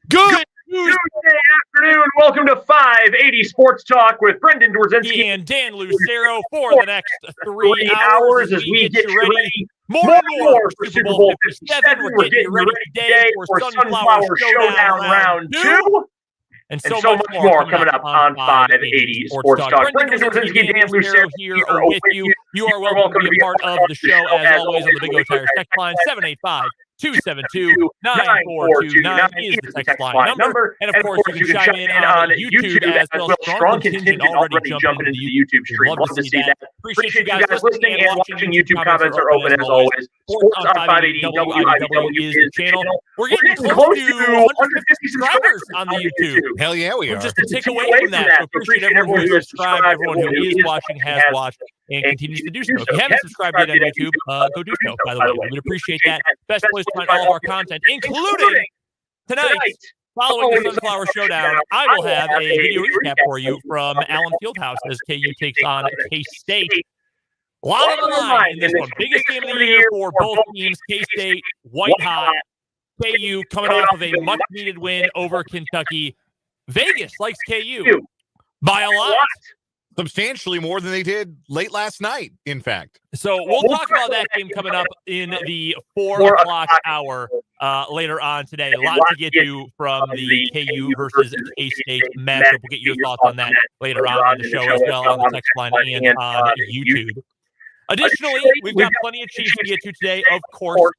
Good Tuesday afternoon. Welcome to 580 Sports Talk with Brendan Dworzinski and Dan Lucero for the next 3 hours as we get you ready. More and more for Super Bowl 57. We're getting you ready today for Sunflower Showdown Round 2. And so much more coming up on 580 Sports Talk. Brendan Dworzinski and Dan Lucero here with you. You are welcome to be a part of the show, as always, on the Big O Tires text line, 785-272-9429 is the text line number. And, of course, you can chime in on YouTube as well. Strong contingent already jumping into the YouTube stream. Love to see that. Appreciate you guys listening and watching. YouTube comments are open as always. Sports on 580 WIW is the channel. We're getting close to 150 subscribers on the YouTube. Hell yeah, we are. Just a tick away from that. So appreciate everyone who has subscribed, everyone who is watching, has watched, and continues to do so. If you haven't subscribed yet on YouTube, go do so, by the way. We would appreciate that. Best place to find all of our content, including tonight, following the Sunflower Showdown, I will have a video recap for you from Allen Fieldhouse as KU takes on K-State. A lot on the line in this one. Biggest game of the year for both teams. K-State, white hot. KU coming off of a much-needed win over Kentucky. Vegas likes KU by a lot. Substantially more than they did late last night, in fact. So we'll talk about that game coming up in the 4 o'clock hour later on today. A lot to get to from the KU versus K-State matchup. We'll get your thoughts on that later on in the show as well on the text line and on YouTube. Additionally, we've got plenty of Chiefs to get to today, of course.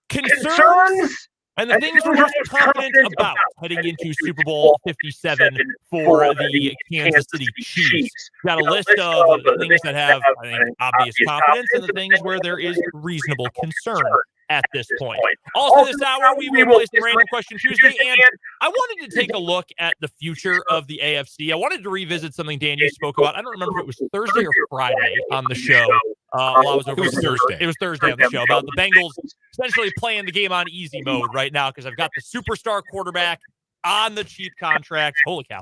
Concerns and the things we're most confident about heading into Super Bowl 57 for the Kansas City Chiefs. Got a list of the things that have, I think, obvious confidence and the things where there is reasonable concern at this point. Also this hour, we will play some Random Question Tuesday, and I wanted to take a look at the future of the AFC. I wanted to revisit something, Dan, you spoke about. I don't remember if it was Thursday or Friday on the show. While I was over Thursday. It was Thursday on the show about the Bengals essentially playing the game on easy mode right now because I've got the superstar quarterback on the cheap contract. Holy cow.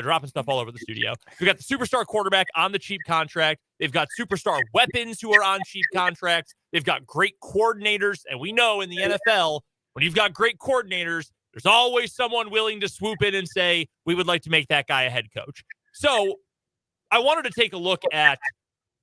Dropping stuff all over the studio. We've got the superstar quarterback on the cheap contract. They've got superstar weapons who are on cheap contracts. They've got great coordinators. And we know in the NFL, when you've got great coordinators, there's always someone willing to swoop in and say, we would like to make that guy a head coach. So I wanted to take a look at,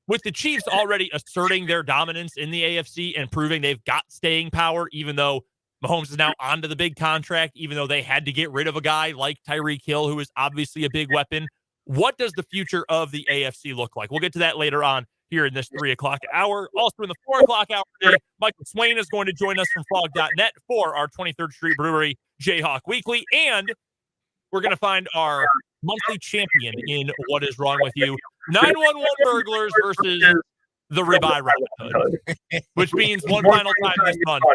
with the Chiefs already asserting their dominance in the AFC and proving they've got staying power, even though Mahomes is now onto the big contract, even though they had to get rid of a guy like Tyreek Hill, who is obviously a big weapon. What does the future of the AFC look like? We'll get to that later on here in this 3 o'clock hour. Also in the 4 o'clock hour today, Michael Swain is going to join us from Fog.net for our 23rd Street Brewery Jayhawk Weekly. And we're going to find our monthly champion in What Is Wrong With You. 911 burglars versus the Ribeye Robin Hood, which means one final time this month,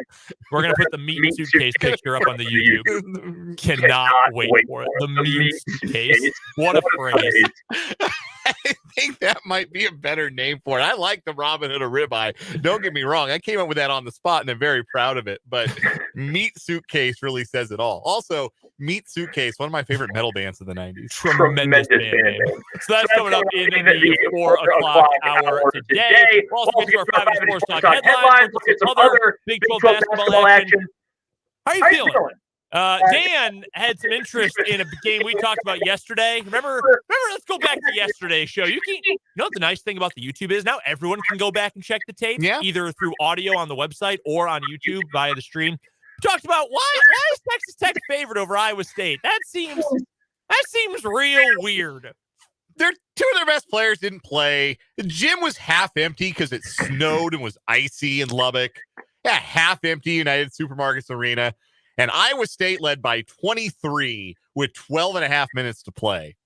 we're going to put the meat suitcase picture up on the YouTube. Cannot wait for it. The meat suitcase. What a phrase. I think that might be a better name for it. I like the Robin Hood of ribeye. Don't get me wrong. I came up with that on the spot and I'm very proud of it. But Meat Suitcase really says it all. Also, Meat Suitcase, one of my favorite metal bands of the 90s. Tremendous band name. So that's coming up in the 4 o'clock hour today. We'll also get to our 5 Sports Talk headlines. Look at some other Big 12 basketball action. How are you feeling? Dan had some interest in a game we talked about yesterday. Remember, let's go back to yesterday's show. You know what the nice thing about the YouTube is? Now everyone can go back and check the tape, either through audio on the website or on YouTube via the stream. We talked about why is Texas Tech favored over Iowa State? That seems real weird. Two of their best players didn't play. The gym was half empty because it snowed and was icy in Lubbock. Yeah, half empty United Supermarkets Arena. And Iowa State led by 23 with 12 and a half minutes to play.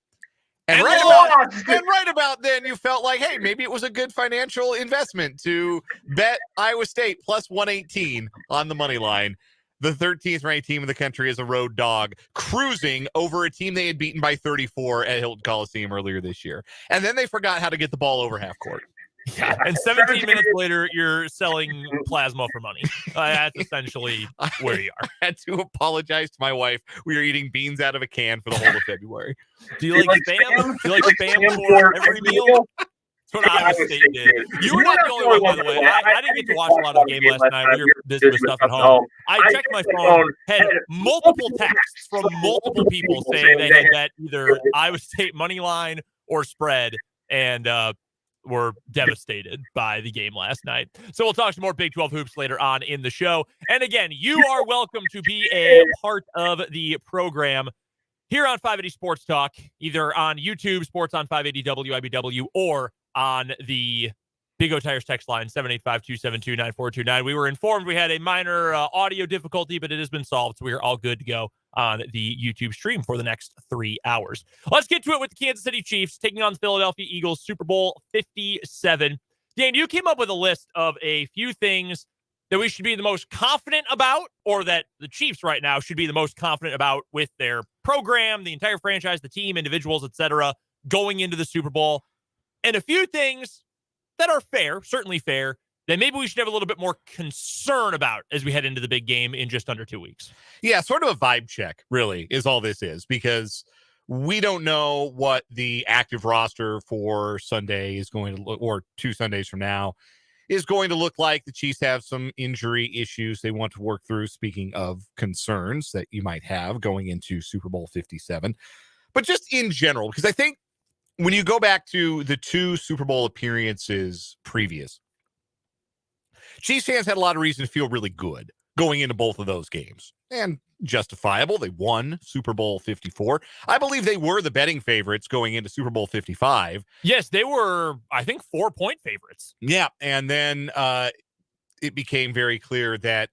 And right about then, you felt like, hey, maybe it was a good financial investment to bet Iowa State plus 118 on the money line. The 13th ranked team in the country is a road dog, cruising over a team they had beaten by 34 at Hilton Coliseum earlier this year. And then they forgot how to get the ball over half court. Yeah, and 17 minutes later, you're selling plasma for money. That's essentially where you are. I had to apologize to my wife. We are eating beans out of a can for the whole of February. Do you like spam? Do you like spam for every meal? That's what Iowa State did. You were not the only one, by the way. I didn't get to watch a lot of the game last night. We were busy with stuff at home. I checked my phone, had multiple texts from multiple people saying they had bet either Iowa State money line or spread, and were devastated by the game last night. So we'll talk some more Big 12 hoops later on in the show. And again, you are welcome to be a part of the program here on 580 Sports Talk, either on YouTube, Sports on 580 WIBW, or on the Big O Tires text line, 785-272-9429. We were informed we had a minor audio difficulty, but it has been solved, so we are all good to go on the YouTube stream for the next 3 hours. Let's get to it with the Kansas City Chiefs taking on the Philadelphia Eagles, Super Bowl 57. Dan, you came up with a list of a few things that we should be the most confident about, or that the Chiefs right now should be the most confident about with their program, the entire franchise, the team, individuals, etc., going into the Super Bowl. And a few things that are fair, certainly fair, that maybe we should have a little bit more concern about as we head into the big game in just under 2 weeks. Yeah, sort of a vibe check, really, is all this is, because we don't know what the active roster for Sunday is going to look, or 2 Sundays from now, is going to look like. The Chiefs have some injury issues they want to work through, speaking of concerns that you might have going into Super Bowl 57. But just in general, because I think when you go back to the 2 Super Bowl appearances previous, Chiefs fans had a lot of reason to feel really good going into both of those games. And justifiable. They won Super Bowl 54. I believe they were the betting favorites going into Super Bowl 55. Yes, they were, I think, 4-point favorites. Yeah, and then it became very clear that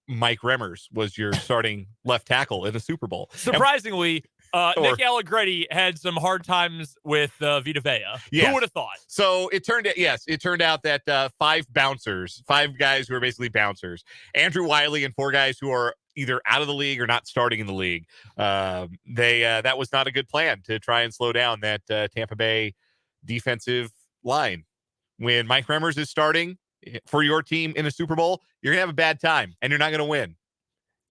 Mike Remmers was your starting left tackle in the Super Bowl. Surprisingly, Nick Allegretti had some hard times with Vita Vea. Yes. Who would have thought? So it turned out that 5 guys who are basically bouncers, Andrew Wiley, and 4 guys who are either out of the league or not starting in the league. That was not a good plan to try and slow down that Tampa Bay defensive line. When Mike Remmers is starting for your team in a Super Bowl, you're going to have a bad time and you're not going to win.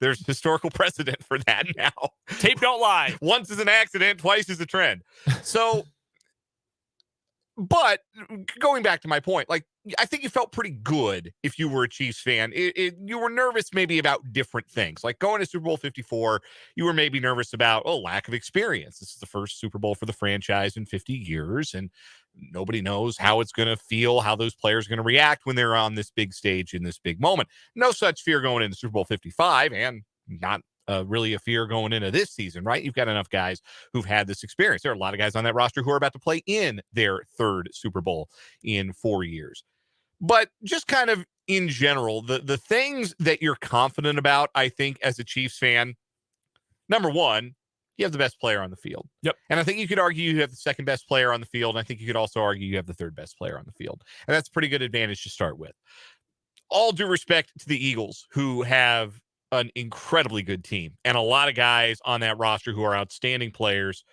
There's historical precedent for that now. Tape don't lie. Once is an accident, twice is a trend. So, but going back to my point, like, I think you felt pretty good if you were a Chiefs fan. You were nervous maybe about different things. Like going to Super Bowl 54, you were maybe nervous about, lack of experience. This is the first Super Bowl for the franchise in 50 years, and nobody knows how it's going to feel, how those players are going to react when they're on this big stage in this big moment. No such fear going into Super Bowl 55, and not really a fear going into this season, right? You've got enough guys who've had this experience. There are a lot of guys on that roster who are about to play in their 3rd Super Bowl in 4 years. But just kind of in general, the things that you're confident about, I think, as a Chiefs fan, number one, you have the best player on the field. Yep. And I think you could argue you have the 2nd best player on the field. And I think you could also argue you have the 3rd best player on the field. And that's a pretty good advantage to start with. All due respect to the Eagles, who have an incredibly good team and a lot of guys on that roster who are outstanding players.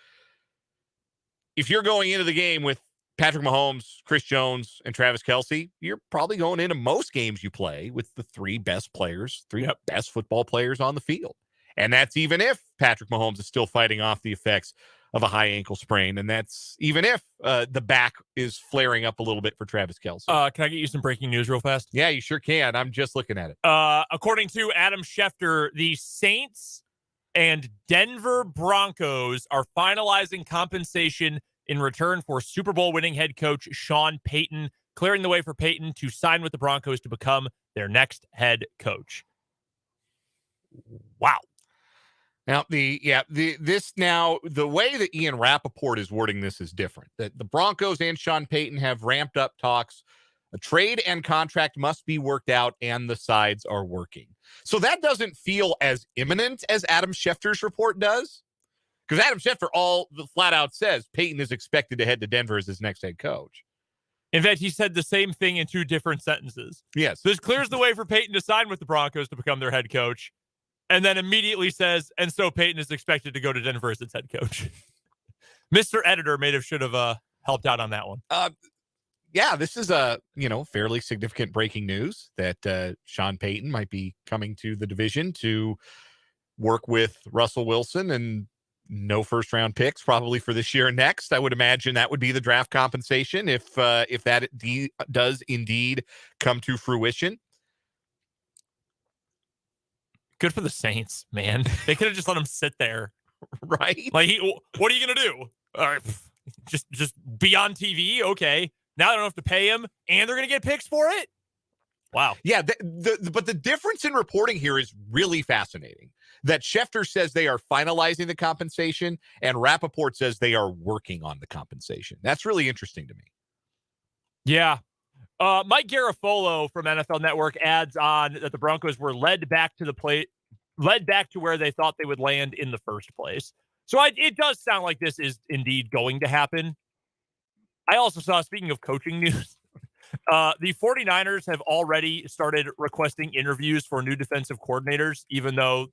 If you're going into the game with Patrick Mahomes, Chris Jones, and Travis Kelce, you're probably going into most games you play with the 3 best players, 3 best football players on the field. And that's even if Patrick Mahomes is still fighting off the effects of a high ankle sprain. And that's even if the back is flaring up a little bit for Travis Kelce. Can I get you some breaking news real fast? Yeah, you sure can. I'm just looking at it. According to Adam Schefter, the Saints and Denver Broncos are finalizing compensation in return for Super Bowl winning head coach Sean Payton, clearing the way for Payton to sign with the Broncos to become their next head coach. Wow. Now, the way that Ian Rappaport is wording this is different. That the Broncos and Sean Payton have ramped up talks. A trade and contract must be worked out, and the sides are working. So that doesn't feel as imminent as Adam Schefter's report does. Because Adam Schefter flat out says Payton is expected to head to Denver as his next head coach. In fact, he said the same thing in 2 different sentences. Yes. This clears the way for Payton to sign with the Broncos to become their head coach. And then immediately says, and so Payton is expected to go to Denver as its head coach. Mr. Editor should have helped out on that one. Yeah, this is a fairly significant breaking news that Sean Payton might be coming to the division to work with Russell Wilson and no first round picks probably for this year and next. I would imagine that would be the draft compensation if that does indeed come to fruition. Good for the Saints, man. They could have just let him sit there. Right? Like, what are you going to do? All right, just be on TV? Okay. Now they don't have to pay him, and they're going to get picks for it? Wow. Yeah, but the difference in reporting here is really fascinating. That Schefter says they are finalizing the compensation, and Rappaport says they are working on the compensation. That's really interesting to me. Yeah. Mike Garafolo from NFL Network adds on that the Broncos were led back to where they thought they would land in the first place. So it does sound like this is indeed going to happen. I also saw, speaking of coaching news, the 49ers have already started requesting interviews for new defensive coordinators, even though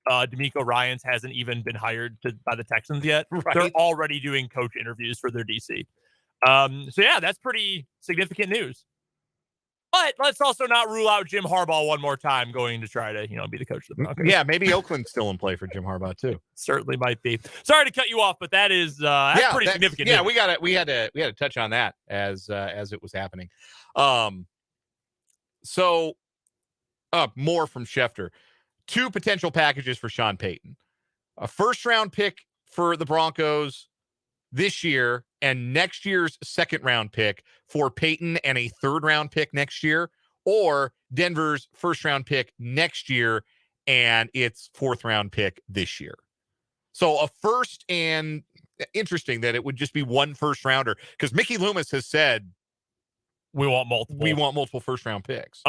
D'Amico Ryans hasn't even been hired by the Texans yet. Right. They're already doing coach interviews for their DC. So yeah, that's pretty significant news. But let's also not rule out Jim Harbaugh one more time going to try to, be the coach of the Broncos. Yeah, maybe Oakland's still in play for Jim Harbaugh too. Certainly might be. Sorry to cut you off, but that is pretty significant. Yeah, news. we had to touch on that as it was happening. So more from Schefter. 2 potential packages for Sean Payton. A first-round pick for the Broncos this year and next year's second-round pick for Payton and a third-round pick next year, or Denver's first-round pick next year and its fourth-round pick this year. So a first, and interesting that it would just be one first-rounder, because Mickey Loomis has said we want multiple first-round picks.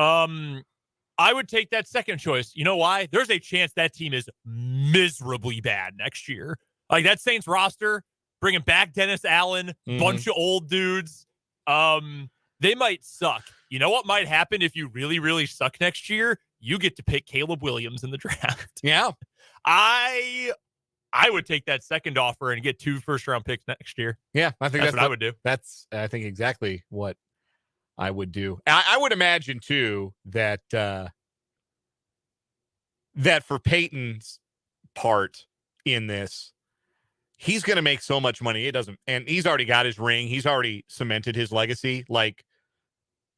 I would take that second choice. You know why? There's a chance that team is miserably bad next year. Like that Saints roster, bringing back Dennis Allen, bunch of old dudes. They might suck. You know what might happen if you really, really suck next year? You get to pick Caleb Williams in the draft. Yeah. I would take that second offer and get 2 first-round picks next year. Yeah, I think that's what I would do. That's, I think, exactly what I would do. I would imagine too that that for Peyton's part in this, he's going to make so much money. And he's already got his ring. He's already cemented his legacy. Like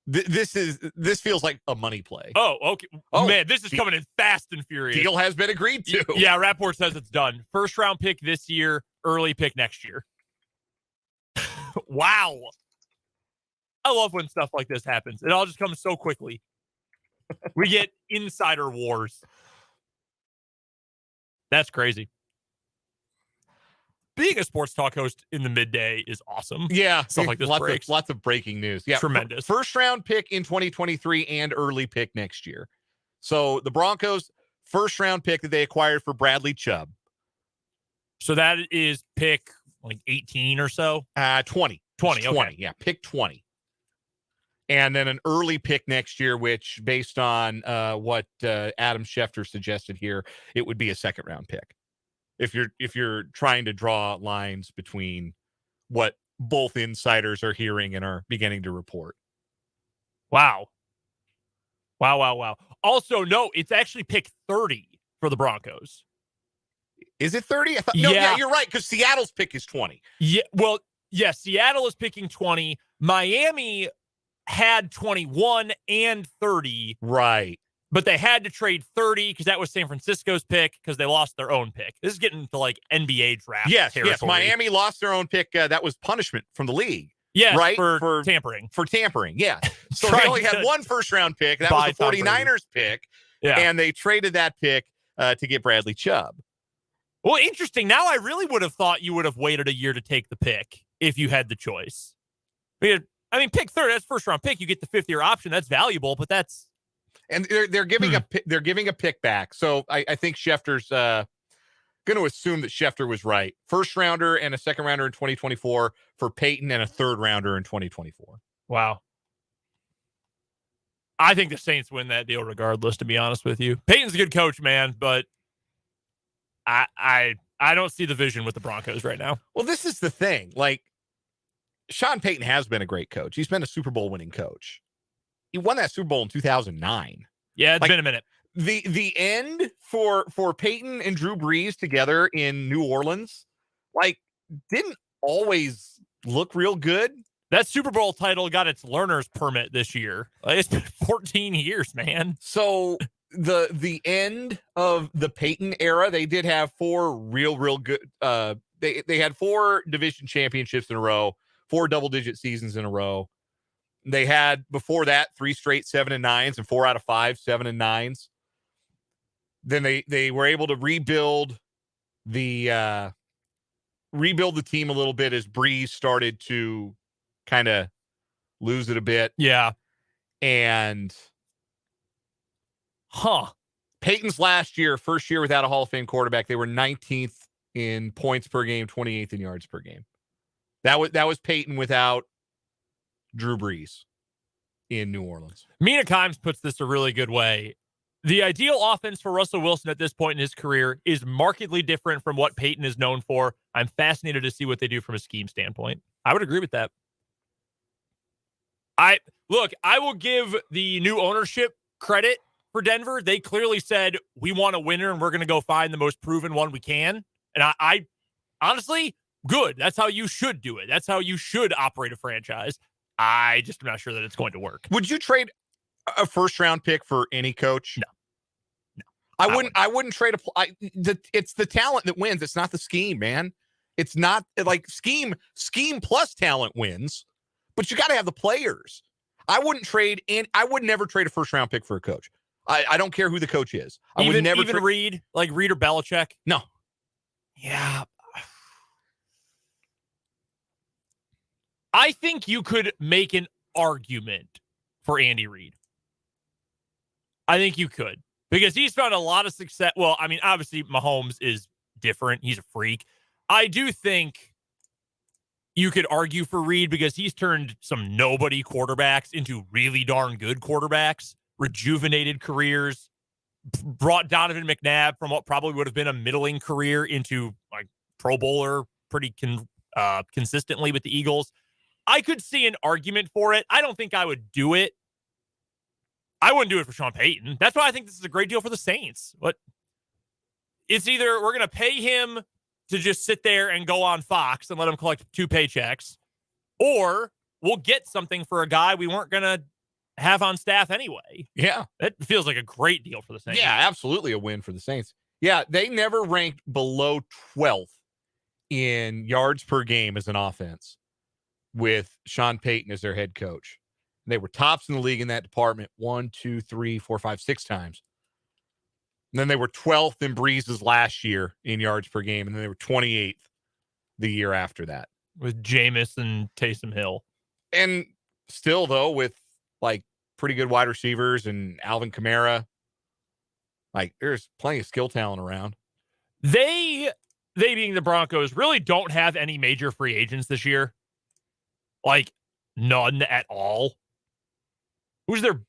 this feels like a money play. Oh, okay. Oh, man, this is coming in fast and furious. Deal has been agreed to. Yeah, Rapport says it's done. First round pick this year, early pick next year. Wow. I love when stuff like this happens. It all just comes so quickly. We get insider wars. That's crazy. Being a sports talk host in the midday is awesome. Yeah. Stuff like this breaks. Lots of breaking news. Yeah. Tremendous. First round pick in 2023 and early pick next year. So the Broncos, first round pick that they acquired for Bradley Chubb. So that is pick like 18 or so? 20. 20, okay. Yeah, pick 20. And then an early pick next year, which based on what Adam Schefter suggested here, it would be a second round pick. If you're trying to draw lines between what both insiders are hearing and are beginning to report. Wow. Also, no, it's actually pick 30 for the Broncos. Is it 30? Yeah, you're right, because Seattle's pick is 20. Yeah, well, yeah, Seattle is picking 20. Miami had 21 and 30. Right. But they had to trade 30 because that was San Francisco's pick because they lost their own pick. This is getting into like NBA draft territory. Yes, Miami lost their own pick. That was punishment from the league. Yes, right? For tampering. For tampering, yeah. So they only had one first-round pick. That was the 49ers pick. Yeah. And they traded that pick to get Bradley Chubb. Well, interesting. Now I really would have thought you would have waited a year to take the pick if you had the choice. I mean, pick 30, that's first round pick. You get the 5th-year option. That's valuable, but that's and they're giving a pick back. So I think Schefter's going to assume that Schefter was right. First rounder and a second rounder in 2024 for Peyton and a third rounder in 2024. Wow. I think the Saints win that deal regardless, to be honest with you. Peyton's a good coach, man, but I don't see the vision with the Broncos right now. Well, this is the thing. Like, Sean Payton has been a great coach. He's been a Super Bowl winning coach. He won that Super Bowl in 2009. Yeah, it's been a minute. the end for Peyton and Drew Brees together in New Orleans, like, didn't always look real good. That Super Bowl title got its learner's permit this year. Like, it's been 14 years, man. So the end of the Peyton era, they did have 4 real good. They had 4 division championships in a row, 4 double-digit seasons in a row. They had before that 3 straight 7-9s and 4 out of 5 7-9s. Then they were able to rebuild the team a little bit as Breeze started to kind of lose it a bit. Yeah. And Peyton's last year, first year without a Hall of Fame quarterback, they were 19th in points per game, 28th in yards per game. That was Peyton without Drew Brees in New Orleans. Mina Kimes puts this a really good way. The ideal offense for Russell Wilson at this point in his career is markedly different from what Peyton is known for. I'm fascinated to see what they do from a scheme standpoint. I would agree with that. I will give the new ownership credit for Denver. They clearly said, we want a winner and we're going to go find the most proven one we can. And I honestly, good. That's how you should do it. That's how you should operate a franchise. I just am not sure that it's going to work. Would you trade a first round pick for any coach? No. I wouldn't trade it's the talent that wins. It's not the scheme, man. It's not like scheme plus talent wins, but you got to have the players. I would never trade a first round pick for a coach. I don't care who the coach is. I would never even Reed, like Reed or Belichick. No. Yeah. I think you could make an argument for Andy Reid. I think you could, because he's found a lot of success. Well, I mean, obviously Mahomes is different. He's a freak. I do think you could argue for Reid because he's turned some nobody quarterbacks into really darn good quarterbacks, rejuvenated careers, brought Donovan McNabb from what probably would have been a middling career into like Pro Bowler pretty consistently with the Eagles. I could see an argument for it. I don't think I would do it. I wouldn't do it for Sean Payton. That's why I think this is a great deal for the Saints. But it's either we're going to pay him to just sit there and go on Fox and let him collect 2 paychecks, or we'll get something for a guy we weren't going to have on staff anyway. Yeah. That feels like a great deal for the Saints. Yeah, absolutely a win for the Saints. Yeah, they never ranked below 12th in yards per game as an offense with Sean Payton as their head coach. They were tops in the league in that department 1, 2, 3, 4, 5, 6 times. And then they were 12th in Breeze's last year in yards per game, and then they were 28th the year after that. With Jameis and Taysom Hill. And still, though, with like pretty good wide receivers and Alvin Kamara, like there's plenty of skill talent around. They being the Broncos, really don't have any major free agents this year. Like none at all. Who's their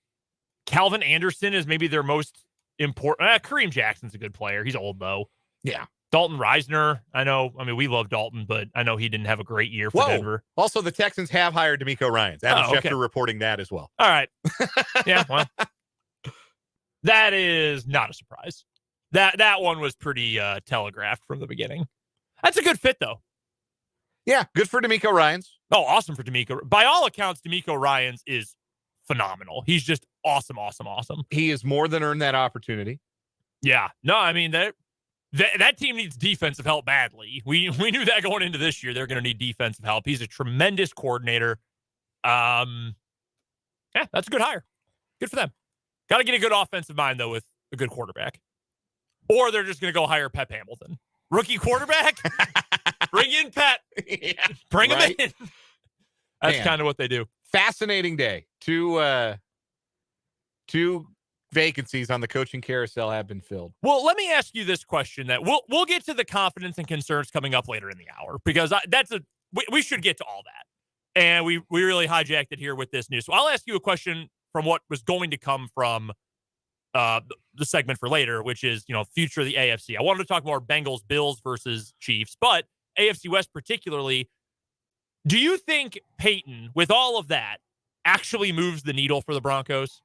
Calvin Anderson is maybe their most important. Kareem Jackson's a good player. He's old though. Yeah. Dalton Reisner. I mean, we love Dalton, but I know he didn't have a great year for Denver. Also, the Texans have hired DeMeco Ryans. Adam Schefter reporting that as well. All right. Yeah, well, that is not a surprise. That one was pretty telegraphed from the beginning. That's a good fit, though. Yeah, good for DeMeco Ryans. Oh, awesome for DeMeco. By all accounts, DeMeco Ryans is phenomenal. He's just awesome. He has more than earned that opportunity. Yeah. No, I mean, that team needs defensive help badly. We knew that going into this year. They're going to need defensive help. He's a tremendous coordinator. Yeah, that's a good hire. Good for them. Got to get a good offensive mind, though, with a good quarterback. Or they're just going to go hire Pep Hamilton. Rookie quarterback? Bring in Pep. Yeah, Bring him in. That's kind of what they do. Fascinating day. Two vacancies on the coaching carousel have been filled. Well, let me ask you this question that we'll get to the confidence and concerns coming up later in the hour, because we should get to all that. And we really hijacked it here with this news. So I'll ask you a question from what was going to come from the segment for later, which is, future of the AFC. I wanted to talk more Bengals, Bills versus Chiefs, but AFC West particularly. Do you think Peyton, with all of that, actually moves the needle for the Broncos?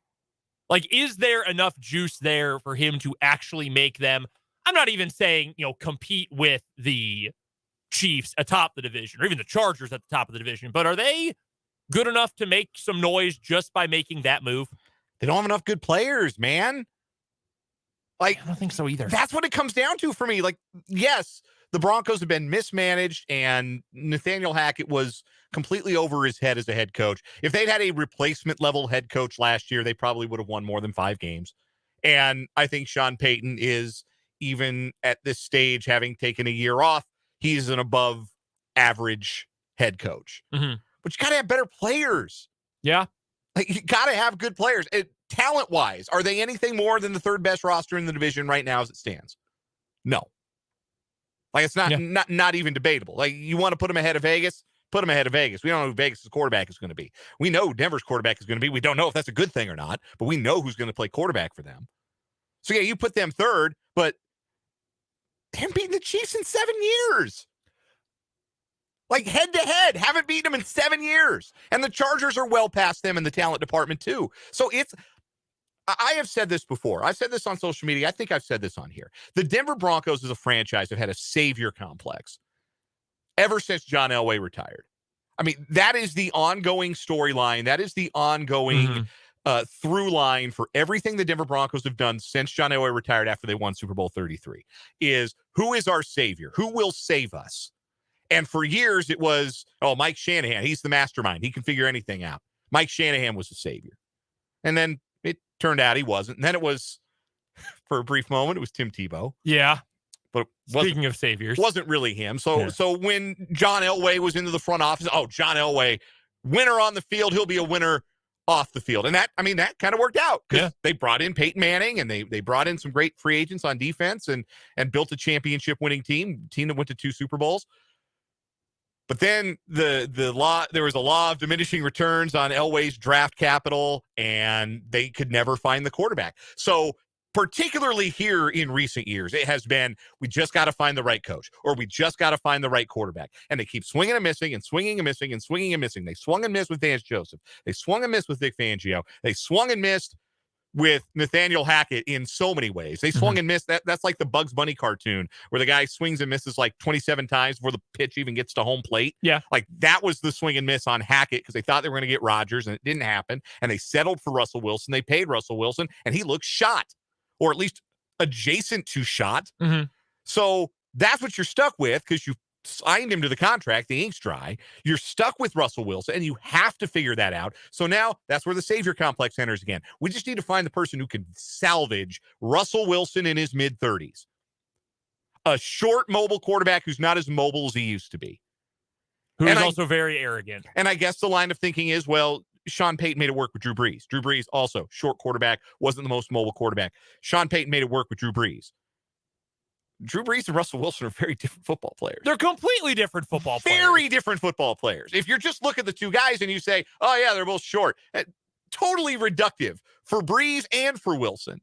Like, is there enough juice there for him to actually make them, I'm not even saying, compete with the Chiefs atop the division or even the Chargers at the top of the division, but are they good enough to make some noise just by making that move? They don't have enough good players, man. Like, I don't think so either. That's what it comes down to for me. Like, yes, the Broncos have been mismanaged, and Nathaniel Hackett was completely over his head as a head coach. If they'd had a replacement level head coach last year, they probably would have won more than 5 games. And I think Sean Payton is, even at this stage, having taken a year off, he's an above average head coach. Mm-hmm. But you got to have better players. Yeah. Like, you got to have good players. Talent-wise, are they anything more than the third best roster in the division right now as it stands? No. Like, it's not even debatable. Like, you want to put them ahead of Vegas? Put them ahead of Vegas. We don't know who Vegas' quarterback is going to be. We know who Denver's quarterback is going to be. We don't know if that's a good thing or not, but we know who's going to play quarterback for them. So, yeah, you put them third, but they haven't beaten the Chiefs in 7 years. Like, head-to-head, haven't beaten them in 7 years. And the Chargers are well past them in the talent department, too. So, I have said this before. I've said this on social media. I think I've said this on here. The Denver Broncos as a franchise have had a savior complex ever since John Elway retired. I mean, that is the ongoing storyline. That is the ongoing through line for everything the Denver Broncos have done since John Elway retired after they won Super Bowl 33, is who is our savior? Who will save us? And for years, it was, Mike Shanahan. He's the mastermind. He can figure anything out. Mike Shanahan was the savior. And then it turned out he wasn't. And then it was, for a brief moment, it was Tim Tebow. Yeah. But speaking of saviors, wasn't really him. So when John Elway was into the front office, John Elway, winner on the field, he'll be a winner off the field. And that kind of worked out because they brought in Peyton Manning and they brought in some great free agents on defense and built a championship winning team that went to 2 Super Bowls. But then there was a law of diminishing returns on Elway's draft capital, and they could never find the quarterback. So particularly here in recent years, it has been, we just got to find the right coach, or we just got to find the right quarterback. And they keep swinging and missing and swinging and missing and swinging and missing. They swung and missed with Vance Joseph. They swung and missed with Vic Fangio. They swung and missed with Nathaniel Hackett in so many ways. They swung and missed. That's like the Bugs Bunny cartoon where the guy swings and misses like 27 times before the pitch even gets to home plate. Yeah. Like, that was the swing and miss on Hackett because they thought they were going to get Rodgers, and it didn't happen. And they settled for Russell Wilson. They paid Russell Wilson, and he looked shot, or at least adjacent to shot. So that's what you're stuck with because you signed him to the contract. The ink's dry. You're stuck with Russell Wilson, and you have to figure that out. So now that's where the savior complex enters again. We just need to find the person who can salvage Russell Wilson in his mid-30s. A short, mobile quarterback who's not as mobile as he used to be. Who's also very arrogant. And I guess the line of thinking is, well, Sean Payton made it work with Drew Brees. Drew Brees, also short quarterback, wasn't the most mobile quarterback. Sean Payton made it work with Drew Brees. Drew Brees and Russell Wilson are very different football players. They're completely different football players. Very different football players. If you're just looking at the two guys and you say, oh, yeah, they're both short, totally reductive for Brees and for Wilson.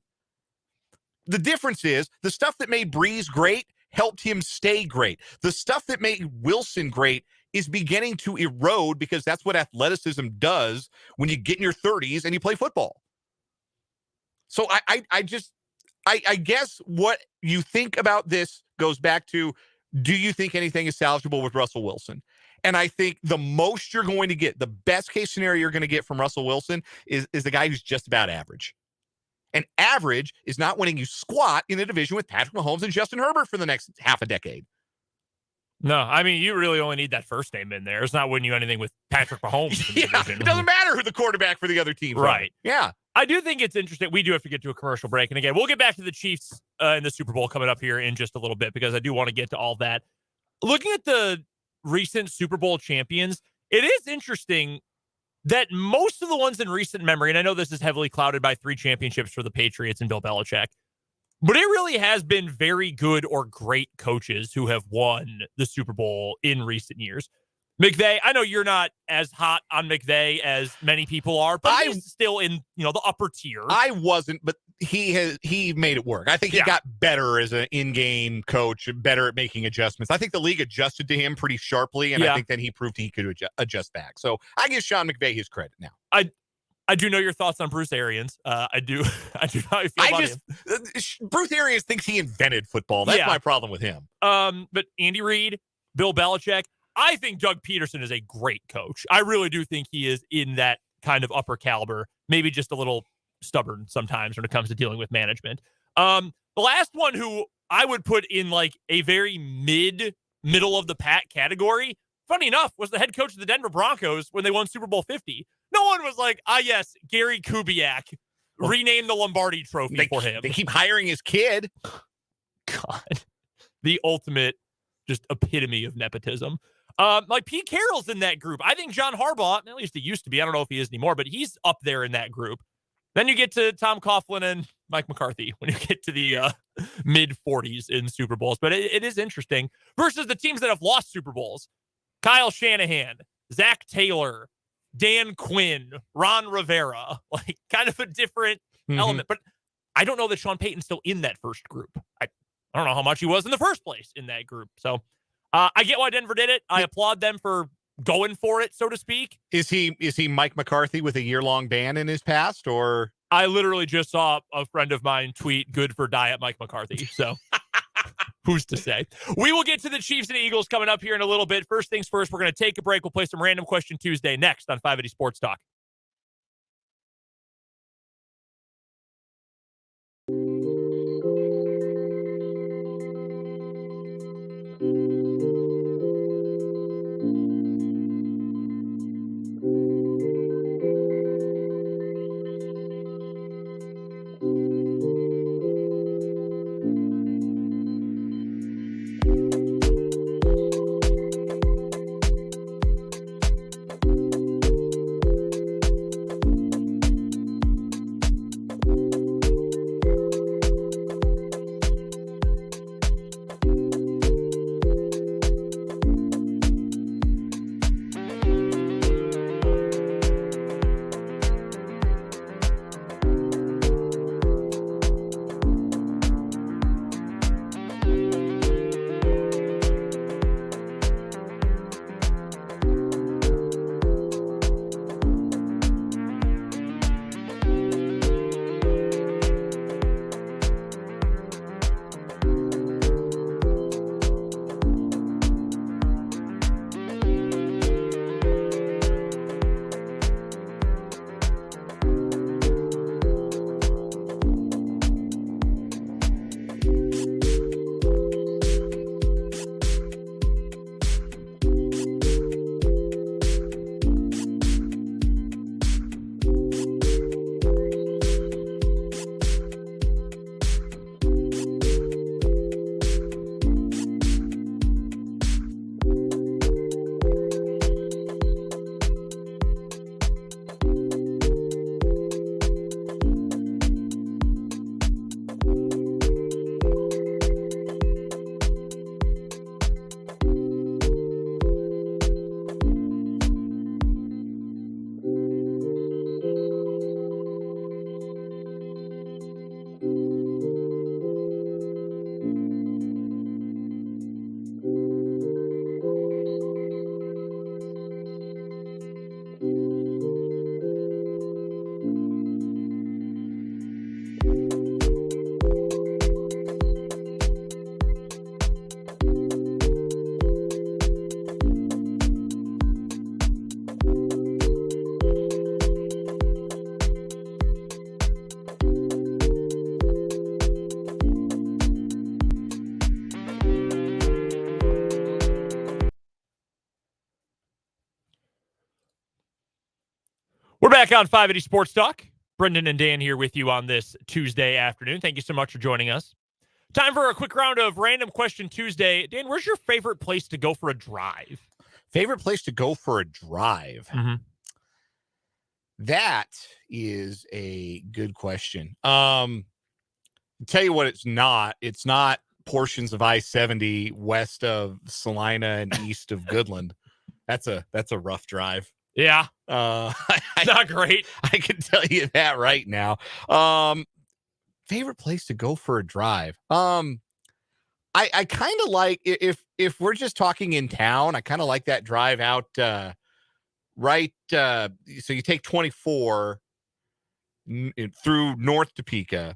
The difference is the stuff that made Brees great helped him stay great. The stuff that made Wilson great is beginning to erode because that's what athleticism does when you get in your 30s and you play football. So I guess what you think about this goes back to, do you think anything is salvageable with Russell Wilson? And I think the most you're going to get, the best case scenario you're going to get from Russell Wilson is the guy who's just about average. And average is not winning you squat in a division with Patrick Mahomes and Justin Herbert for the next half a decade. No, I mean, you really only need that first name in there. It's not winning you anything with Patrick Mahomes. It doesn't matter who the quarterback for the other team is. Right. Yeah. I do think it's interesting. We do have to get to a commercial break. And again, we'll get back to the Chiefs in the Super Bowl coming up here in just a little bit because I do want to get to all that. Looking at the recent Super Bowl champions, it is interesting that most of the ones in recent memory, and I know this is heavily clouded by 3 championships for the Patriots and Bill Belichick, but it really has been very good or great coaches who have won the Super Bowl in recent years. McVay, I know you're not as hot on McVay as many people are, but he's still in, the upper tier. I wasn't, but he made it work. I think he got better as an in-game coach, better at making adjustments. I think the league adjusted to him pretty sharply, and I think then he proved he could adjust back. So I give Sean McVay his credit now. I do know your thoughts on Bruce Arians. I do know how you feel about him. Bruce Arians thinks he invented football. That's my problem with him. But Andy Reid, Bill Belichick, I think Doug Peterson is a great coach. I really do think he is in that kind of upper caliber, maybe just a little stubborn sometimes when it comes to dealing with management. The last one who I would put in like a very middle of the pack category, funny enough, was the head coach of the Denver Broncos when they won Super Bowl 50. No one was like, yes, Gary Kubiak, rename the Lombardi Trophy for him. They keep hiring his kid. God, the ultimate just epitome of nepotism. Like Pete Carroll's in that group. I think John Harbaugh, at least he used to be, I don't know if he is anymore, but he's up there in that group. Then you get to Tom Coughlin and Mike McCarthy when you get to the mid-40s in Super Bowls. But it is interesting versus the teams that have lost Super Bowls. Kyle Shanahan, Zach Taylor, Dan Quinn, Ron Rivera, like kind of a different element. But I don't know that Sean Payton's still in that first group. I don't know how much he was in the first place in that group. So I get why Denver did it. I applaud them for going for it, so to speak. Is he Mike McCarthy with a year-long ban in his past, or? I literally just saw a friend of mine tweet, "Good for Diet Mike McCarthy." So who's to say? We will get to the Chiefs and Eagles coming up here in a little bit. First things first, we're going to take a break. We'll play some Random Question Tuesday next on 580 Sports Talk. We're back on 580 Sports Talk. Brendan and Dan here with you on this Tuesday afternoon. Thank you so much for joining us. Time for a quick round of Random Question Tuesday. Dan, where's your favorite place to go for a drive? Favorite place to go for a drive? Mm-hmm. That is a good question. I'll tell you what it's not. It's not portions of I-70 west of Salina and east of Goodland. That's a rough drive. Yeah. Not great. I can tell you that right now. Favorite place to go for a drive. I kind of like if we're just talking in town, I kind of like that drive out right. So you take 24 through North Topeka,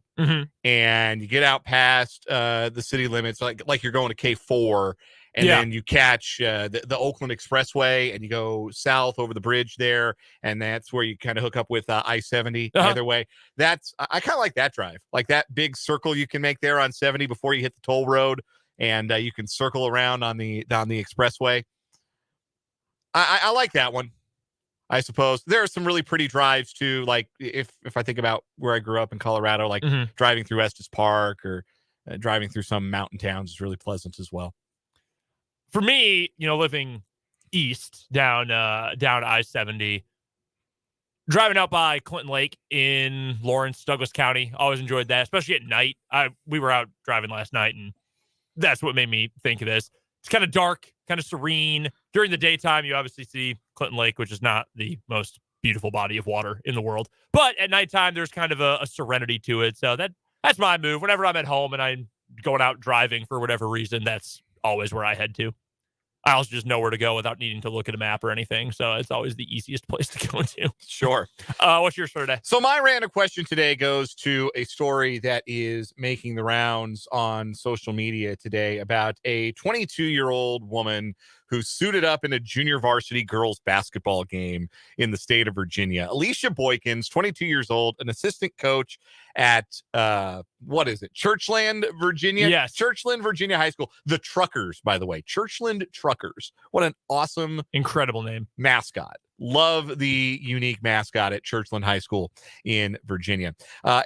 and you get out past the city limits, like you're going to K4, and then you catch the Oakland Expressway, and you go south over the bridge there, and that's where you kind of hook up with I-70 either way. I kind of like that drive, like that big circle you can make there on 70 before you hit the toll road, and you can circle around on the expressway. I like that one. I suppose there are some really pretty drives too. Like if I think about where I grew up in Colorado, like driving through Estes Park or driving through some mountain towns is really pleasant as well. For me, living east down I-70, driving out by Clinton Lake in Lawrence, Douglas County, always enjoyed that, especially at night. We were out driving last night, and that's what made me think of this. It's kind of dark, kind of serene. During the daytime, you obviously see Clinton Lake, which is not the most beautiful body of water in the world. But at nighttime, there's kind of a serenity to it. So that's my move. Whenever I'm at home and I'm going out driving for whatever reason, that's always where I head to. I also just know where to go without needing to look at a map or anything. So it's always the easiest place to go to. Sure. What's your story today? So my random question today goes to a story that is making the rounds on social media today about a 22-year-old woman who suited up in a junior varsity girls basketball game in the state of Virginia. Alicia Boykins, 22 years old, an assistant coach at, Churchland, Virginia? Yes. Churchland, Virginia High School. The Truckers, by the way. Churchland Truckers. What an awesome, incredible name. Mascot. Love the unique mascot at Churchland High School in Virginia.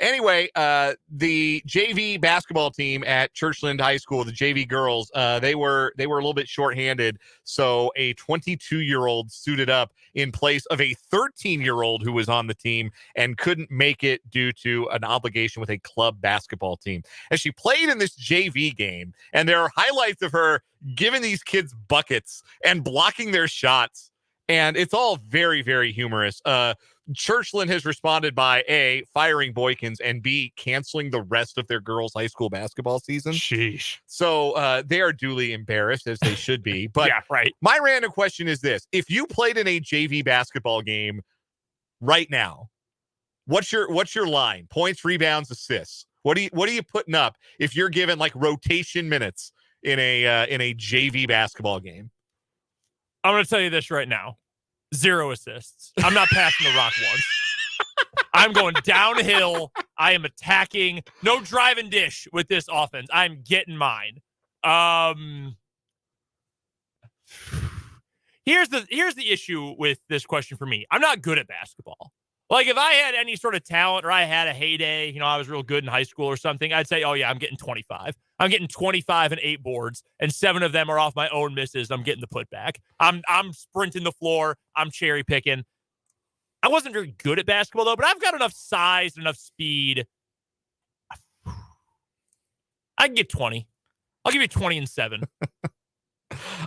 Anyway, the JV basketball team at Churchland High School, the JV girls, they were a little bit shorthanded. So a 22-year-old suited up in place of a 13-year-old who was on the team and couldn't make it due to an obligation with a club basketball team. As she played in this JV game, and there are highlights of her giving these kids buckets and blocking their shots. And it's all very, very humorous. Churchland has responded by A, firing Boykins, and B, canceling the rest of their girls' high school basketball season. Sheesh. So they are duly embarrassed, as they should be. But yeah, right. My random question is this. If you played in a JV basketball game right now, what's your line? Points, rebounds, assists. What are you putting up if you're given like rotation minutes in a JV basketball game? I'm going to tell you this right now. 0 assists. I'm not passing the rock once. I'm going downhill. I am attacking. No drive and dish with this offense. I'm getting mine. Here's the issue with this question for me. I'm not good at basketball. Like, if I had any sort of talent or I had a heyday, I was real good in high school or something, I'd say, oh, yeah, I'm getting 25. I'm getting 25 and 8 boards, and 7 of them are off my own misses. I'm getting the putback. I'm sprinting the floor. I'm cherry picking. I wasn't very good at basketball, though, but I've got enough size and enough speed. I can get 20. I'll give you 20 and 7.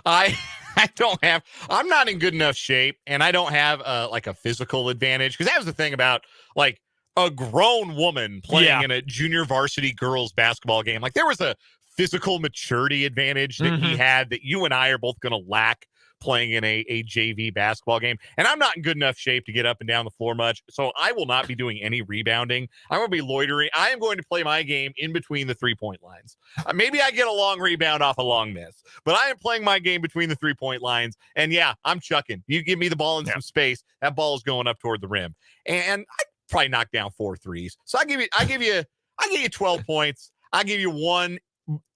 I'm not in good enough shape, and I don't have a physical advantage, because that was the thing about like a grown woman playing in a junior varsity girls basketball game. Like, there was a physical maturity advantage that he had that you and I are both going to lack playing in a JV basketball game. And I'm not in good enough shape to get up and down the floor much, so I will not be doing any rebounding. I'm going to be loitering. I am going to play my game in between the 3-point lines. Maybe I get a long rebound off a long miss, but I am playing my game between the 3-point lines. And yeah, I'm chucking. You give me the ball in some space, that ball is going up toward the rim. And I probably knock down 4 threes. So I give you 12 points. I'll give you 1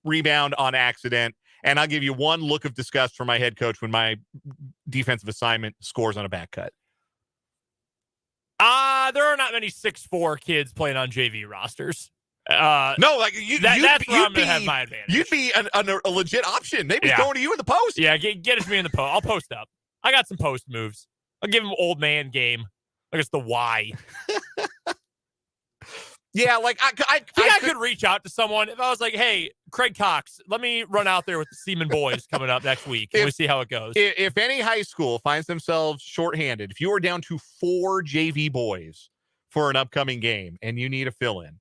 rebound on accident. And I'll give you 1 look of disgust from my head coach when my defensive assignment scores on a back cut. There are not many 6'4" kids playing on JV rosters. No, like that's where I'm going to have my advantage. You'd be a legit option. They'd be going to you in the post. Yeah, get it to me in the post. I'll post up. I got some post moves. I'll give him old man game. Like it's the Y. Yeah, like I could reach out to someone if I was like, hey, Craig Cox, let me run out there with the Seaman boys coming up next week. And we see how it goes. If any high school finds themselves shorthanded, if you are down to 4 JV boys for an upcoming game and you need a fill-in,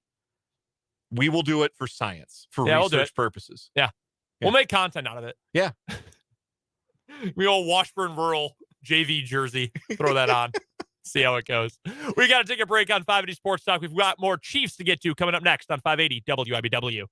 we will do it for science, for research purposes. Yeah. We'll make content out of it. Yeah. We old Washburn Rural JV jersey. Throw that on. See how it goes. We got to take a break on 580 Sports Talk. We've got more Chiefs to get to coming up next on 580 WIBW.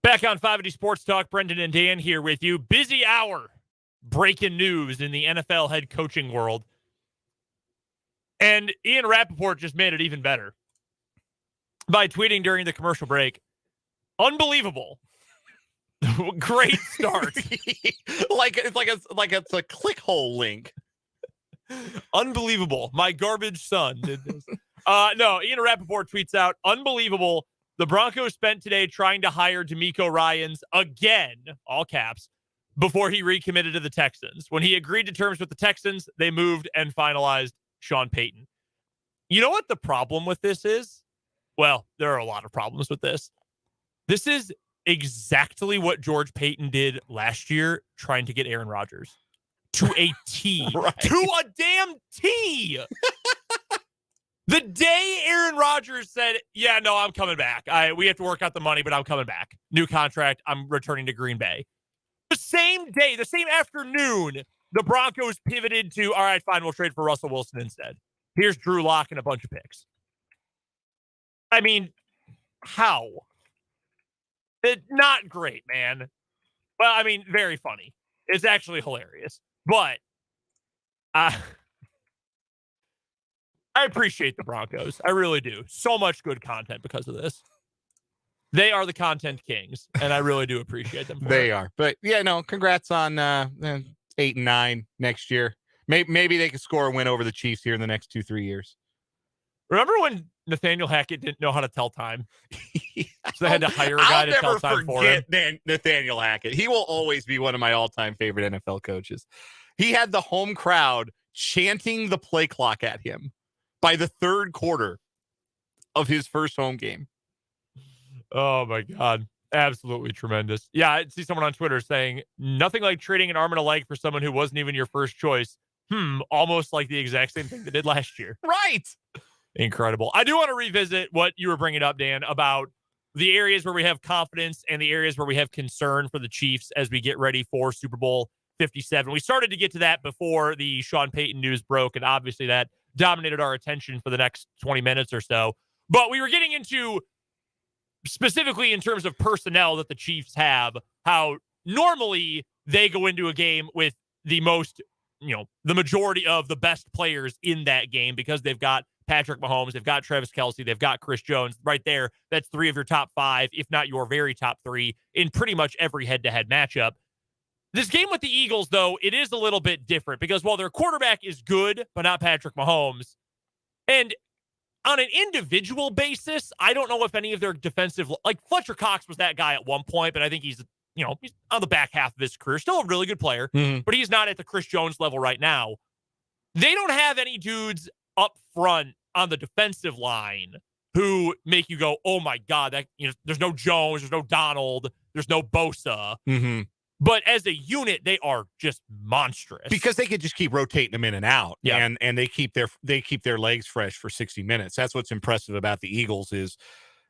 Back on 580 Sports Talk, Brendan and Dan here with you. Busy hour. Breaking news in the NFL head coaching world. And Ian Rappaport just made it even better by tweeting during the commercial break. Unbelievable. Great start. it's a click hole link. Unbelievable. My garbage son did this. No, Ian Rappaport tweets out, unbelievable. The Broncos spent today trying to hire DeMeco Ryans again, all caps, before he recommitted to the Texans. When he agreed to terms with the Texans, they moved and finalized Sean Payton. You know what the problem with this is? Well, there are a lot of problems with this. This is exactly what George Payton did last year trying to get Aaron Rodgers. To a T. Right. To a damn T. The day Aaron Rodgers said, yeah, no, I'm coming back. We have to work out the money, but I'm coming back. New contract. I'm returning to Green Bay. The same day, the same afternoon, the Broncos pivoted to, all right, fine, we'll trade for Russell Wilson instead. Here's Drew Lock and a bunch of picks. I mean, how? Not great, man. Well, I mean, very funny. It's actually hilarious. But I appreciate the Broncos. I really do. So much good content because of this. They are the content kings, and I really do appreciate them. They are. But, yeah, no, congrats on 8 and 9 next year. Maybe they can score a win over the Chiefs here in the next 2-3 years. Remember when Nathaniel Hackett didn't know how to tell time? So they had to hire a guy to tell time for him. Nathaniel Hackett. He will always be one of my all-time favorite NFL coaches. He had the home crowd chanting the play clock at him by the third quarter of his first home game. Oh, my God. Absolutely tremendous. Yeah, I see someone on Twitter saying, nothing like trading an arm and a leg for someone who wasn't even your first choice. Almost like the exact same thing they did last year. Right. Incredible. I do want to revisit what you were bringing up, Dan, about the areas where we have confidence and the areas where we have concern for the Chiefs as we get ready for Super Bowl 57. We started to get to that before the Sean Payton news broke, and obviously that dominated our attention for the next 20 minutes or so. But we were getting into, specifically in terms of personnel that the Chiefs have, how normally they go into a game with the most, the majority of the best players in that game because they've got Patrick Mahomes, they've got Travis Kelce, they've got Chris Jones right there. That's 3 of your top 5, if not your very top 3 in pretty much every head-to-head matchup. This game with the Eagles, though, it is a little bit different because while their quarterback is good, but not Patrick Mahomes, and on an individual basis, I don't know if any of their defensive, like Fletcher Cox was that guy at one point, but I think he's on the back half of his career, still a really good player, but he's not at the Chris Jones level right now. They don't have any dudes up front on the defensive line who make you go, oh my God, that there's no Jones, there's no Donald, there's no Bosa. But as a unit, they are just monstrous because they could just keep rotating them in and out, and they keep their legs fresh for 60 minutes. That's what's impressive about the Eagles is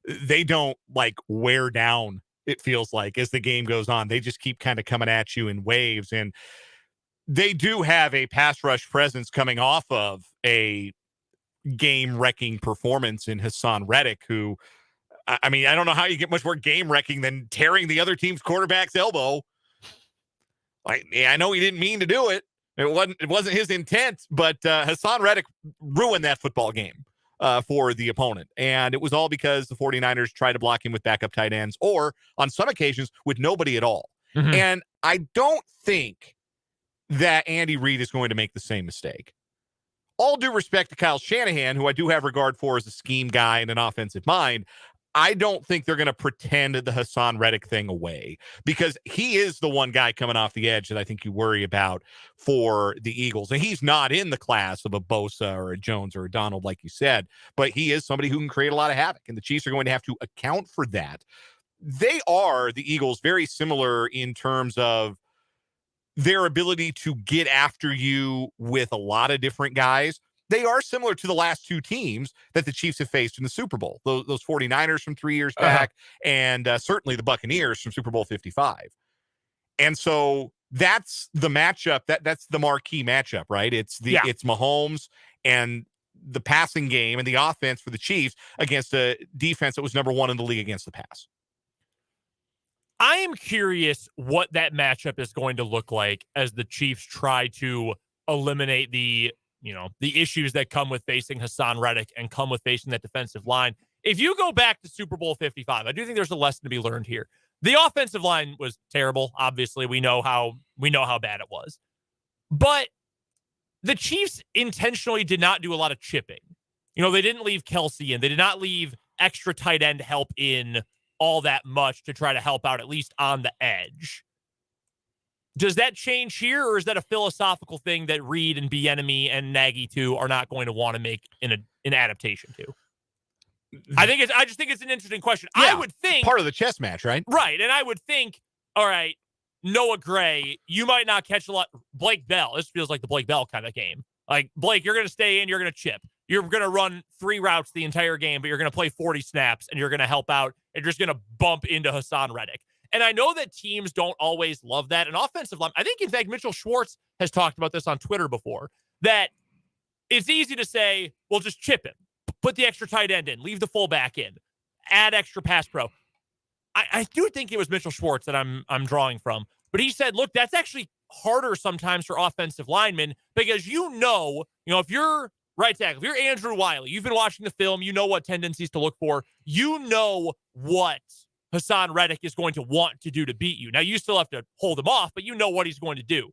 they don't wear down. It feels like as the game goes on, they just keep kind of coming at you in waves, and they do have a pass rush presence coming off of a game-wrecking performance in Hassan Reddick, who, I mean, I don't know how you get much more game-wrecking than tearing the other team's quarterback's elbow. I know he didn't mean to do it. It wasn't his intent, but Hassan Reddick ruined that football game for the opponent. And it was all because the 49ers tried to block him with backup tight ends or, on some occasions, with nobody at all. And I don't think that Andy Reid is going to make the same mistake. All due respect to Kyle Shanahan, who I do have regard for as a scheme guy and an offensive mind, I don't think they're going to pretend the Hassan Reddick thing away because he is the one guy coming off the edge that I think you worry about for the Eagles. And he's not in the class of a Bosa or a Jones or a Donald, like you said, but he is somebody who can create a lot of havoc, and the Chiefs are going to have to account for that. They are, the Eagles, very similar in terms of their ability to get after you with a lot of different guys. They are similar to the last 2 teams that the Chiefs have faced in the Super Bowl, those 49ers from 3 years back, and certainly the Buccaneers from Super Bowl 55. And so that's the matchup. That's the marquee matchup, right? It's Mahomes and the passing game and the offense for the Chiefs against a defense that was number 1 in the league against the pass. I am curious what that matchup is going to look like as the Chiefs try to eliminate the issues that come with facing Hassan Reddick and come with facing that defensive line. If you go back to Super Bowl 55, I do think there's a lesson to be learned here. The offensive line was terrible. Obviously, we know how bad it was. But the Chiefs intentionally did not do a lot of chipping. They didn't leave Kelce in. They did not leave extra tight end help in all that much to try to help out, at least on the edge. Does that change here, or is that a philosophical thing that Reed and Bieniemy and Nagy too are not going to want to make an adaptation to? I just think it's an interesting question. Yeah, I would think part of the chess match, right? Right, and I would think, all right, Noah Gray, you might not catch a lot. Blake Bell, this feels like the Blake Bell kind of game. Like, Blake, you're going to stay in, you're going to chip. You're going to run 3 routes the entire game, but you're going to play 40 snaps, and you're going to help out, and you're just going to bump into Hassan Reddick. And I know that teams don't always love that. And offensive line, I think, in fact, Mitchell Schwartz has talked about this on Twitter before, that it's easy to say, well, just chip him. Put the extra tight end in. Leave the fullback in. Add extra pass pro. I do think it was Mitchell Schwartz that I'm drawing from. But he said, look, that's actually harder sometimes for offensive linemen because if you're right tackle, if you're Andrew Wiley, you've been watching the film, you know what tendencies to look for. You know what Hassan Reddick is going to want to do to beat you. Now, you still have to hold him off, but you know what he's going to do.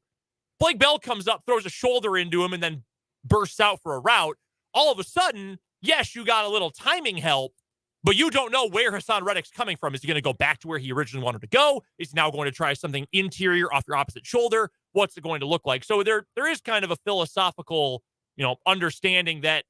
Blake Bell comes up, throws a shoulder into him, and then bursts out for a route. All of a sudden, yes, you got a little timing help, but you don't know where Hassan Reddick's coming from. Is he going to go back to where he originally wanted to go? Is he now going to try something interior off your opposite shoulder? What's it going to look like? So there is kind of a philosophical, understanding that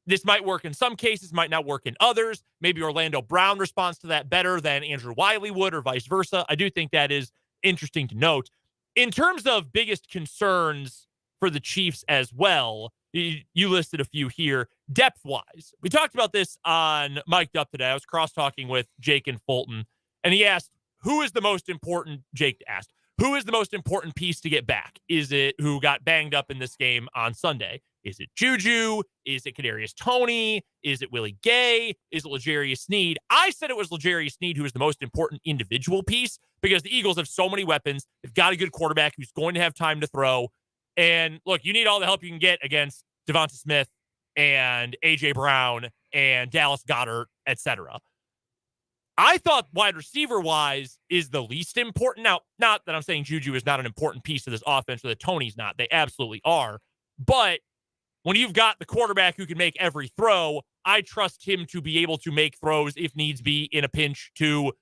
this might work in some cases, might not work in others. Maybe Orlando Brown responds to that better than Andrew Wiley would, or vice versa. I do think that is interesting to note. In terms of biggest concerns for the Chiefs as well, you listed a few here. Depth-wise, we talked about this on Mic'd Up today. I was cross-talking with Jake and Fulton, and he asked, Jake asked, who is the most important piece to get back? Is it who got banged up in this game on Sunday? Is it Juju? Is it Kadarius Toney? Is it Willie Gay? Is it L'Jarius Sneed? I said it was L'Jarius Sneed who is the most important individual piece because the Eagles have so many weapons. They've got a good quarterback who's going to have time to throw. And look, you need all the help you can get against Devonta Smith and A.J. Brown and Dallas Goedert, etc. I thought wide receiver-wise is the least important. Now, not that I'm saying Juju is not an important piece of this offense or that Toney's not. They absolutely are. But when you've got the quarterback who can make every throw, I trust him to be able to make throws if needs be in a pinch to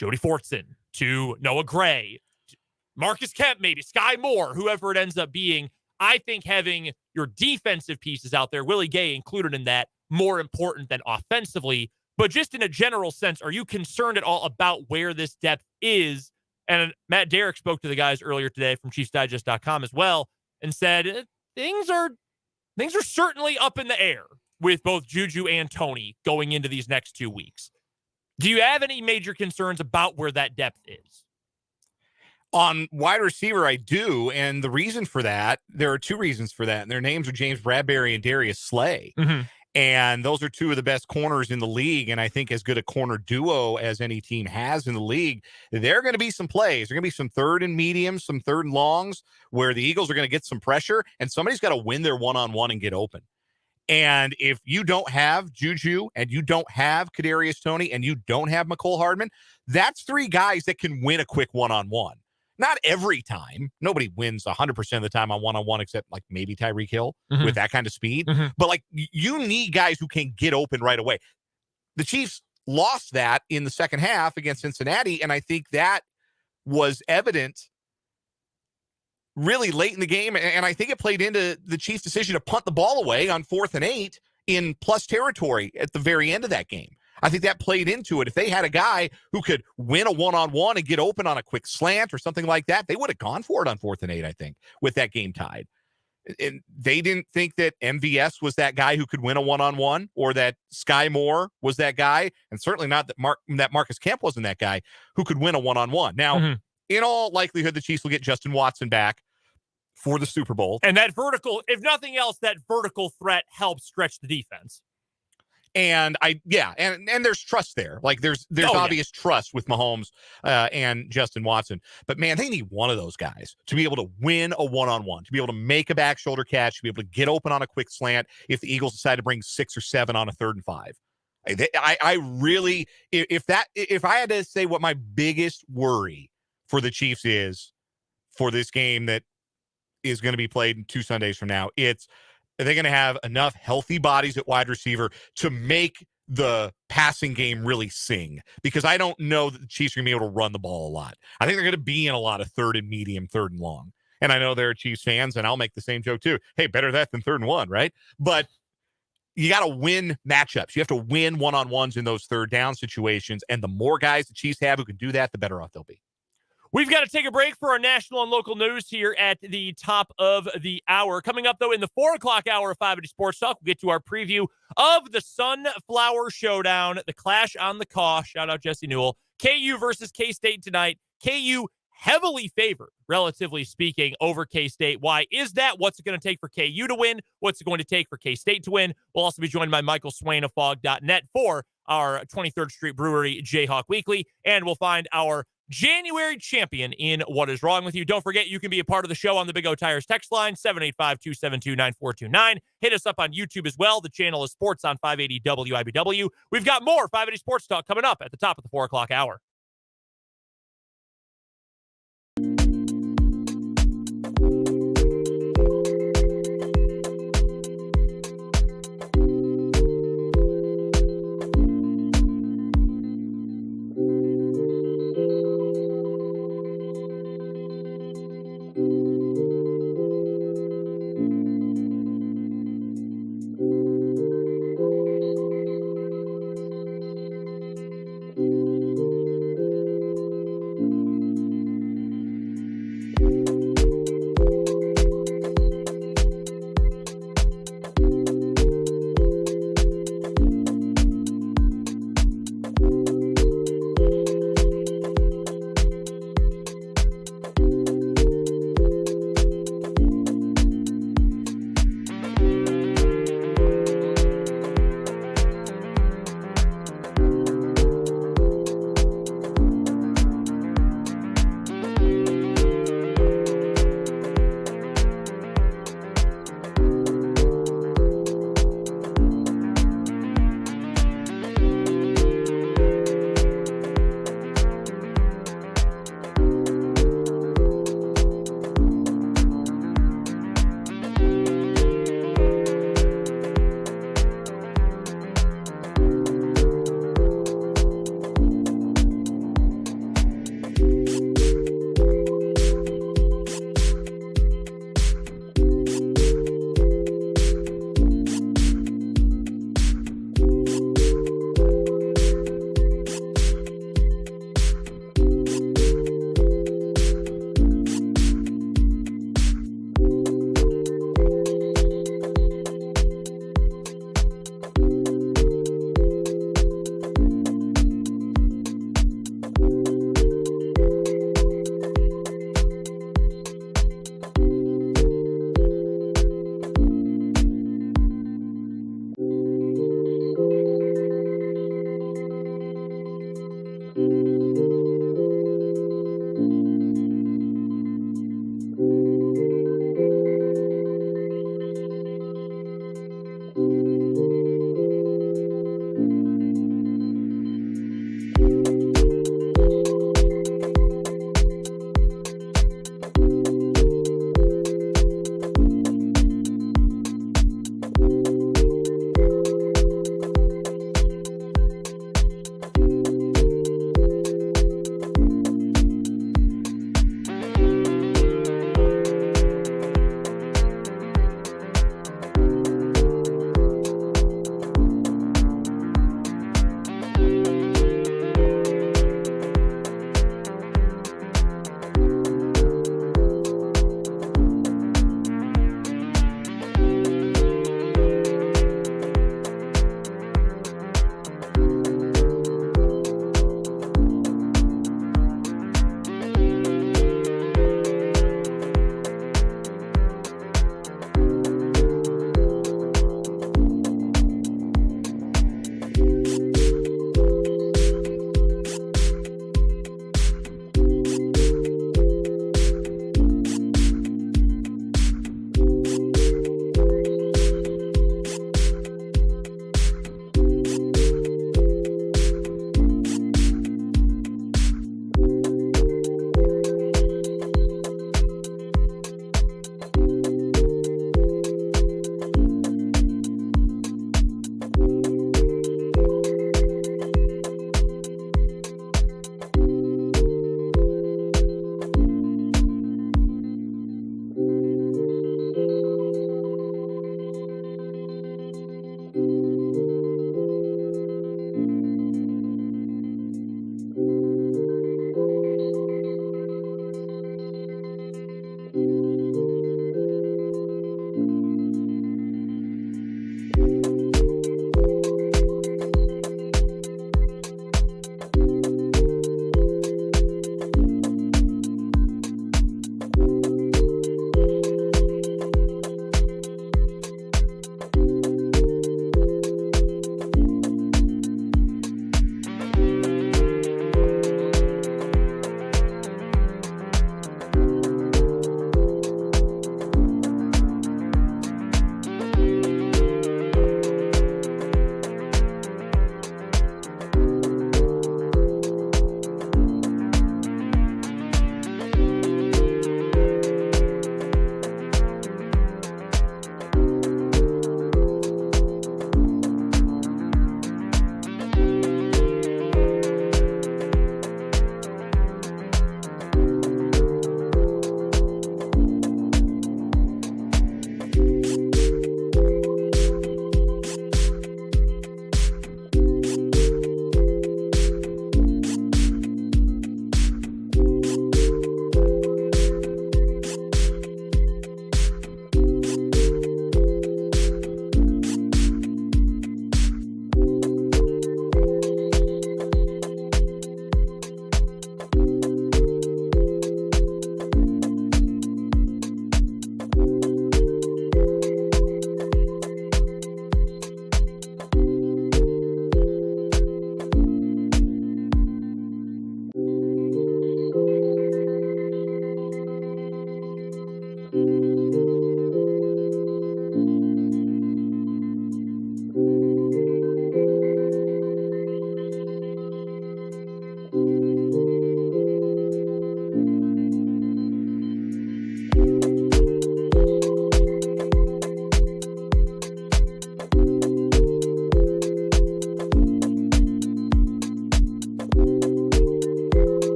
Jody Fortson, to Noah Gray, to Marcus Kemp, maybe Sky Moore, whoever it ends up being. I think having your defensive pieces out there, Willie Gay included in that, more important than offensively. But just in a general sense, are you concerned at all about where this depth is? And Matt Derrick spoke to the guys earlier today from ChiefsDigest.com as well and said things are certainly up in the air with both Juju and Toney going into these next 2 weeks. Do you have any major concerns about where that depth is? On wide receiver, I do. And the reason for that, there are two reasons for that. And their names are James Bradbury and Darius Slay. Mm-hmm. And those are two of the best corners in the league. And I think as good a corner duo as any team has in the league, there are going to be some plays. There are going to be some third and mediums, some third and longs where the Eagles are going to get some pressure and somebody's got to win their one-on-one and get open. And if you don't have Juju and you don't have Kadarius Toney and you don't have McCole Hardman, that's three guys that can win a quick one-on-one. Not every time. Nobody wins 100% of the time on one-on-one except like maybe Tyreek Hill with that kind of speed. But like you need guys who can get open right away. The Chiefs lost that in the second half against Cincinnati, and I think that was evident really late in the game, and I think it played into the Chiefs' decision to punt the ball away on 4th and 8 in plus territory at the very end of that game. I think that played into it. If they had a guy who could win a one-on-one and get open on a quick slant or something like that, they would have gone for it on 4th and 8, I think, with that game tied. And they didn't think that MVS was that guy who could win a one-on-one or that Sky Moore was that guy, and certainly not that Marcus Kemp wasn't that guy who could win a one-on-one. Now, in all likelihood, the Chiefs will get Justin Watson back for the Super Bowl. And that vertical, if nothing else, that vertical threat helps stretch the defense. And and there's trust there. Like there's obvious trust with Mahomes and Justin Watson. But man, they need one of those guys to be able to win a one-on-one, to be able to make a back shoulder catch, to be able to get open on a quick slant if the Eagles decide to bring 6 or 7 on a 3rd and 5. I really, if I had to say what my biggest worry for the Chiefs is for this game that is going to be played 2 Sundays from now, it's, are they going to have enough healthy bodies at wide receiver to make the passing game really sing? Because I don't know that the Chiefs are going to be able to run the ball a lot. I think they're going to be in a lot of 3rd and medium, 3rd and long. And I know there are Chiefs fans, and I'll make the same joke too. Hey, better that than 3rd and 1, right? But you got to win matchups. You have to win one-on-ones in those 3rd down situations. And the more guys the Chiefs have who can do that, the better off they'll be. We've got to take a break for our national and local news here at the top of the hour. Coming up, though, in the 4 o'clock hour of 580 Sports Talk, we'll get to our preview of the Sunflower Showdown, the Clash on the Caw. Shout out Jesse Newell. KU versus K-State tonight. KU heavily favored, relatively speaking, over K-State. Why is that? What's it going to take for KU to win? What's it going to take for K-State to win? We'll also be joined by Michael Swain of Fog.net for our 23rd Street Brewery Jayhawk Weekly, and we'll find our January champion in What Is Wrong With You. Don't forget, you can be a part of the show on the Big O Tires text line, 785-272-9429. Hit us up on YouTube as well. The channel is Sports on 580 WIBW. We've got more 580 Sports Talk coming up at the top of the 4 o'clock hour.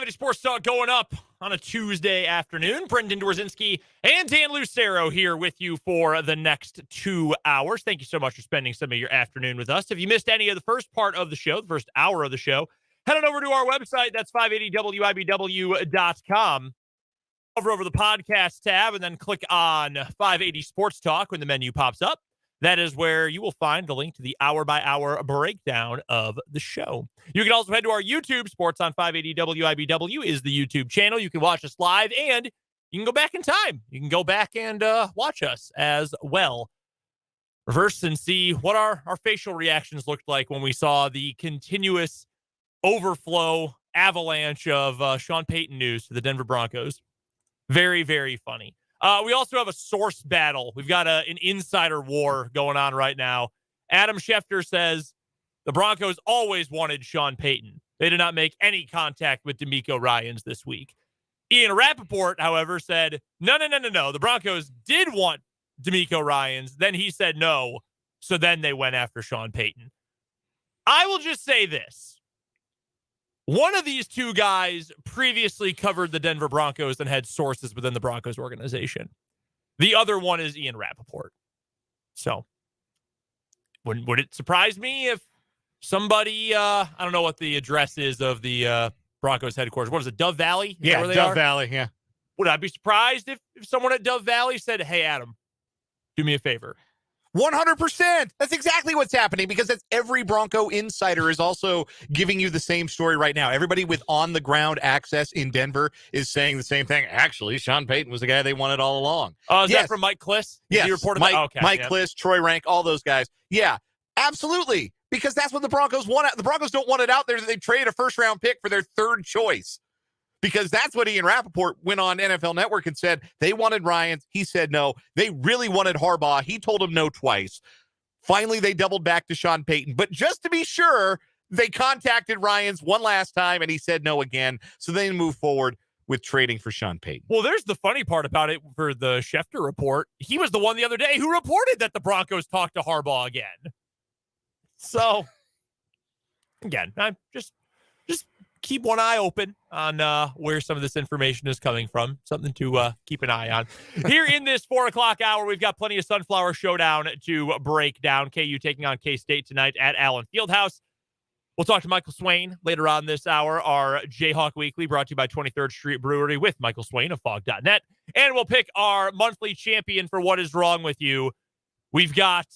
580 Sports Talk going up on a Tuesday afternoon. Brendan Dworzinski and Dan Lucero here with you for the next 2 hours. Thank you so much for spending some of your afternoon with us. If you missed any of the first part of the show, the first hour of the show, head on over to our website. That's 580wibw.com. Over the podcast tab and then click on 580 Sports Talk when the menu pops up. That is where you will find the link to the hour-by-hour breakdown of the show. You can also head to our YouTube. Sports on 580 WIBW is the YouTube channel. You can watch us live, and you can go back in time. You can go back and watch us as well. Reverse and see what our facial reactions looked like when we saw the continuous overflow avalanche of Sean Payton news to the Denver Broncos. Very, very funny. We also have a source battle. We've got an insider war going on right now. Adam Schefter says the Broncos always wanted Sean Payton. They did not make any contact with DeMeco Ryans this week. Ian Rappaport, however, said, no. The Broncos did want DeMeco Ryans. Then he said no. So then they went after Sean Payton. I will just say this. One of these two guys previously covered the Denver Broncos and had sources within the Broncos organization. The other one is Ian Rappaport. So, would it surprise me if somebody, I don't know what the address is of the Broncos headquarters. What is it, Dove Valley? Yeah, Dove Valley, yeah. Would I be surprised if someone at Dove Valley said, hey, Adam, do me a favor? 100%. That's exactly what's happening because that's every Bronco insider is also giving you the same story right now. Everybody with on-the-ground access in Denver is saying the same thing. Actually, Sean Payton was the guy they wanted all along. Is that from Mike Kliss? Yes, he reported Mike Kliss, Troy Rank, all those guys. Yeah, absolutely, because that's what the Broncos want. The Broncos don't want it out there that they trade a first-round pick for their third choice. Because that's what Ian Rappaport went on NFL Network and said. They wanted Ryans. He said no. They really wanted Harbaugh. He told him no twice. Finally, they doubled back to Sean Payton. But just to be sure, they contacted Ryans one last time, and he said no again. So they moved forward with trading for Sean Payton. Well, there's the funny part about it for the Schefter report. He was the one the other day who reported that the Broncos talked to Harbaugh again. So, again, I'm just keep one eye open on where some of this information is coming from. Something to keep an eye on. Here in this 4 o'clock hour, we've got plenty of Sunflower Showdown to break down. KU taking on K-State tonight at Allen Fieldhouse. We'll talk to Michael Swain later on this hour. Our Jayhawk Weekly brought to you by 23rd Street Brewery with Michael Swain of Fog.net. And we'll pick our monthly champion for What Is Wrong With You. We've got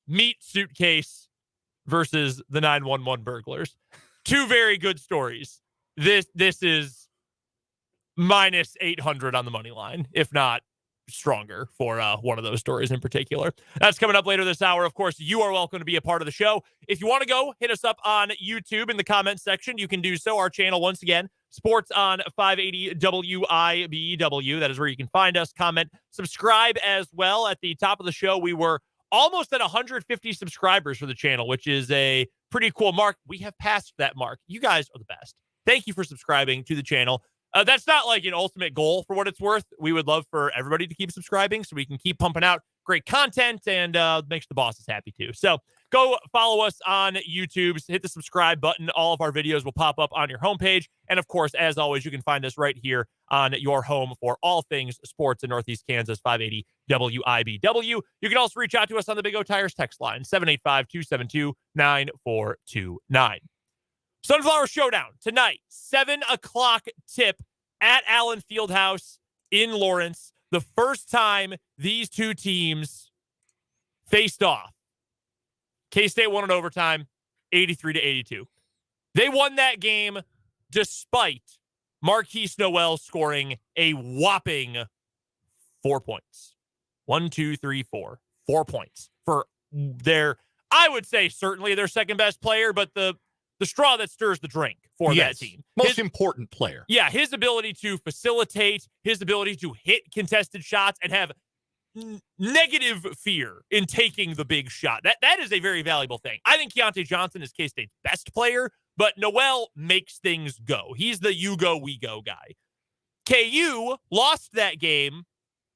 Meat Suitcase versus the 911 burglars. Two very good stories. This is minus 800 on the money line, if not stronger for one of those stories in particular. That's coming up later this hour. Of course, you are welcome to be a part of the show. If you want to go, hit us up on YouTube in the comments section. You can do so. Our channel, once again, Sports on 580 WIBW. That is where you can find us, comment, subscribe as well. At the top of the show, we were almost at 150 subscribers for the channel, which is a pretty cool mark. We have passed that mark. You guys are the best. Thank you for subscribing to the channel. That's not like an ultimate goal for what it's worth. We would love for everybody to keep subscribing so we can keep pumping out great content and makes the bosses happy too. So go follow us on YouTube. Hit the subscribe button. All of our videos will pop up on your homepage. And of course, as always, you can find us right here on your home for all things sports in Northeast Kansas, 580 WIBW. You can also reach out to us on the Big O Tires text line, 785-272-9429. Sunflower Showdown tonight, 7 o'clock tip at Allen Fieldhouse in Lawrence. The first time these two teams faced off. K-State won in overtime, 83-82. They won that game despite Marquise Noel scoring a whopping 4 points. 1, 2, 3, 4. 4 points for their, I would say, certainly their second best player, but the straw that stirs the drink for that team. Most important player. Yeah, his ability to facilitate, his ability to hit contested shots and have negative fear in taking the big shot. That is a very valuable thing. I think Keontae Johnson is K-State's best player, but Noel makes things go. He's the you go, we go guy. KU lost that game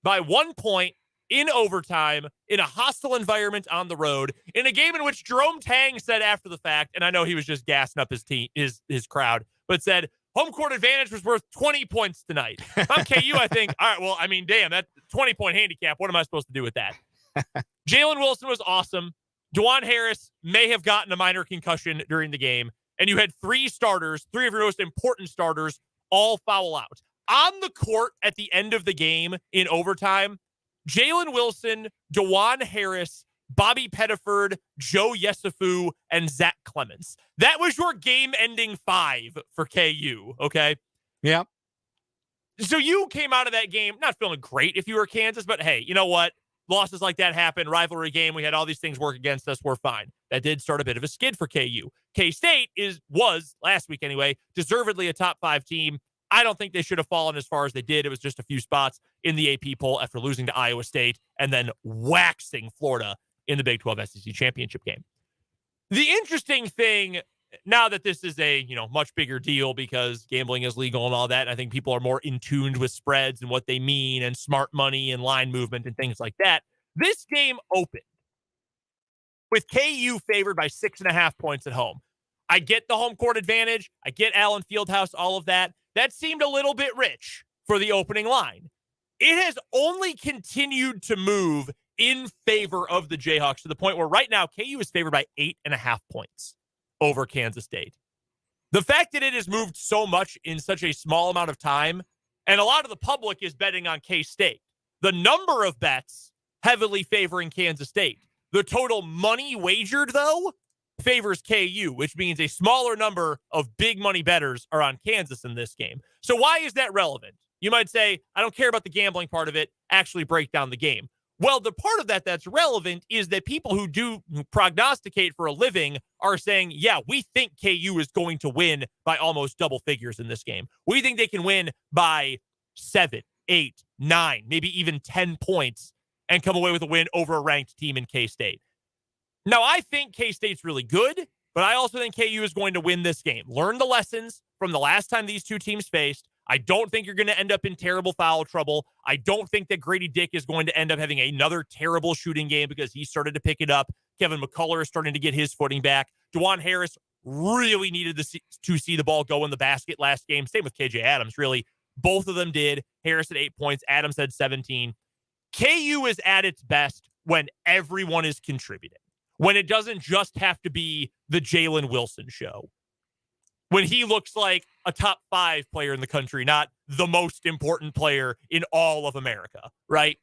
by 1 point in overtime, in a hostile environment on the road, in a game in which Jerome Tang said after the fact, and I know he was just gassing up his team, his crowd, but said, home court advantage was worth 20 points tonight. If I'm KU, I think, all right, well, I mean, damn, that 20-point handicap, what am I supposed to do with that? Jalen Wilson was awesome. DeJuan Harris may have gotten a minor concussion during the game, and you had three of your most important starters, all foul out. On the court at the end of the game in overtime, Jalen Wilson, DeJuan Harris, Bobby Pettiford, Joe Yesufu, and Zach Clements. That was your game-ending 5 for KU, okay? Yeah. So you came out of that game not feeling great if you were Kansas, but hey, you know what? Losses like that happen. Rivalry game. We had all these things work against us. We're fine. That did start a bit of a skid for KU. K-State was, last week anyway, deservedly a top 5 team. I don't think they should have fallen as far as they did. It was just a few spots in the AP poll after losing to Iowa State and then waxing Florida in the Big 12 SEC championship game. The interesting thing, now that this is a much bigger deal because gambling is legal and all that, and I think people are more in tune with spreads and what they mean and smart money and line movement and things like that, this game opened with KU favored by 6.5 points at home. I get the home court advantage. I get Allen Fieldhouse, all of that. That seemed a little bit rich for the opening line. It has only continued to move in favor of the Jayhawks to the point where right now KU is favored by 8.5 points over Kansas State. The fact that it has moved so much in such a small amount of time, and a lot of the public is betting on K-State. The number of bets heavily favoring Kansas State. The total money wagered, though, favors KU, which means a smaller number of big money bettors are on Kansas in this game. So why is that relevant? You might say, I don't care about the gambling part of it. Actually break down the game. Well, the part of that that's relevant is that people who prognosticate for a living are saying, yeah, we think KU is going to win by almost double figures in this game. We think they can win by 7, 8, 9, maybe even 10 points and come away with a win over a ranked team in K-State. Now, I think K-State's really good, but I also think KU is going to win this game. Learn the lessons from the last time these two teams faced. I don't think you're going to end up in terrible foul trouble. I don't think that Grady Dick is going to end up having another terrible shooting game because he started to pick it up. Kevin McCullough is starting to get his footing back. DeJuan Harris really needed to see the ball go in the basket last game. Same with KJ Adams, really. Both of them did. Harris had 8 points. Adams had 17. KU is at its best when everyone is contributing. When it doesn't just have to be the Jalen Wilson show. When he looks like a top 5 player in the country, not the most important player in all of America, right?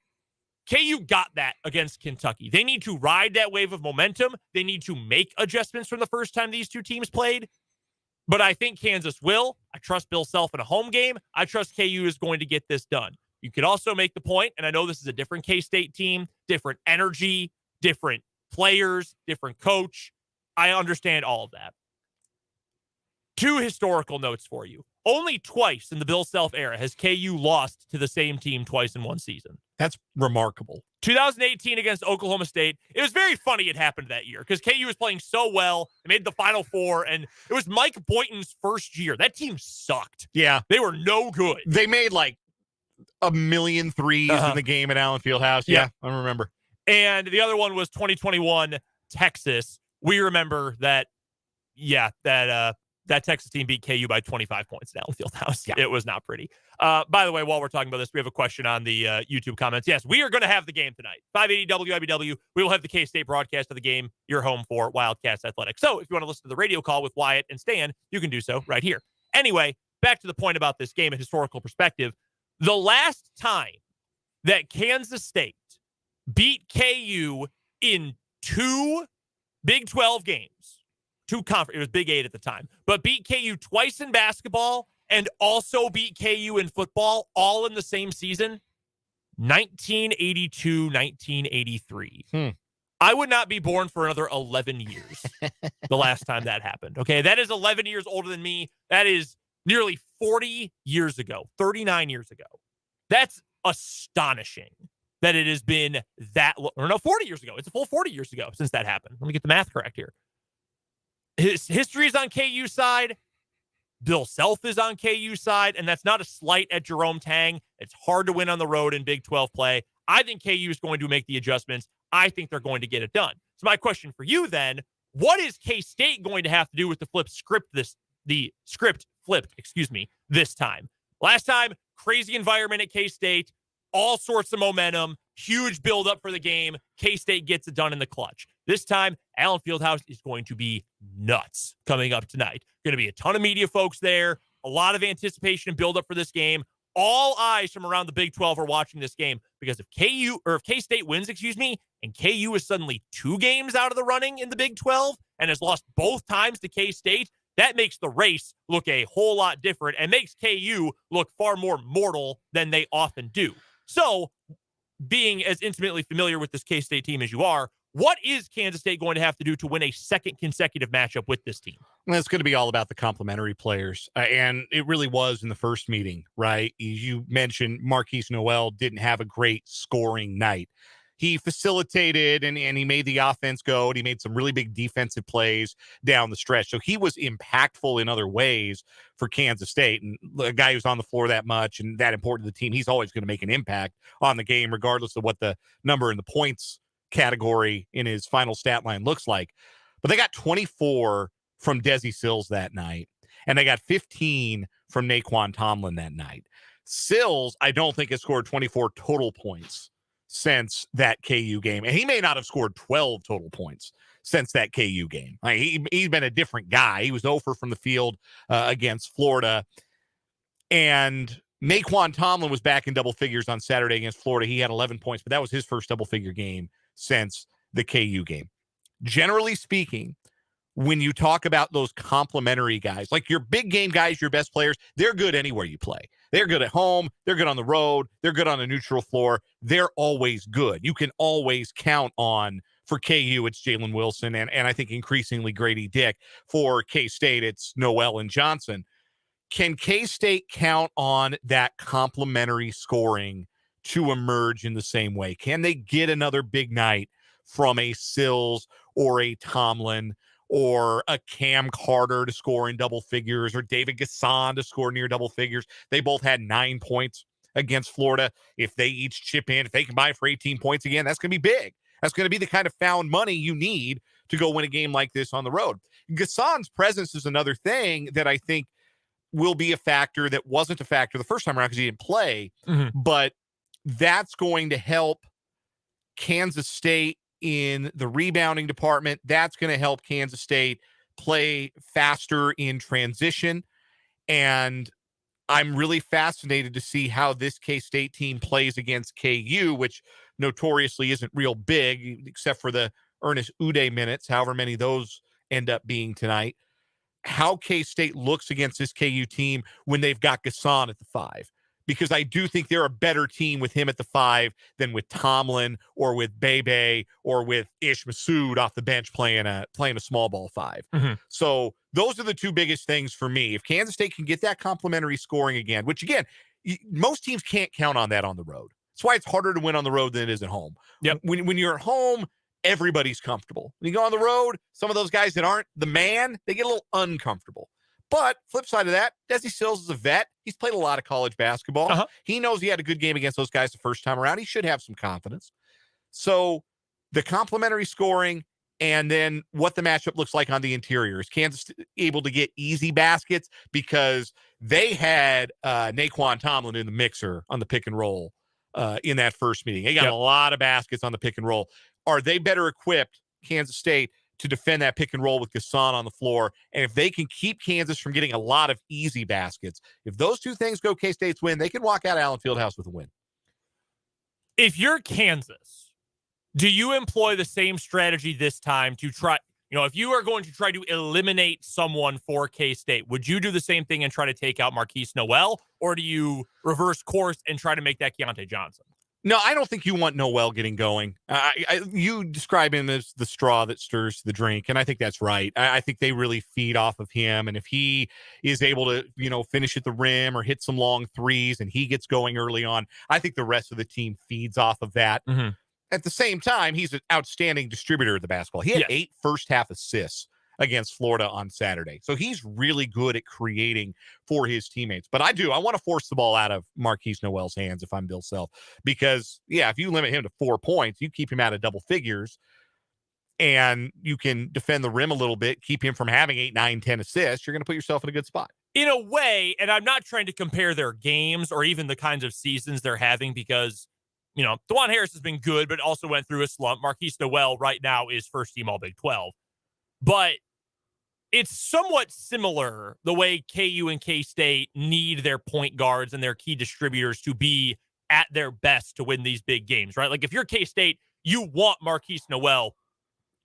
KU got that against Kentucky. They need to ride that wave of momentum. They need to make adjustments from the first time these two teams played. But I think Kansas will. I trust Bill Self in a home game. I trust KU is going to get this done. You could also make the point, and I know this is a different K-State team, different energy, different players, different coach. I understand all of that. 2 historical notes for you. Only twice in the Bill Self era has KU lost to the same team twice in one season. That's remarkable. 2018 against Oklahoma State. It was very funny it happened that year because KU was playing so well. They made the Final Four, and it was Mike Boynton's first year. That team sucked. Yeah. They were no good. They made like 1,000,000 threes in the game at Allen Fieldhouse. Yeah, I remember. And the other one was 2021 Texas. We remember that, that Texas team beat KU by 25 points at Allen Fieldhouse. Yeah. It was not pretty. By the way, while we're talking about this, we have a question on the YouTube comments. Yes, we are going to have the game tonight. 580 WIBW. We will have the K-State broadcast of the game. You're home for Wildcats Athletics. So if you want to listen to the radio call with Wyatt and Stan, you can do so right here. Anyway, back to the point about this game, a historical perspective. The last time that Kansas State beat KU in 2 Big 12 games, 2 conference, it was Big 8 at the time, but beat KU twice in basketball and also beat KU in football all in the same season, 1982, 1983. I would not be born for another 11 years the last time that happened. Okay, that is 11 years older than me. That is nearly 40 years ago, 39 years ago. That's astonishing that it has been that, 40 years ago. It's a full 40 years ago since that happened. Let me get the math correct here. His history is on KU side. Bill Self is on KU side, and that's not a slight at Jerome Tang. It's hard to win on the road in Big 12 play. I think KU is going to make the adjustments. I think they're going to get it done. So my question for you then, what is K-State going to have to do with the flip script the script flipped, this time. Last time, crazy environment at K-State, all sorts of momentum, huge buildup for the game. K-State gets it done in the clutch. This time, Allen Fieldhouse is going to be nuts coming up tonight. Going to be a ton of media folks there, a lot of anticipation and buildup for this game. All eyes from around the Big 12 are watching this game because if K-State wins, and KU is suddenly 2 games out of the running in the Big 12 and has lost both times to K-State, that makes the race look a whole lot different and makes KU look far more mortal than they often do. So, being as intimately familiar with this K-State team as you are, what is Kansas State going to have to do to win a second consecutive matchup with this team? Well, it's going to be all about the complementary players. And it really was in the first meeting, right? You mentioned Marquise Noel didn't have a great scoring night. He facilitated and he made the offense go, and he made some really big defensive plays down the stretch. So he was impactful in other ways for Kansas State. And a guy who's on the floor that much and that important to the team, he's always going to make an impact on the game, regardless of what the number in the points category in his final stat line looks like. But they got 24 from Desi Sills that night, and they got 15 from Naquan Tomlin that night. Sills, I don't think, has scored 24 total points since that KU game. And he may not have scored 12 total points since that KU game. He's been a different guy. He was 0 from the field against Florida. And Naquan Tomlin was back in double figures on Saturday against Florida. He had 11 points, but that was his first double-figure game since the KU game. Generally speaking, when you talk about those complementary guys, like your big game guys, your best players, they're good anywhere you play. They're good at home. They're good on the road. They're good on a neutral floor. They're always good. You can always count on, for KU, it's Jalen Wilson, and I think increasingly Grady Dick. For K-State, it's Noel and Johnson. Can K-State count on that complementary scoring to emerge in the same way? Can they get another big night from a Sills or a Tomlin or a Cam Carter to score in double figures, or David Gasson to score near double figures? They both had 9 points against Florida. If they each chip in, if they combine for 18 points again, that's going to be big. That's going to be the kind of found money you need to go win a game like this on the road. Gasson's presence is another thing that I think will be a factor that wasn't a factor the first time around because he didn't play, but that's going to help Kansas State in the rebounding department. That's going to help Kansas State play faster in transition. And I'm really fascinated to see how this K-State team plays against KU, which notoriously isn't real big, except for the Ernest Uday minutes, however many those end up being tonight. How K-State looks against this KU team when they've got Gasson at the 5. Because I do think they're a better team with him at the 5 than with Tomlin or with Bebe or with Ish Massoud off the bench playing a small ball 5. So those are the two biggest things for me. If Kansas State can get that complementary scoring again, which again, most teams can't count on that on the road. That's why it's harder to win on the road than it is at home. Yep. When you're at home, everybody's comfortable. When you go on the road, some of those guys that aren't the man, they get a little uncomfortable. But flip side of that, Desi Sills is a vet. He's played a lot of college basketball. He knows he had a good game against those guys the first time around. He should have some confidence. So the complementary scoring and then what the matchup looks like on the interior. Is Kansas able to get easy baskets? Because they had Naquan Tomlin in the mixer on the pick and roll in that first meeting. They got a lot of baskets on the pick and roll. Are they better equipped, Kansas State, to defend that pick and roll with Gasson on the floor? And if they can keep Kansas from getting a lot of easy baskets, if those two things go K-State's win, they can walk out of Allen Fieldhouse with a win. If you're Kansas, do you employ the same strategy this time to try, if you are going to try to eliminate someone for K-State, would you do the same thing and try to take out Marquise Noel, or do you reverse course and try to make that Keontae Johnson? No, I don't think you want Noel getting going. You describe him as the straw that stirs the drink, and I think that's right. I think they really feed off of him, and if he is able to, finish at the rim or hit some long threes and he gets going early on, I think the rest of the team feeds off of that. At the same time, he's an outstanding distributor of the basketball. He had 8 first-half assists against Florida on Saturday. So he's really good at creating for his teammates. But I want to force the ball out of Marquise Noel's hands if I'm Bill Self. Because, if you limit him to 4 points, you keep him out of double figures, and you can defend the rim a little bit, keep him from having 8, 9, 10 assists, you're going to put yourself in a good spot. In a way, and I'm not trying to compare their games or even the kinds of seasons they're having because, DeJuan Harris has been good, but also went through a slump. Marquise Noel right now is first team All Big 12. But it's somewhat similar the way KU and K-State need their point guards and their key distributors to be at their best to win these big games, right? Like if you're K-State, you want Marquise Noel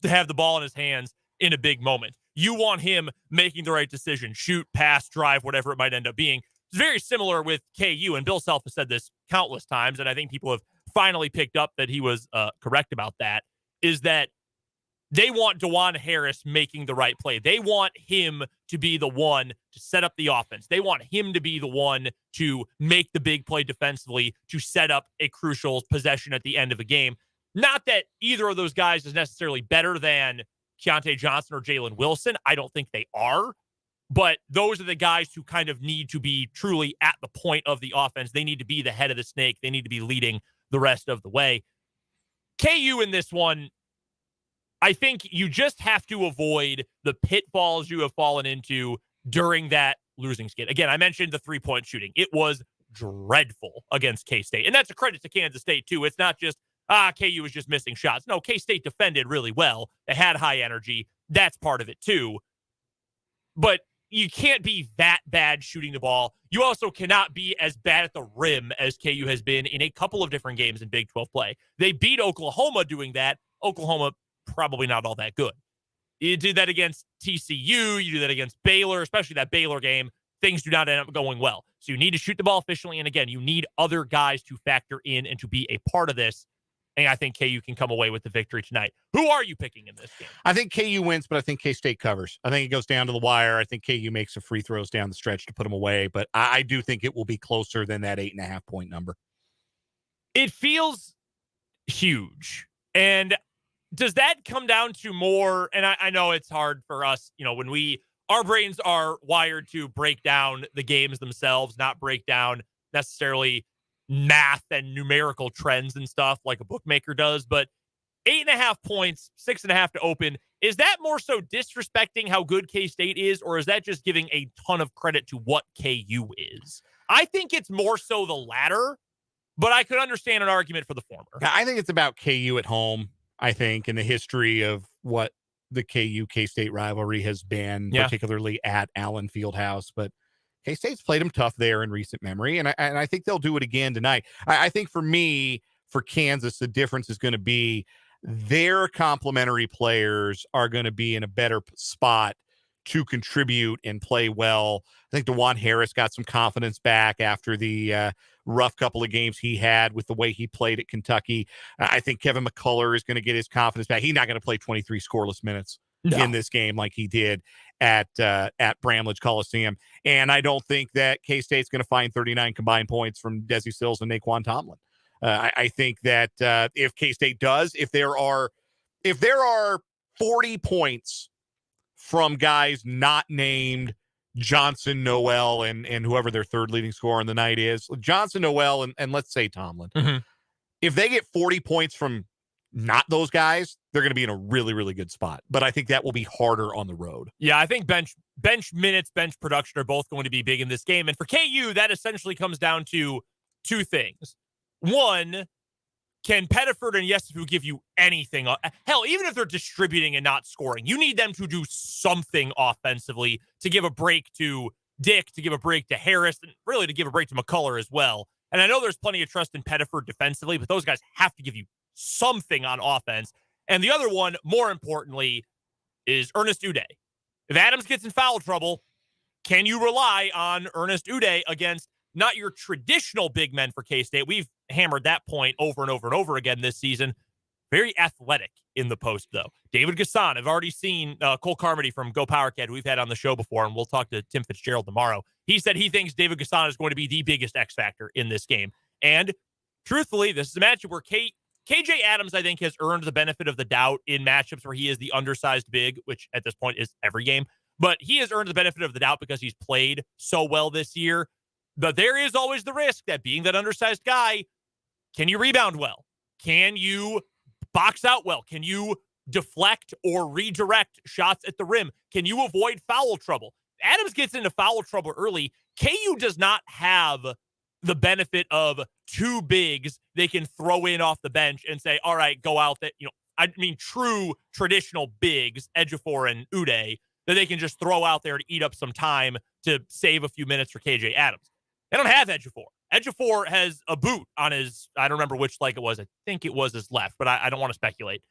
to have the ball in his hands in a big moment. You want him making the right decision, shoot, pass, drive, whatever it might end up being. It's very similar with KU, and Bill Self has said this countless times, and I think people have finally picked up that he was correct about that, is that they want DeJuan Harris making the right play. They want him to be the one to set up the offense. They want him to be the one to make the big play defensively, to set up a crucial possession at the end of a game. Not that either of those guys is necessarily better than Keontae Johnson or Jalen Wilson. I don't think they are. But those are the guys who kind of need to be truly at the point of the offense. They need to be the head of the snake. They need to be leading the rest of the way. KU in this one, I think you just have to avoid the pitfalls you have fallen into during that losing skid. Again, I mentioned the three-point shooting. It was dreadful against K-State. And that's a credit to Kansas State, too. It's not just, KU was just missing shots. No, K-State defended really well. They had high energy. That's part of it, too. But you can't be that bad shooting the ball. You also cannot be as bad at the rim as KU has been in a couple of different games in Big 12 play. They beat Oklahoma doing that. Oklahoma probably not all that good. You did that against TCU. You do that against Baylor, especially that Baylor game. Things do not end up going well. So you need to shoot the ball efficiently. And again, you need other guys to factor in and to be a part of this. And I think KU can come away with the victory tonight. Who are you picking in this game? I think KU wins, but I think K-State covers. I think it goes down to the wire. I think KU makes some free throws down the stretch to put them away. But I do think it will be closer than that 8.5 point number. It feels huge. And does that come down to more, and I know it's hard for us, when our brains are wired to break down the games themselves, not break down necessarily math and numerical trends and stuff like a bookmaker does, but 8.5 points, 6.5 to open, is that more so disrespecting how good K-State is, or is that just giving a ton of credit to what KU is? I think it's more so the latter, but I could understand an argument for the former. I think it's about KU at home. I think in the history of what the KU-K-State rivalry has been, particularly at Allen Fieldhouse. But K-State's played them tough there in recent memory, and I think they'll do it again tonight. I think for me, for Kansas, the difference is going to be their complementary players are going to be in a better spot to contribute and play well. I think DeJuan Harris got some confidence back after the rough couple of games he had with the way he played at Kentucky. I think Kevin McCullough is going to get his confidence back. He's not going to play 23 scoreless minutes in this game like he did at Bramlage Coliseum. And I don't think that K-State's going to find 39 combined points from Desi Sills and Naquan Tomlin. I think that if K-State does, if there are 40 points from guys not named Johnson, Noel, and whoever their third leading scorer on the night is, Johnson, Noel, and let's say Tomlin. Mm-hmm. If they get 40 points from not those guys, they're going to be in a really, really good spot. But I think that will be harder on the road. Yeah, I think bench minutes, bench production are both going to be big in this game. And for KU, that essentially comes down to two things. One, can Pettiford and Yesufu give you anything? Hell, even if they're distributing and not scoring, you need them to do something offensively to give a break to Dick, to give a break to Harris, and really to give a break to McCullough as well. And I know there's plenty of trust in Pettiford defensively, but those guys have to give you something on offense. And the other one, more importantly, is Ernest Uday. If Adams gets in foul trouble, can you rely on Ernest Uday against not your traditional big men for K-State? We've hammered that point over and over and over again this season. Very athletic in the post, though. David Gasson, I've already seen Cole Carmody from Go Power Cat, who we've had on the show before, and we'll talk to Tim Fitzgerald tomorrow. He said he thinks David Gasson is going to be the biggest X factor in this game. And truthfully, this is a matchup where KJ Adams, I think, has earned the benefit of the doubt in matchups where he is the undersized big, which at this point is every game. But he has earned the benefit of the doubt because he's played so well this year. But there is always the risk that being that undersized guy, can you rebound well? Can you box out well? Can you deflect or redirect shots at the rim? Can you avoid foul trouble? Adams gets into foul trouble early. KU does not have the benefit of two bigs they can throw in off the bench and say, all right, go out there. True traditional bigs, Ejiofor and Uday, that they can just throw out there to eat up some time to save a few minutes for KJ Adams. They don't have Ejiofor. Ejiofor has a boot on his, I don't remember which leg it was. I think it was his left, but I don't want to speculate.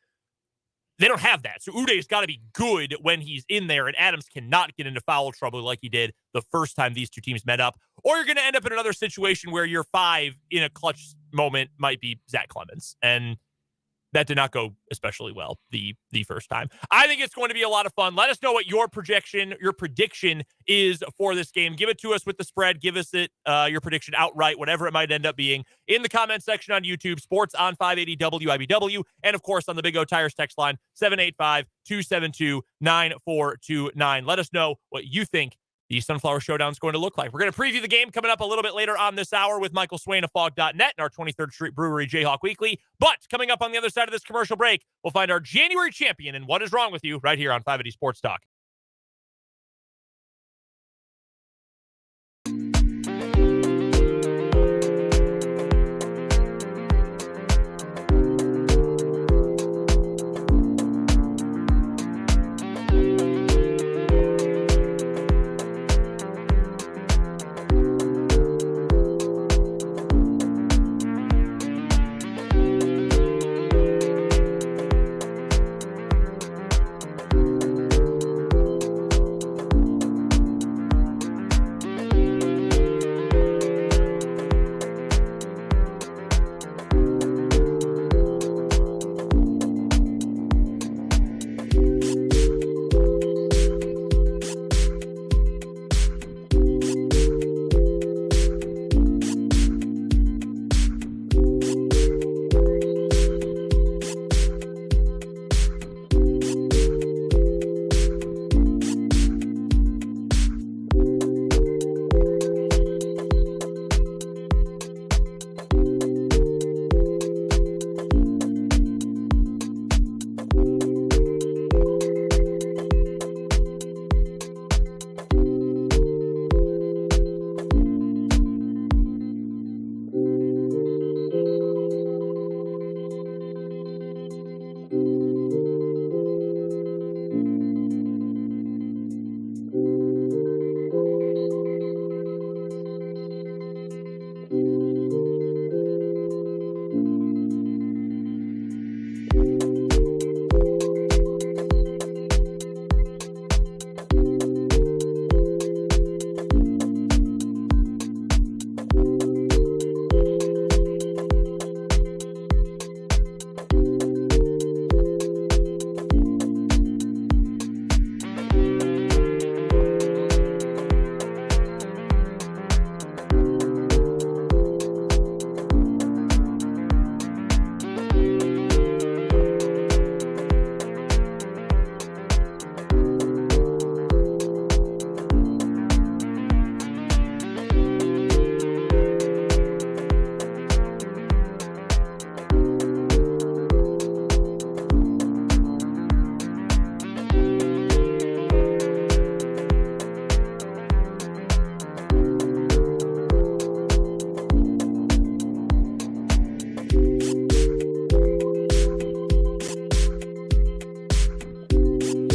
They don't have that. So Uday's got to be good when he's in there, and Adams cannot get into foul trouble like he did the first time these two teams met up. Or you're going to end up in another situation where your five in a clutch moment might be Zach Clemens. And that did not go especially well the first time. I think it's going to be a lot of fun. Let us know what your prediction is for this game. Give it to us with the spread. Give us your prediction outright, whatever it might end up being, in the comment section on YouTube, Sports on 580 WIBW, and of course on the Big O Tires text line, 785-272-9429. Let us know what you think the Sunflower Showdown is going to look like. We're going to preview the game coming up a little bit later on this hour with Michael Swain of Fog.net and our 23rd Street Brewery Jayhawk Weekly. But coming up on the other side of this commercial break, we'll find our January champion and What Is Wrong With You right here on 580 Sports Talk.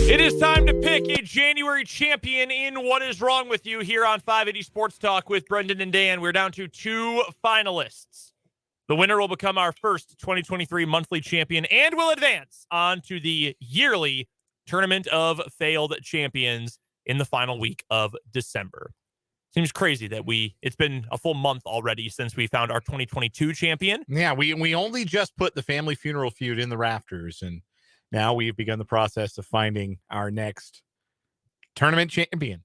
It is time to pick a January champion in What Is Wrong With You here on 580 Sports Talk with Brendan and Dan. We're down to two finalists. The winner will become our first 2023 monthly champion and will advance on to the yearly Tournament of Failed Champions in the final week of December. Seems crazy that it's been a full month already since we found our 2022 champion. Yeah, we only just put the Family Funeral Feud in the rafters, and now we've begun the process of finding our next tournament champion.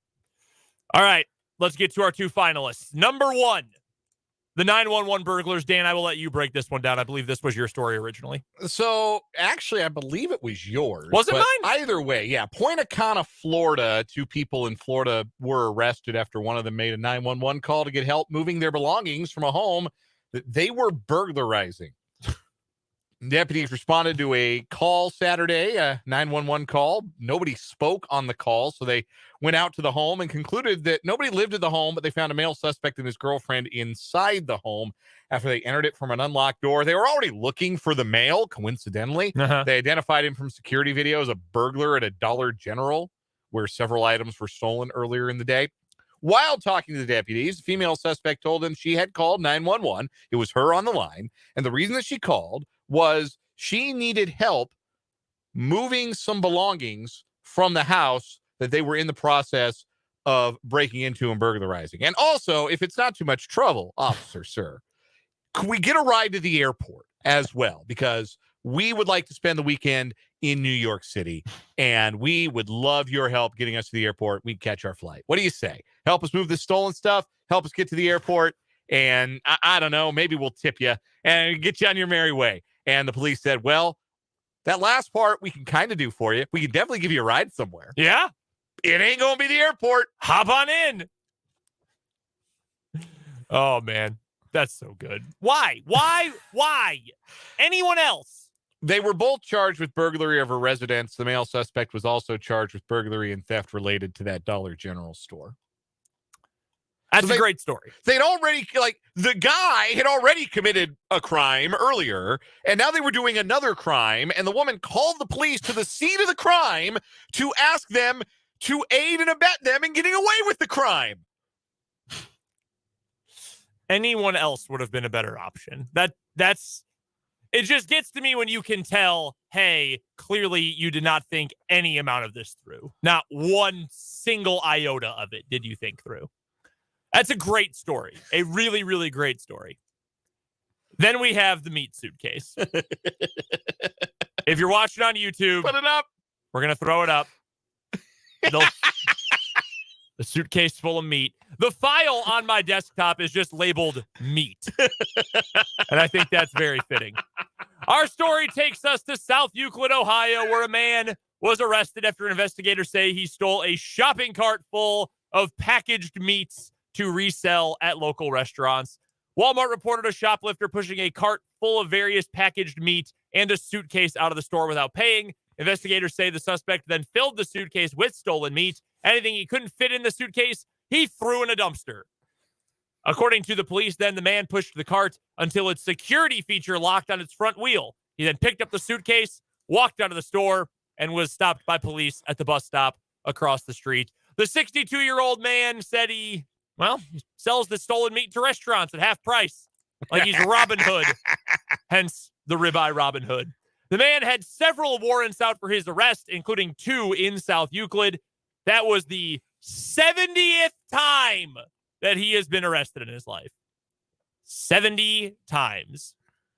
All right, let's get to our two finalists. Number one, the 911 burglars. Dan, I will let you break this one down. I believe this was your story originally. So, actually, I believe it was yours. Was it mine? Either way, yeah. Point Cana, Florida. Two people in Florida were arrested after one of them made a 911 call to get help moving their belongings from a home that they were burglarizing. Deputies responded to a call Saturday, a 911 call. Nobody spoke on the call, so they went out to the home and concluded that nobody lived in the home, but they found a male suspect and his girlfriend inside the home after they entered it from an unlocked door. They were already looking for the male, coincidentally. They identified him from security video as a burglar at a Dollar General, where several items were stolen earlier in the day. While talking to the deputies, the female suspect told them she had called 911. It was her on the line, and the reason that she called was she needed help moving some belongings from the house that they were in the process of breaking into and burglarizing. And also, if it's not too much trouble, officer, sir, could we get a ride to the airport as well? Because we would like to spend the weekend in New York City, and we would love your help getting us to the airport. We'd catch our flight. What do you say? Help us move this stolen stuff, help us get to the airport, and I don't know, maybe we'll tip you and get you on your merry way. And the police said, well, that last part we can kind of do for you. We can definitely give you a ride somewhere. Yeah. It ain't going to be the airport. Hop on in. Oh, man. That's so good. Why? Anyone else? They were both charged with burglary of a residence. The male suspect was also charged with burglary and theft related to that Dollar General store. That's a great story. They'd already, the guy had already committed a crime earlier, and now they were doing another crime, and the woman called the police to the scene of the crime to ask them to aid and abet them in getting away with the crime. Anyone else would have been a better option. That's it just gets to me when you can tell, hey, clearly you did not think any amount of this through. Not one single iota of it did you think through. That's a great story. A really, really great story. Then we have the meat suitcase. If you're watching on YouTube, put it up. We're going to throw it up. The suitcase full of meat. The file on my desktop is just labeled meat. And I think that's very fitting. Our story takes us to South Euclid, Ohio, where a man was arrested after investigators say he stole a shopping cart full of packaged meats to resell at local restaurants. Walmart reported a shoplifter pushing a cart full of various packaged meat and a suitcase out of the store without paying. Investigators say the suspect then filled the suitcase with stolen meat. Anything he couldn't fit in the suitcase, he threw in a dumpster. According to the police, then the man pushed the cart until its security feature locked on its front wheel. He then picked up the suitcase, walked out of the store, and was stopped by police at the bus stop across the street. The 62-year-old man said he sells the stolen meat to restaurants at half price, like he's Robin Hood, hence the ribeye Robin Hood. The man had several warrants out for his arrest, including 2 in South Euclid. That was the 70th time that he has been arrested in his life. 70 times.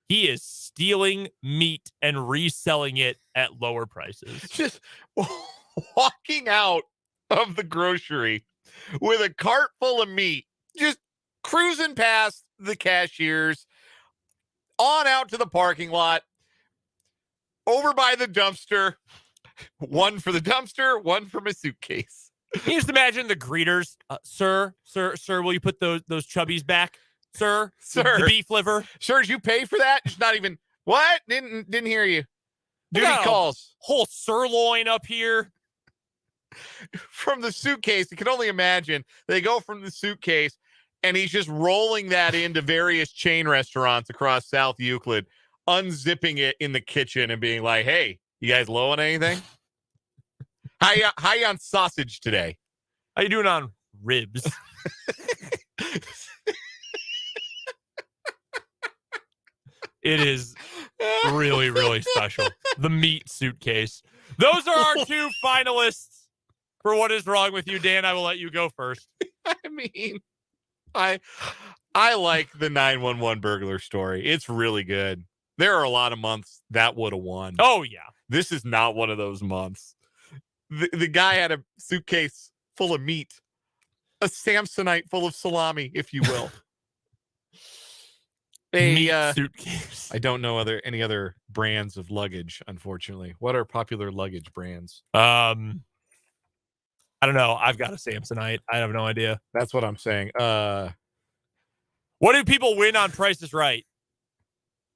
He is stealing meat and reselling it at lower prices. Just walking out of the grocery with a cart full of meat, just cruising past the cashiers, on out to the parking lot, over by the dumpster, one for the dumpster, one for my suitcase. You just imagine the greeters, sir, will you put those chubbies back? Sir, the beef liver. Sir, did you pay for that? It's not even, what? Didn't hear you. Duty calls. Whole sirloin up here. From the suitcase, you can only imagine. They go from the suitcase, and he's just rolling that into various chain restaurants across South Euclid, unzipping it in the kitchen and being like, hey, you guys low on anything? How you on sausage today? How you doing on ribs? It is really, really special. The meat suitcase. Those are our 2 finalists for What Is Wrong With You. Dan, I will let you go first. I mean, I like the 911 burglar story. It's really good. There are a lot of months that would have won. Oh, yeah. This is not one of those months. The guy had a suitcase full of meat, a Samsonite full of salami, if you will. Meat suitcase. I don't know any other brands of luggage, unfortunately. What are popular luggage brands? I don't know. I've got a Samsonite. I have no idea. That's what I'm saying. What do people win on Price is Right?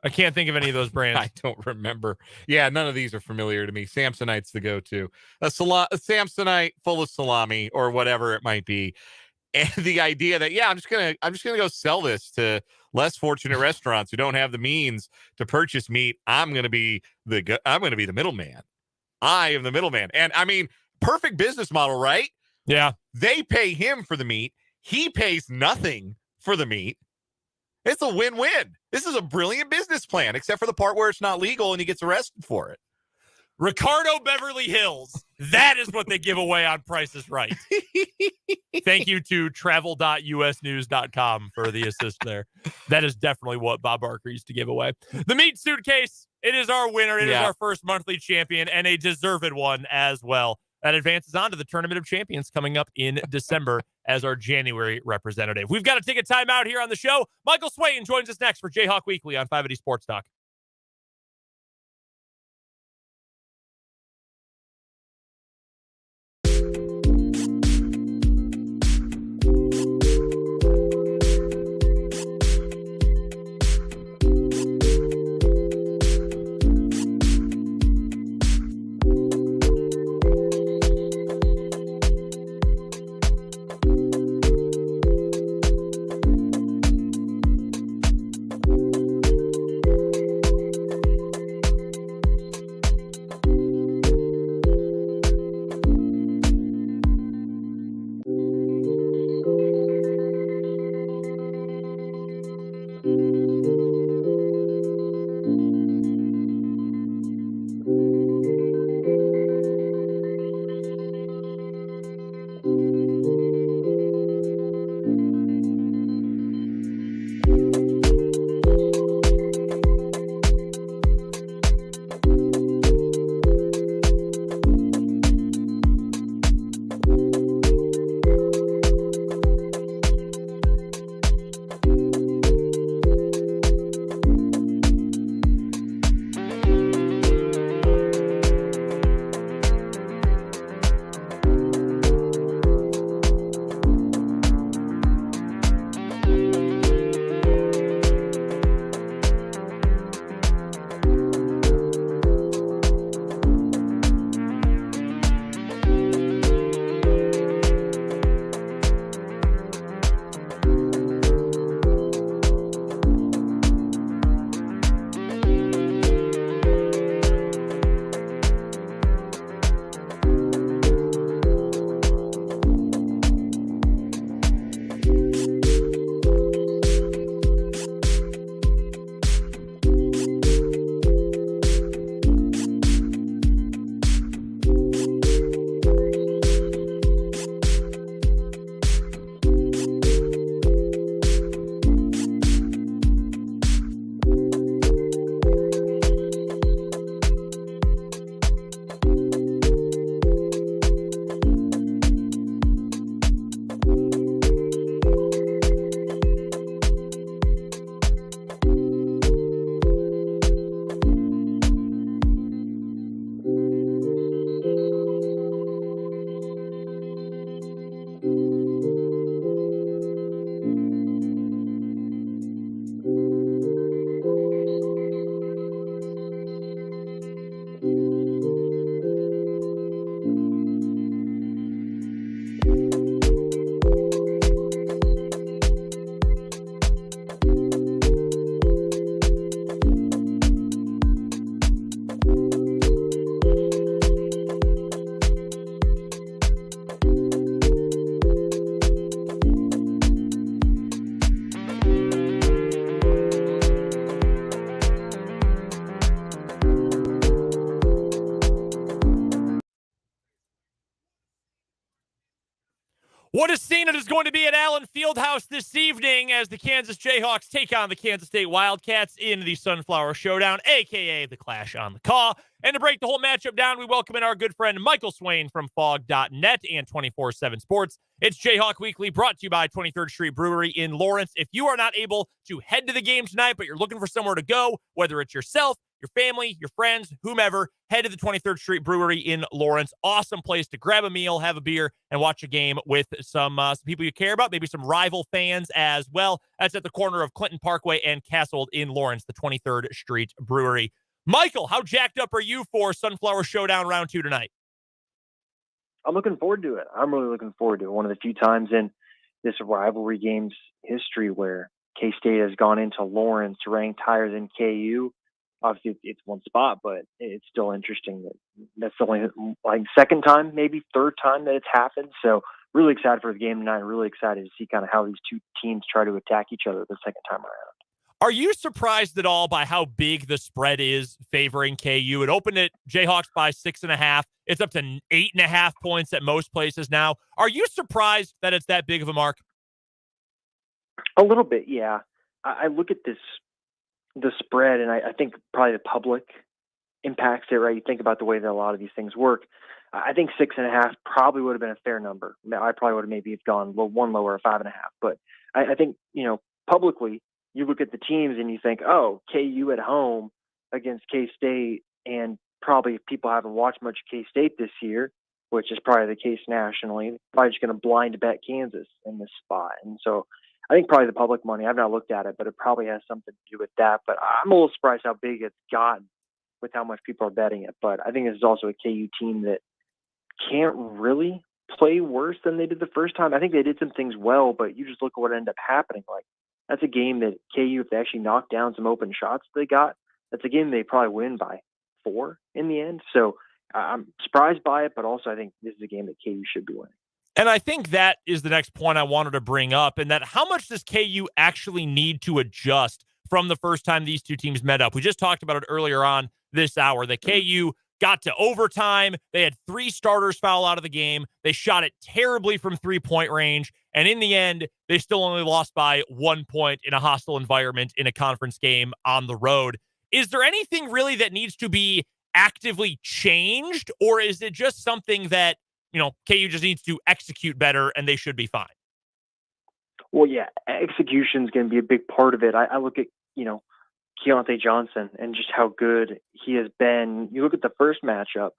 I can't think of any of those brands. I don't remember. Yeah, none of these are familiar to me. Samsonite's the go-to. A Samsonite full of salami or whatever it might be. And the idea that, I'm just gonna go sell this to less fortunate restaurants who don't have the means to purchase meat. I'm gonna be the middleman. I am the middleman. And I mean, perfect business model, right? Yeah. They pay him for the meat. He pays nothing for the meat. It's a win-win. This is a brilliant business plan, except for the part where it's not legal and he gets arrested for it. Ricardo Beverly Hills. That is what they give away on Price is Right. Thank you to travel.usnews.com for the assist there. That is definitely what Bob Barker used to give away. The Meat Suitcase. It is our winner. It is our first monthly champion and a deserved one as well. That advances on to the Tournament of Champions coming up in December as our January representative. We've got to take a time out here on the show. Michael Swain joins us next for Jayhawk Weekly on 580 Sports Talk. What a scene it is going to be at Allen Fieldhouse this evening as the Kansas Jayhawks take on the Kansas State Wildcats in the Sunflower Showdown, a.k.a. the Clash on the Caw. And to break the whole matchup down, we welcome in our good friend Michael Swain from Fog.net and 24/7 Sports. It's Jayhawk Weekly, brought to you by 23rd Street Brewery in Lawrence. If you are not able to head to the game tonight, but you're looking for somewhere to go, whether it's yourself, your family, your friends, whomever, head to the 23rd Street Brewery in Lawrence. Awesome place to grab a meal, have a beer, and watch a game with some people you care about, maybe some rival fans as well. That's at the corner of Clinton Parkway and Castle in Lawrence, the 23rd Street Brewery. Michael, how jacked up are you for Sunflower Showdown Round 2 tonight? I'm looking forward to it. I'm really looking forward to it. One of the few times in this rivalry game's history where K-State has gone into Lawrence ranked higher than KU. Obviously, it's one spot, but it's still interesting that that's the only second time, maybe third time that it's happened. So really excited for the game tonight. Really excited to see kind of how these two teams try to attack each other the second time around. Are you surprised at all by how big the spread is favoring KU? It opened at Jayhawks by 6.5. It's up to 8.5 points at most places now. Are you surprised that it's that big of a mark? A little bit, yeah. I look at the spread, and I think probably the public impacts it, right? You think about the way that a lot of these things work. I think 6.5 probably would have been a fair number. I probably would have maybe gone one lower, 5.5. But I think, publicly, you look at the teams and you think, oh, KU at home against K-State, and probably if people haven't watched much K-State this year, which is probably the case nationally, probably just going to blind bet Kansas in this spot. And so I think probably the public money, I've not looked at it, but it probably has something to do with that. But I'm a little surprised how big it's gotten with how much people are betting it. But I think this is also a KU team that can't really play worse than they did the first time. I think they did some things well, but you just look at what ended up happening. Like, that's a game that KU, if they actually knock down some open shots they got, that's a game they probably win by 4 in the end. So I'm surprised by it, but also I think this is a game that KU should be winning. And I think that is the next point I wanted to bring up, and that how much does KU actually need to adjust from the first time these two teams met up? We just talked about it earlier on this hour, that KU got to overtime. They had 3 starters foul out of the game. They shot it terribly from 3-point range. And in the end, they still only lost by 1 point in a hostile environment in a conference game on the road. Is there anything really that needs to be actively changed, or is it just something that, KU just needs to execute better and they should be fine? Well, yeah, execution is going to be a big part of it. I look at, Keontae Johnson and just how good he has been. You look at the first matchup,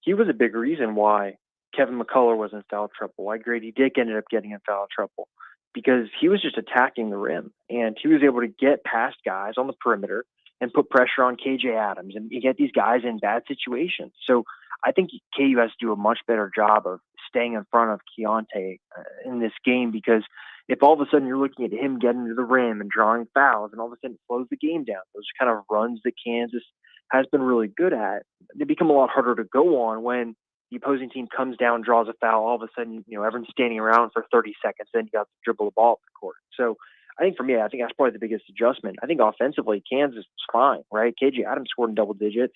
he was a big reason why Kevin McCullough was in foul trouble, why Grady Dick ended up getting in foul trouble, because he was just attacking the rim and he was able to get past guys on the perimeter and put pressure on KJ Adams and you get these guys in bad situations. So I think KU has to do a much better job of staying in front of Keontae in this game, because if all of a sudden you're looking at him getting to the rim and drawing fouls and all of a sudden it slows the game down, those kind of runs that Kansas has been really good at, they become a lot harder to go on when the opposing team comes down, draws a foul, all of a sudden, everyone's standing around for 30 seconds, then you got to dribble the ball up the court. So I think for me, I think that's probably the biggest adjustment. I think offensively, Kansas is fine, right? KJ Adams scored in double digits.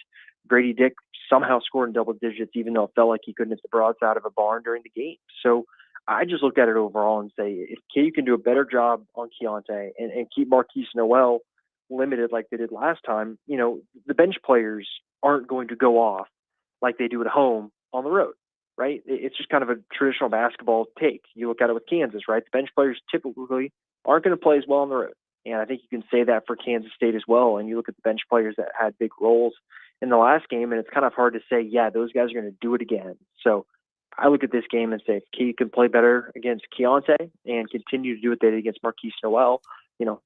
Grady Dick somehow scored in double digits, even though it felt like he couldn't hit the broadside of a barn during the game. So I just look at it overall and say, if KU can do a better job on Keontae and keep Marquise Noel limited like they did last time, the bench players aren't going to go off like they do at home on the road, right? It's just kind of a traditional basketball take. You look at it with Kansas, right? The bench players typically aren't going to play as well on the road. And I think you can say that for Kansas State as well. And you look at the bench players that had big roles in the last game, and it's kind of hard to say, yeah, those guys are going to do it again. So I look at this game and say, if KU can play better against Keontae and continue to do what they did against Marquise Noel,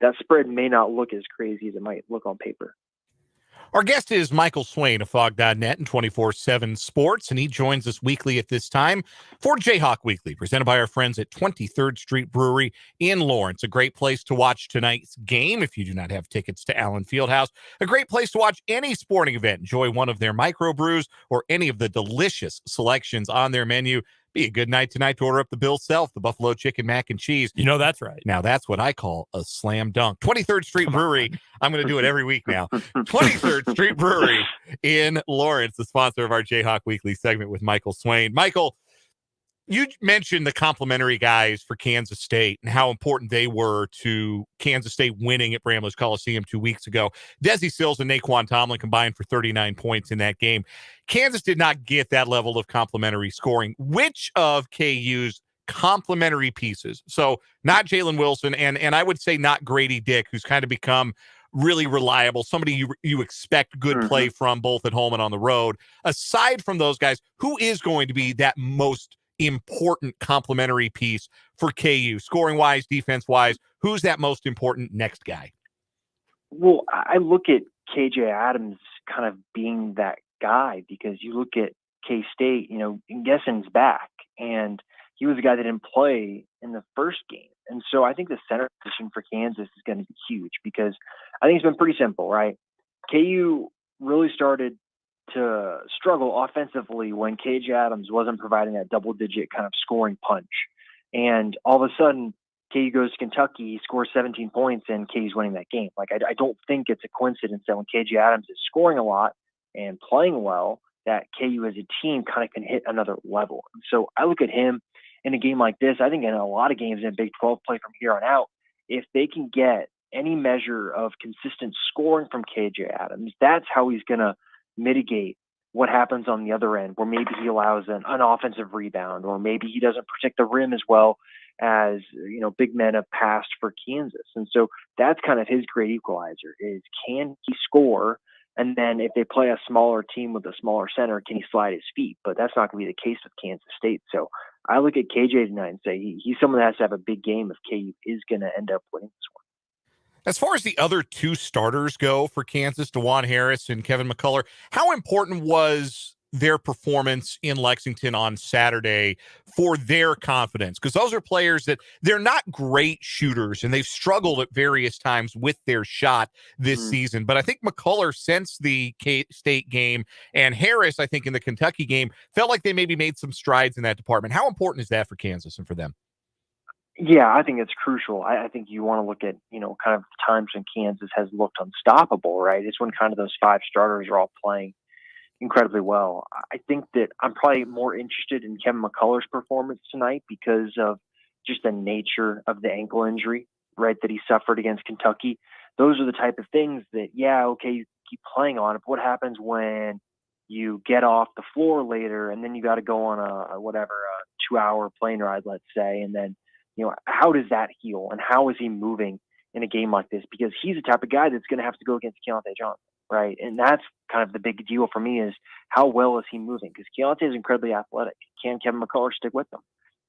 that spread may not look as crazy as it might look on paper. Our guest is Michael Swain of Fog.net and 24/7 Sports, and he joins us weekly at this time for Jayhawk Weekly, presented by our friends at 23rd Street Brewery in Lawrence. A great place to watch tonight's game if you do not have tickets to Allen Fieldhouse. A great place to watch any sporting event. Enjoy one of their microbrews or any of the delicious selections on their menu. Be a good night tonight to order up the Bill Self, the Buffalo Chicken Mac and Cheese. That's right. Now, that's what I call a slam dunk. 23rd Street Brewery. I'm going to do it every week now. 23rd Street Brewery in Lawrence, the sponsor of our Jayhawk Weekly segment with Michael Swain. Michael, you mentioned the complimentary guys for Kansas State and how important they were to Kansas State winning at Bramlage Coliseum 2 weeks ago. Desi Sills and Naquan Tomlin combined for 39 points in that game. Kansas did not get that level of complimentary scoring. Which of KU's complimentary pieces, so not Jalen Wilson and I would say not Grady Dick, who's kind of become really reliable, somebody you expect good play from both at home and on the road. Aside from those guys, who is going to be that most important complementary piece for KU, scoring-wise, defense-wise? Who's that most important next guy? Well, I look at KJ Adams kind of being that guy because you look at K-State, Gessen's back, and he was a guy that didn't play in the first game. And so I think the center position for Kansas is going to be huge because I think it's been pretty simple, right? KU really started to struggle offensively when KJ Adams wasn't providing that double-digit kind of scoring punch. And all of a sudden, KU goes to Kentucky, he scores 17 points, and KU's winning that game. Like, I don't think it's a coincidence that when KJ Adams is scoring a lot and playing well, that KU as a team kind of can hit another level. And so I look at him in a game like this. I think in a lot of games in Big 12 play from here on out, if they can get any measure of consistent scoring from KJ Adams, that's how he's going to mitigate what happens on the other end, where maybe he allows an offensive rebound, or maybe he doesn't protect the rim as well as, big men have passed for Kansas. And so that's kind of his great equalizer is, can he score? And then if they play a smaller team with a smaller center, can he slide his feet? But that's not going to be the case with Kansas State. So I look at KJ tonight and say he's someone that has to have a big game if KU is going to end up winning this one. As far as the other two starters go for Kansas, DeJuan Harris and Kevin McCullough, how important was their performance in Lexington on Saturday for their confidence? Because those are players that they're not great shooters, and they've struggled at various times with their shot this season. But I think McCullough, since the K-State game, and Harris, I think, in the Kentucky game, felt like they maybe made some strides in that department. How important is that for Kansas and for them? Yeah, I think it's crucial. I think you want to look at, kind of times when Kansas has looked unstoppable, right? It's when kind of those five starters are all playing incredibly well. I think that I'm probably more interested in Kevin McCullough's performance tonight because of just the nature of the ankle injury, right, that he suffered against Kentucky. Those are the type of things that, you keep playing on it, but what happens when you get off the floor later and then you got to go on a 2-hour plane ride, let's say, and then how does that heal, and how is he moving in a game like this? Because he's the type of guy that's going to have to go against Keontae Johnson, right? And that's kind of the big deal for me is how well is he moving? Because Keontae is incredibly athletic. Can Kevin McCullough stick with him?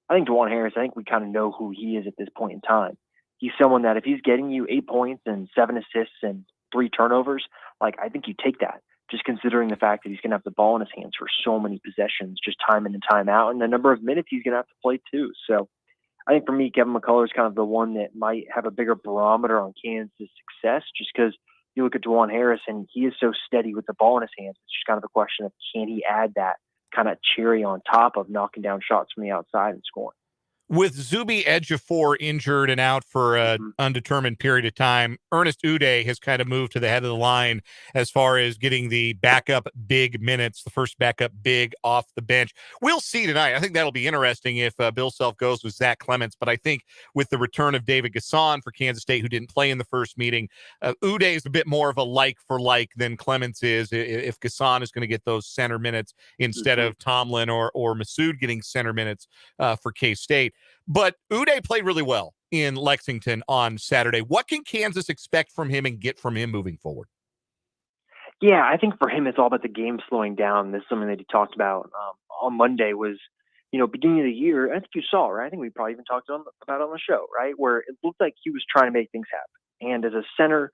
I think DeJuan Harris, I think we kind of know who he is at this point in time. He's someone that if he's getting you 8 points and 7 assists and 3 turnovers, I think you take that, just considering the fact that he's going to have the ball in his hands for so many possessions, just time in and time out, and the number of minutes he's going to have to play too. So I think for me, Kevin McCullough is kind of the one that might have a bigger barometer on Kansas' success, just because you look at DeJuan Harris and he is so steady with the ball in his hands. It's just kind of a question of, can he add that kind of cherry on top of knocking down shots from the outside and scoring? With Zuby Ejiofor injured and out for an undetermined period of time, Ernest Uday has kind of moved to the head of the line as far as getting the backup big minutes, the first backup big off the bench. We'll see tonight. I think that'll be interesting if Bill Self goes with Zach Clements. But I think with the return of David Gasson for Kansas State, who didn't play in the first meeting, Uday is a bit more of a like for like than Clements is. If Gasson is going to get those center minutes instead of Tomlin or Massoud getting center minutes for K-State. But Uday played really well in Lexington on Saturday. What can Kansas expect from him and get from him moving forward? Yeah, I think for him, it's all about the game slowing down. This is something that he talked about on Monday was, beginning of the year. I think you saw, right? I think we probably even talked about it on the show, right? Where it looked like he was trying to make things happen. And as a center,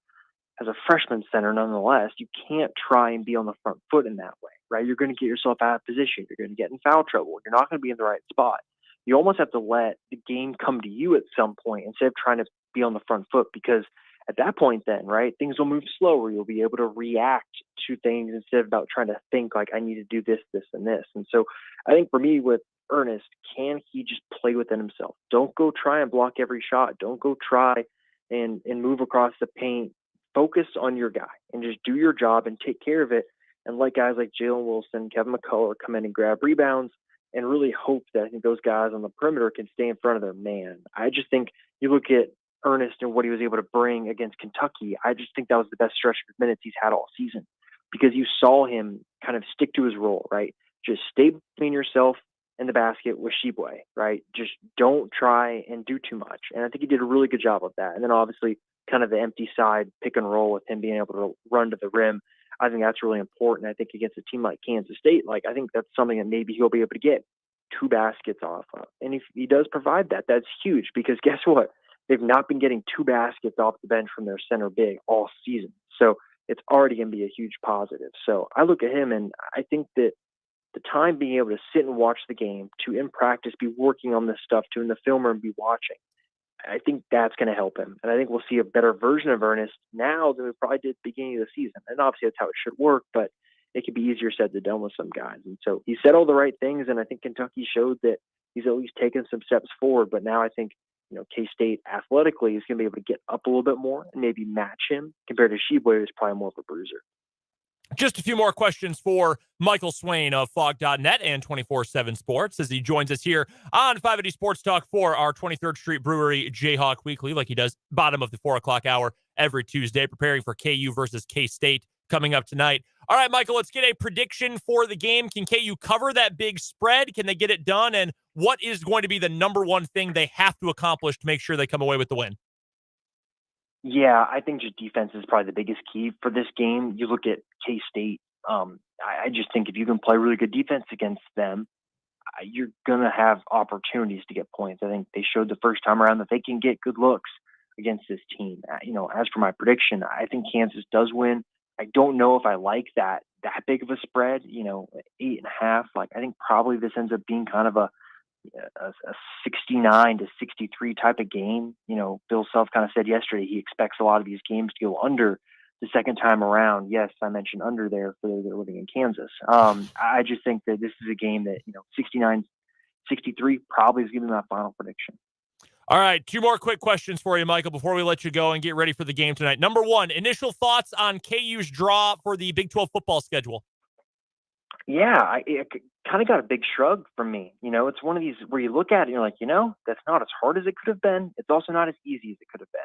as a freshman center, nonetheless, you can't try and be on the front foot in that way, right? You're going to get yourself out of position. You're going to get in foul trouble. You're not going to be in the right spot. You almost have to let the game come to you at some point instead of trying to be on the front foot, because at that point then, right, things will move slower. You'll be able to react to things instead of about trying to think like, I need to do this, this, and this. And so I think for me with Ernest, can he just play within himself? Don't go try and block every shot. Don't go try and move across the paint. Focus on your guy and just do your job and take care of it. And let guys like Jalen Wilson, Kevin McCullough come in and grab rebounds, and really hope that I think those guys on the perimeter can stay in front of their man. I just think you look at Ernest and what he was able to bring against Kentucky. I just think that was the best stretch of minutes he's had all season, because you saw him kind of stick to his role, right? Just stay between yourself and the basket with Sheboy, right? Just don't try and do too much. And I think he did a really good job of that. And then obviously kind of the empty side pick and roll with him being able to run to the rim. I think that's really important. I think against a team like Kansas State, like I think that's something that maybe he'll be able to get 2 baskets off of. And if he does provide that, that's huge because guess what? They've not been getting 2 baskets off the bench from their center big all season. So it's already going to be a huge positive. So I look at him and I think that the time being able to sit and watch the game, to in practice be working on this stuff, to in the film room be watching, I think that's going to help him. And I think we'll see a better version of Ernest now than we probably did at the beginning of the season. And obviously that's how it should work, but it could be easier said than done with some guys. And so he said all the right things, and I think Kentucky showed that he's at least taken some steps forward. But now I think, K-State athletically is going to be able to get up a little bit more and maybe match him compared to Sheboy, who's probably more of a bruiser. Just a few more questions for Michael Swain of Fog.net and 24/7 Sports as he joins us here on 580 Sports Talk for our 23rd Street Brewery Jayhawk Weekly, like he does bottom of the 4 o'clock hour every Tuesday, preparing for KU versus K-State coming up tonight. All right, Michael, let's get a prediction for the game. Can KU cover that big spread? Can they get it done? And what is going to be the number one thing they have to accomplish to make sure they come away with the win? Yeah, I think just defense is probably the biggest key for this game. You look at K-State. I just think if you can play really good defense against them, you're going to have opportunities to get points. I think they showed the first time around that they can get good looks against this team. As for my prediction, I think Kansas does win. I don't know if I like that big of a spread, 8.5. Like, I think probably this ends up being kind of a 69 to 63 type of game. Bill Self kind of said yesterday he expects a lot of these games to go under the second time around. Yes, I mentioned under there for those that are living in Kansas. I just think that this is a game that, 69, 63 probably is going to be my final prediction. All right, 2 more quick questions for you, Michael, before we let you go and get ready for the game tonight. Number 1, initial thoughts on KU's draw for the Big 12 football schedule. Yeah, it kind of got a big shrug from me. It's one of these where you look at it and you're like, that's not as hard as it could have been. It's also not as easy as it could have been.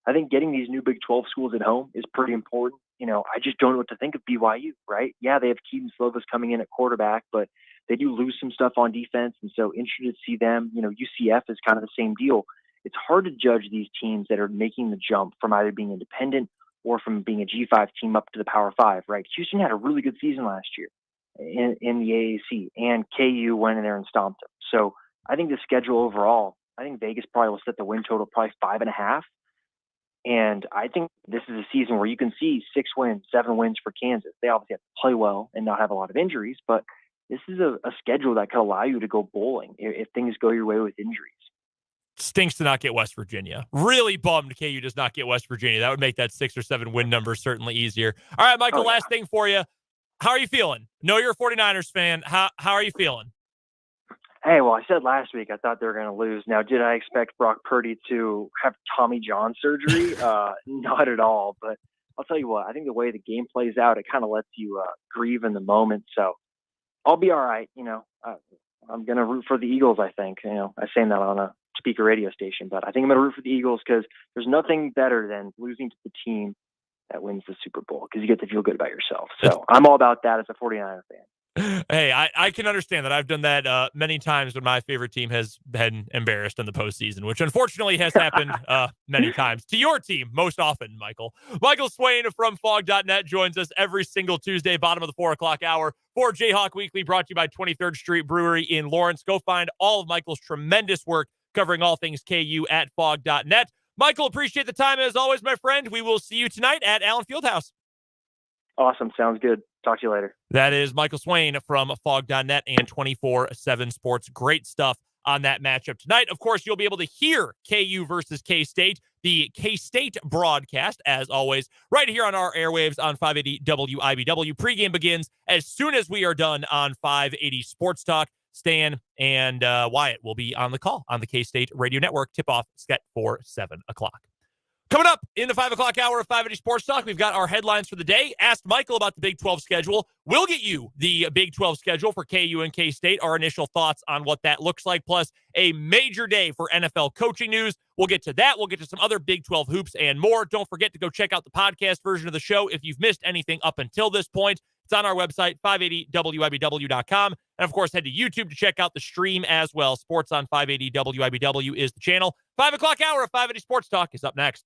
I think getting these new Big 12 schools at home is pretty important. I just don't know what to think of BYU, right? Yeah, they have Keaton Slovis coming in at quarterback, but they do lose some stuff on defense. And so interested to see them. UCF is kind of the same deal. It's hard to judge these teams that are making the jump from either being independent or from being a G5 team up to the Power 5, right? Houston had a really good season last year in the AAC, and KU went in there and stomped them. So I think the schedule overall, I think Vegas probably will set the win total probably 5.5. And I think this is a season where you can see 6 wins, 7 wins for Kansas. They obviously have to play well and not have a lot of injuries, but this is a schedule that could allow you to go bowling if things go your way with injuries. Stinks to not get West Virginia. Really bummed KU does not get West Virginia. That would make that 6 or 7 win number certainly easier. All right, Michael, last thing for you. How are you feeling? Know you're a 49ers fan. How are you feeling? Hey, well, I said last week I thought they were going to lose. Now, did I expect Brock Purdy to have Tommy John surgery? Not at all. But I'll tell you what, I think the way the game plays out, it kind of lets you grieve in the moment. So I'll be all right. I'm going to root for the Eagles, I think. I'm saying that on a speaker radio station, but I think I'm going to root for the Eagles because there's nothing better than losing to the team that wins the Super Bowl because you get to feel good about yourself. So I'm all about that as a 49er fan. Hey, I can understand that. I've done that many times when my favorite team has been embarrassed in the postseason, which unfortunately has happened many times to your team most often, Michael. Michael Swain from Fog.net joins us every single Tuesday, bottom of the 4 o'clock hour for Jayhawk Weekly, brought to you by 23rd Street Brewery in Lawrence. Go find all of Michael's tremendous work covering all things KU at Fog.net. Michael, appreciate the time as always, my friend. We will see you tonight at Allen Fieldhouse. Awesome. Sounds good. Talk to you later. That is Michael Swain from Fog.net and 24/7 Sports. Great stuff on that matchup tonight. Of course, you'll be able to hear KU versus K-State, the K-State broadcast, as always, right here on our airwaves on 580 WIBW. Pregame begins as soon as we are done on 580 Sports Talk. Stan and Wyatt will be on the call on the K-State Radio Network. Tip-off set for 7 o'clock. Coming up in the 5 o'clock hour of 580 Sports Talk, we've got our headlines for the day. Asked Michael about the Big 12 schedule. We'll get you the Big 12 schedule for KU and K-State, our initial thoughts on what that looks like, plus a major day for NFL coaching news. We'll get to that. We'll get to some other Big 12 hoops and more. Don't forget to go check out the podcast version of the show if you've missed anything up until this point. It's on our website, 580WIBW.com. And, of course, head to YouTube to check out the stream as well. Sports on 580 WIBW is the channel. 5 o'clock hour of 580 Sports Talk is up next.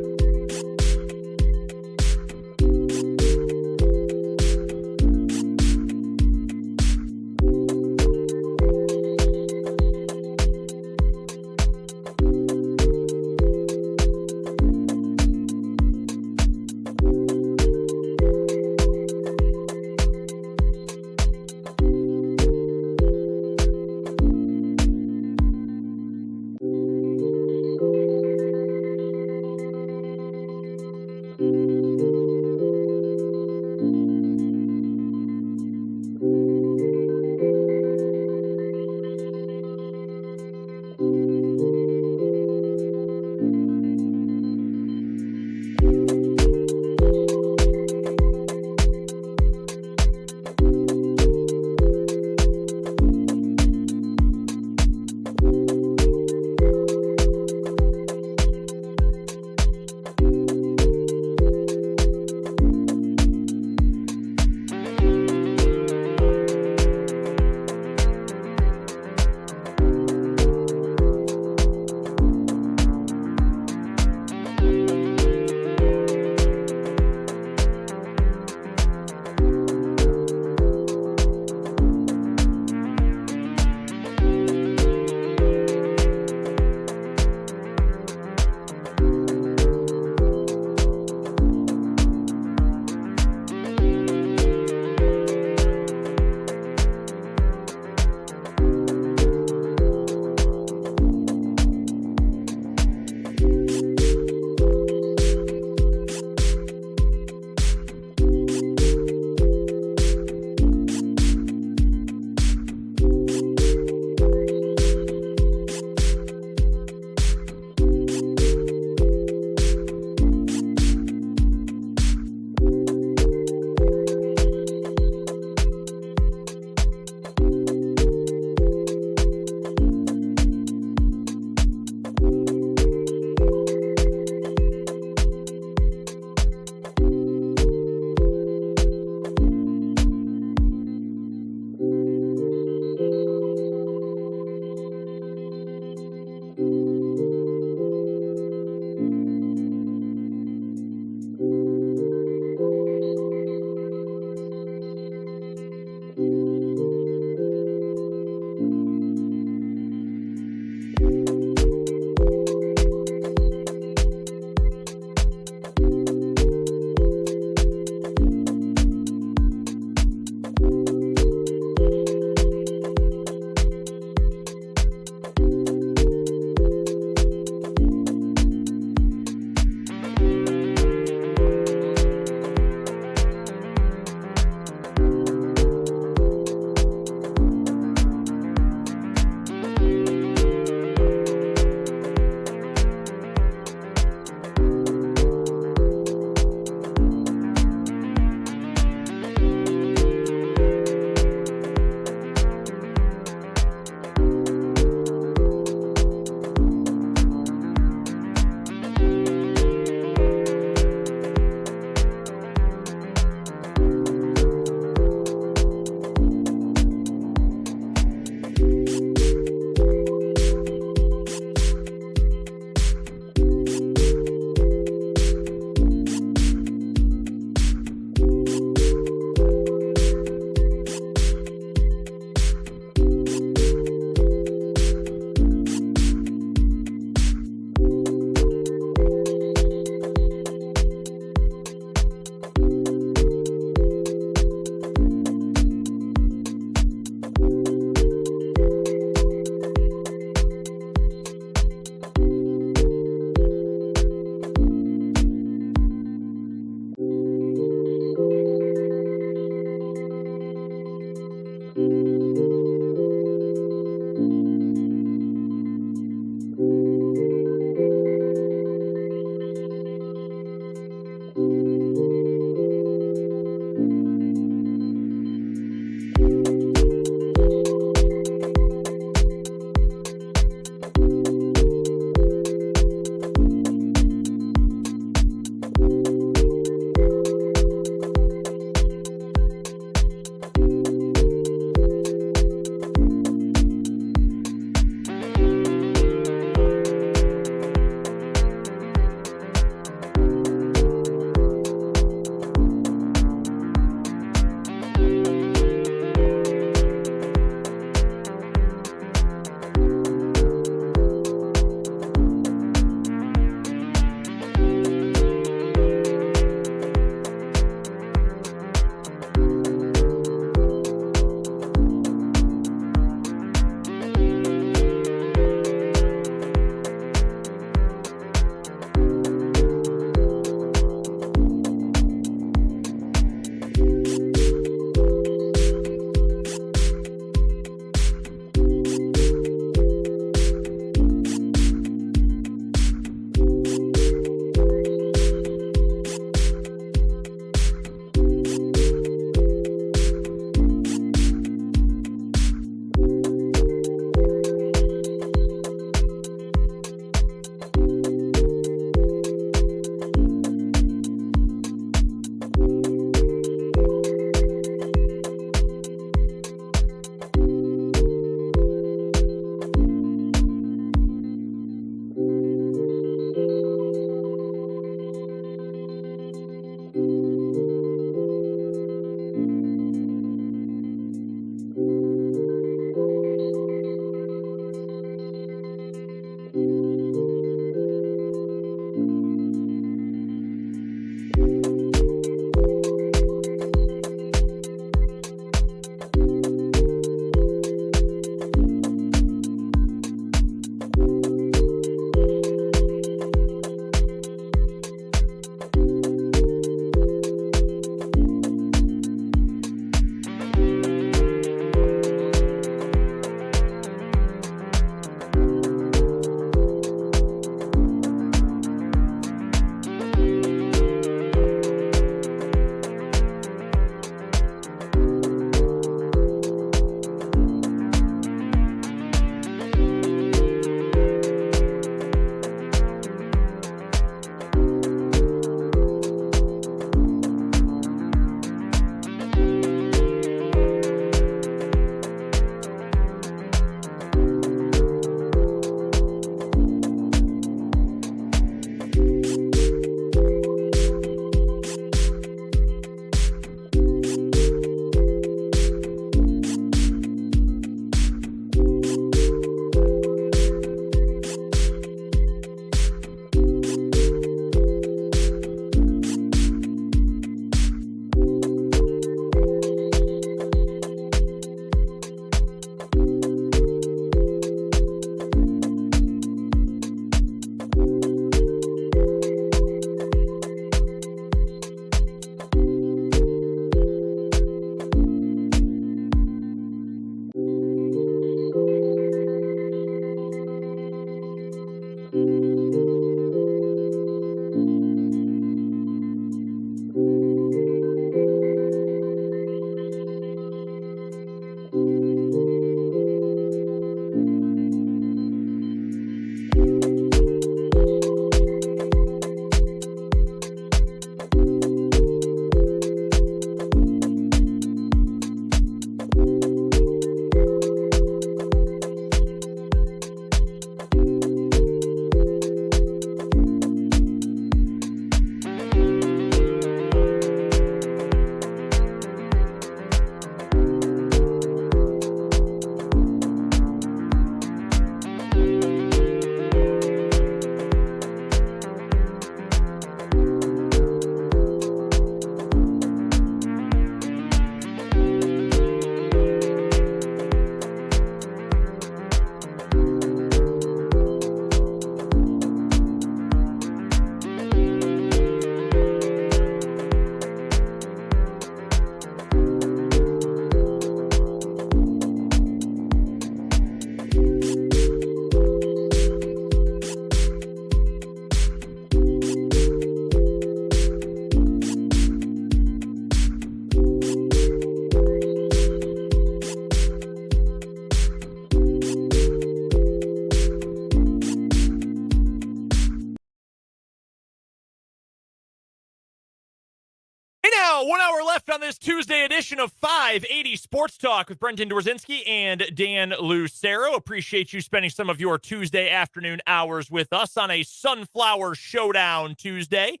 Tuesday edition of 580 Sports Talk with Brendan Dorzinski and Dan Lucero. Appreciate you spending some of your Tuesday afternoon hours with us on a Sunflower Showdown Tuesday.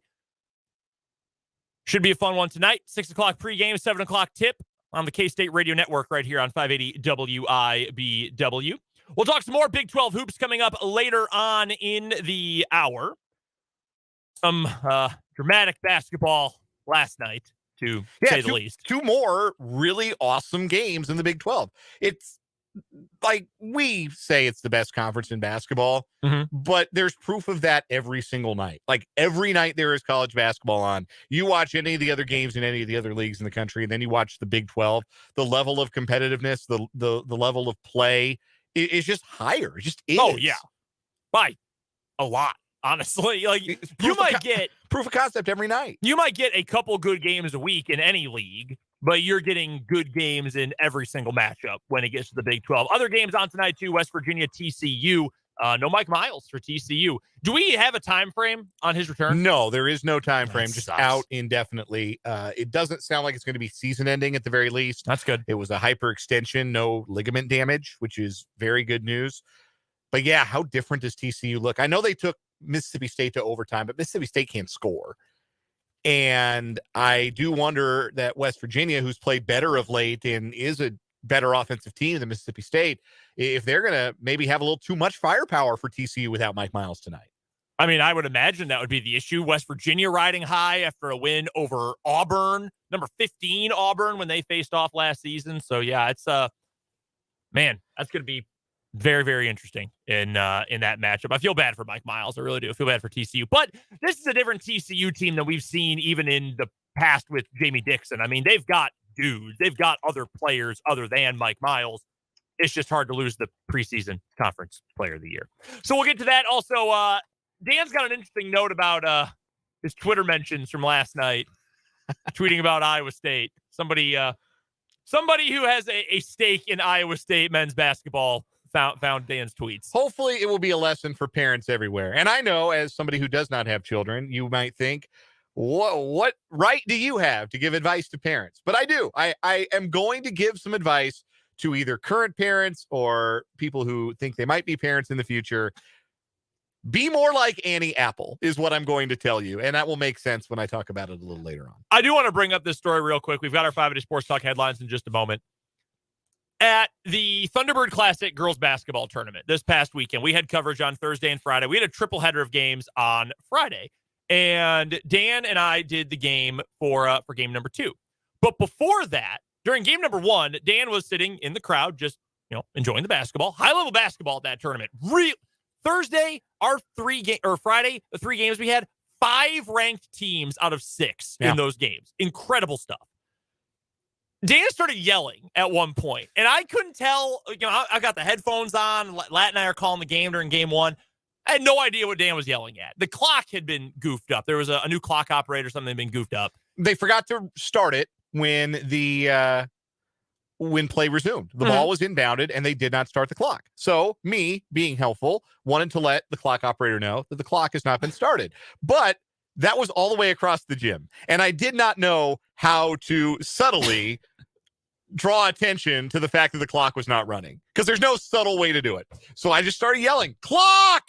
Should be a fun one tonight. 6 o'clock pregame, 7 o'clock tip on the K-State Radio Network right here on 580 WIBW. We'll talk some more Big 12 hoops coming up later on in the hour. Some dramatic basketball last night, to say the least. Two more really awesome games in the Big 12. It's like we say it's the best conference in basketball, but there's proof of that every single night. Like every night there is college basketball on. You watch any of the other games in any of the other leagues in the country, and then you watch the Big 12. The level of competitiveness, the level of play is just higher. It just is. Oh, yeah. By a lot. Honestly, like you might get proof of concept every night. You might get a couple good games a week in any league, but you're getting good games in every single matchup when it gets to the Big 12. Other games on tonight too: West Virginia, TCU. No Mike Miles for TCU. Do we have a time frame on his return? No, there is no time frame. That just sucks. Out indefinitely. It doesn't sound like it's going to be season ending at the very least. That's good. It was a hyperextension, no ligament damage, which is very good news. But yeah, how different does TCU look? I know they took Mississippi State to overtime, but Mississippi State can't score. And I do wonder that West Virginia, who's played better of late and is a better offensive team than Mississippi State, if they're going to maybe have a little too much firepower for TCU without Mike Miles tonight. I mean, I would imagine that would be the issue. West Virginia riding high after a win over Auburn, number 15 Auburn, when they faced off last season. So yeah, it's man, that's going to be very, very interesting in that matchup. I feel bad for Mike Miles. I really do. I feel bad for TCU. But this is a different TCU team than we've seen even in the past with Jamie Dixon. I mean, they've got dudes. They've got other players other than Mike Miles. It's just hard to lose the preseason conference player of the year. So we'll get to that. Also, Dan's got an interesting note about his Twitter mentions from last night, tweeting about Iowa State. Somebody who has a stake in Iowa State men's basketball found Dan's tweets. Hopefully it will be a lesson for parents everywhere. And I know, as somebody who does not have children, you might think, what right do you have to give advice to parents? But I do. I am going to give some advice to either current parents or people who think they might be parents in the future. Be more like Annie Apple is what I'm going to tell you. And that will make sense when I talk about it a little later on. I do want to bring up this story real quick. We've got our 5-Day Sports Talk headlines in just a moment. At the Thunderbird Classic girls basketball tournament this past weekend, we had coverage on Thursday and Friday. We had a triple header of games on Friday, and Dan and I did the game for game number 2. But before that, during game number 1, Dan was sitting in the crowd, just enjoying the basketball, high level basketball at that tournament. Thursday, Friday, the 3 games we had, 5 ranked teams out of 6 in those games. Incredible stuff. Dan started yelling at one point, and I couldn't tell. I got the headphones on. Lat and I are calling the game during game 1. I had no idea what Dan was yelling at. The clock had been goofed up. There was a new clock operator, something had been goofed up. They forgot to start it when when play resumed. The ball was inbounded, and they did not start the clock. So me, being helpful, wanted to let the clock operator know that the clock has not been started. But that was all the way across the gym, and I did not know how to subtly draw attention to the fact that the clock was not running, because there's no subtle way to do it. So I just started yelling, "Clock!"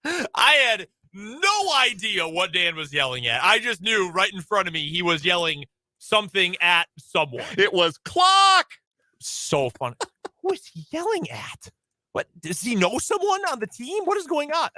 I had no idea what Dan was yelling at. I just knew right in front of me he was yelling something at someone. It was "Clock!" So funny. Who is he yelling at? What, does he know someone on the team? What is going on?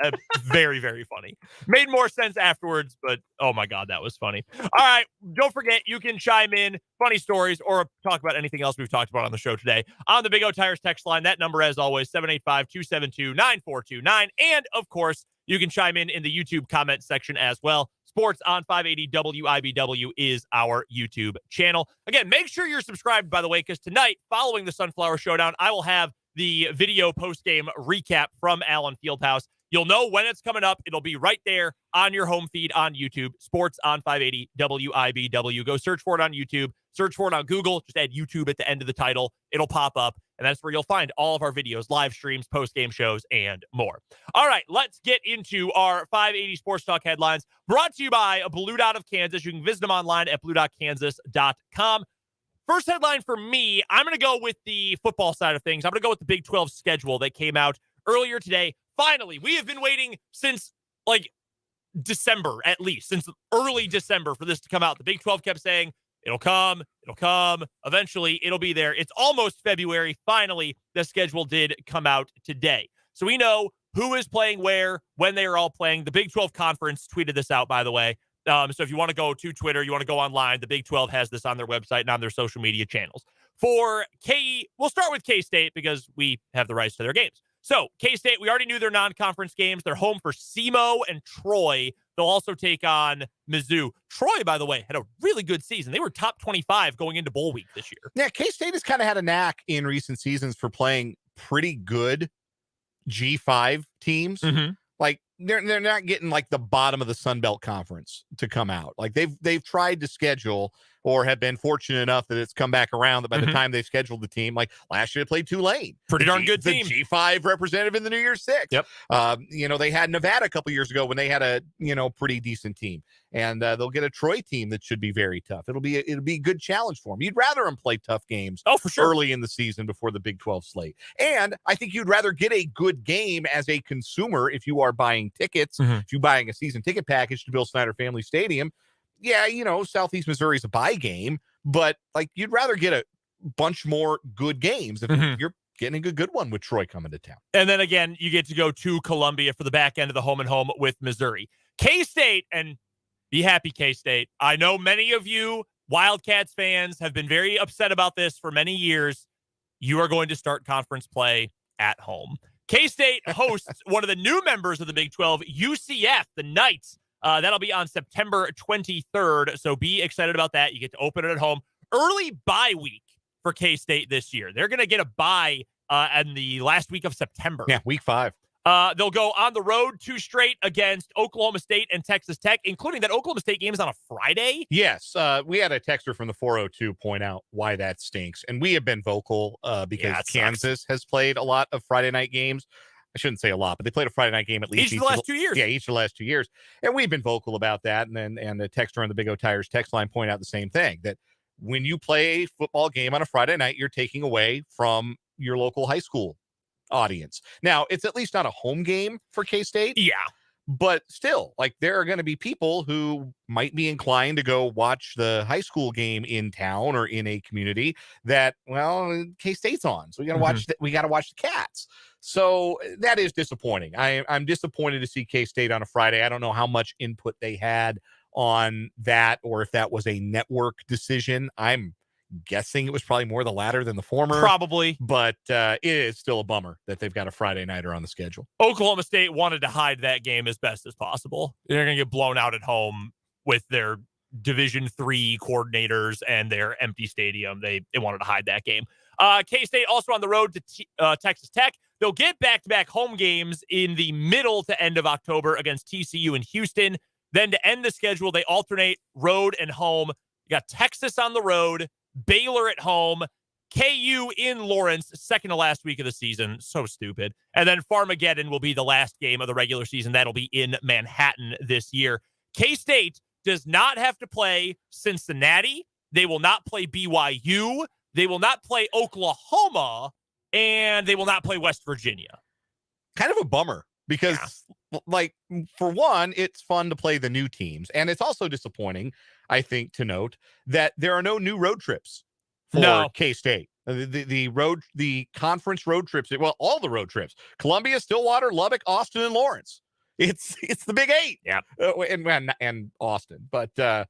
Very, very funny. Made more sense afterwards, but oh my God, that was funny. All right, don't forget, you can chime in, funny stories, or talk about anything else we've talked about on the show today on the Big O Tires text line. That number, as always, 785-272-9429. And of course, you can chime in the YouTube comment section as well. Sports on 580 WIBW is our YouTube channel. Again, make sure you're subscribed, by the way, because tonight, following the Sunflower Showdown, I will have the video post-game recap from Allen Fieldhouse. You'll know when it's coming up. It'll be right there on your home feed on YouTube. Sports on 580 WIBW. Go search for it on YouTube. Search for it on Google. Just add YouTube at the end of the title. It'll pop up, and that's where you'll find all of our videos, live streams, post-game shows, and more. All right, let's get into our 580 Sports Talk headlines, brought to you by Blue Dot of Kansas. You can visit them online at bluedotkansas.com. first headline for me, I'm going to go with the football side of things. I'm going to go with the Big 12 schedule that came out earlier today. Finally, we have been waiting since December, at least, since early December for this to come out. The Big 12 kept saying, it'll come, eventually it'll be there. It's almost February. Finally, the schedule did come out today. So we know who is playing where, when they are all playing. The Big 12 Conference tweeted this out, by the way. So if you want to go to Twitter, you want to go online, the Big 12 has this on their website and on their social media channels. For KE, we'll start with K-State because we have the rights to their games. So K-State, we already knew their non-conference games. They're home for SEMO and Troy. They'll also take on Mizzou. Troy, by the way, had a really good season. They were top 25 going into bowl week this year. Yeah, K-State has kind of had a knack in recent seasons for playing pretty good G5 teams. Mm-hmm. Like they're not getting like the bottom of the Sun Belt Conference to come out. Like they've tried to schedule or have been fortunate enough that it's come back around that by the time they've scheduled the team, like last year they played Tulane. Pretty darn good team. The G5 representative in the New Year's Six. Yep. They had Nevada a couple years ago when they had a, pretty decent team. And they'll get a Troy team that should be very tough. It'll be a good challenge for them. You'd rather them play tough games for sure early in the season before the Big 12 slate. And I think you'd rather get a good game as a consumer if you are buying tickets, if you're buying a season ticket package to Bill Snyder Family Stadium. Yeah, Southeast Missouri's a buy game, but like you'd rather get a bunch more good games if you're getting a good one with Troy coming to town. And then again, you get to go to Columbia for the back end of the home and home with Missouri. K-State, and be happy, K-State. I know many of you Wildcats fans have been very upset about this for many years. You are going to start conference play at home. K-State hosts one of the new members of the Big 12, UCF, the Knights. That'll be on September 23rd, so be excited about that. You get to open it at home. Early bye week for K-State this year. They're going to get a bye in the last week of September. Yeah, week 5. They'll go on the road 2 straight against Oklahoma State and Texas Tech, including that Oklahoma State game is on a Friday. Yes, we had a texter from the 402 point out why that stinks, and we have been vocal because Kansas has played a lot of Friday night games. I shouldn't say a lot, but they played a Friday night game at least each of the last 2 years. Yeah, each of the last 2 years. And we've been vocal about that. And the texter on the Big O Tires text line point out the same thing, that when you play a football game on a Friday night, you're taking away from your local high school audience. Now, it's at least not a home game for K-State. Yeah. But still, like there are going to be people who might be inclined to go watch the high school game in town or in a community that, well, K-State's on. So we got to watch we got to watch the Cats. So that is disappointing. I'm disappointed to see K-State on a Friday. I don't know how much input they had on that or if that was a network decision. I'm guessing it was probably more the latter than the former. Probably. But it is still a bummer that they've got a Friday nighter on the schedule. Oklahoma State wanted to hide that game as best as possible. They're going to get blown out at home with their Division III coordinators and their empty stadium. They wanted to hide that game. K-State also on the road to Texas Tech. They'll get back-to-back home games in the middle to end of October against TCU and Houston. Then to end the schedule, they alternate road and home. You got Texas on the road, Baylor at home, KU in Lawrence, second to last week of the season. So stupid. And then Farmageddon will be the last game of the regular season. That'll be in Manhattan this year. K-State does not have to play Cincinnati. They will not play BYU. They will not play Oklahoma. And they will not play West Virginia. Kind of a bummer because, like, for one, it's fun to play the new teams. And it's also disappointing, I think, to note that there are no new road trips for K-State. The conference road trips, well, all the road trips, Columbia, Stillwater, Lubbock, Austin, and Lawrence. It's the Big 8. Yeah. And Austin. But,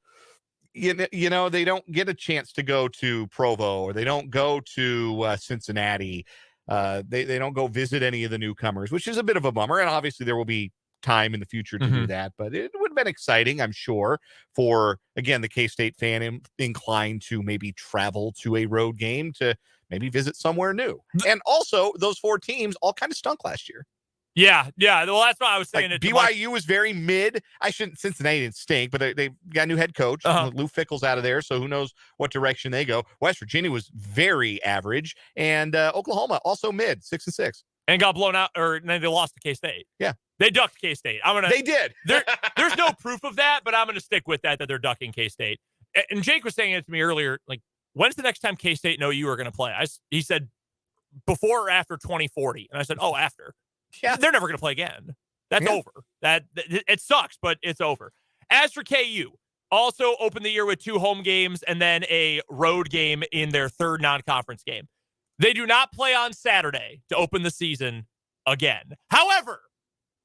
they don't get a chance to go to Provo or they don't go to Cincinnati. They don't go visit any of the newcomers, which is a bit of a bummer. And obviously there will be time in the future to do that, but it would have been exciting, I'm sure, for, again, the K-State fan inclined to maybe travel to a road game to maybe visit somewhere new. And also those 4 teams all kind of stunk last year. Yeah. Well, that's why I was saying like BYU was very mid. Cincinnati didn't stink, but they got a new head coach. Lou Fickle's out of there, so who knows what direction they go. West Virginia was very average, and Oklahoma also mid, 6-6, and got blown out, or then they lost to K-State. Yeah, they ducked K-State. They did. There's no proof of that, but I'm gonna stick with that they're ducking K-State. And Jake was saying it to me earlier, like, when's the next time K-State and OU are going to play? He said, before or after 2040. And I said, oh, after. Yeah. They're never going to play again. That's over. It sucks, but it's over. As for KU, also opened the year with 2 home games and then a road game in their third non-conference game. They do not play on Saturday to open the season again. However,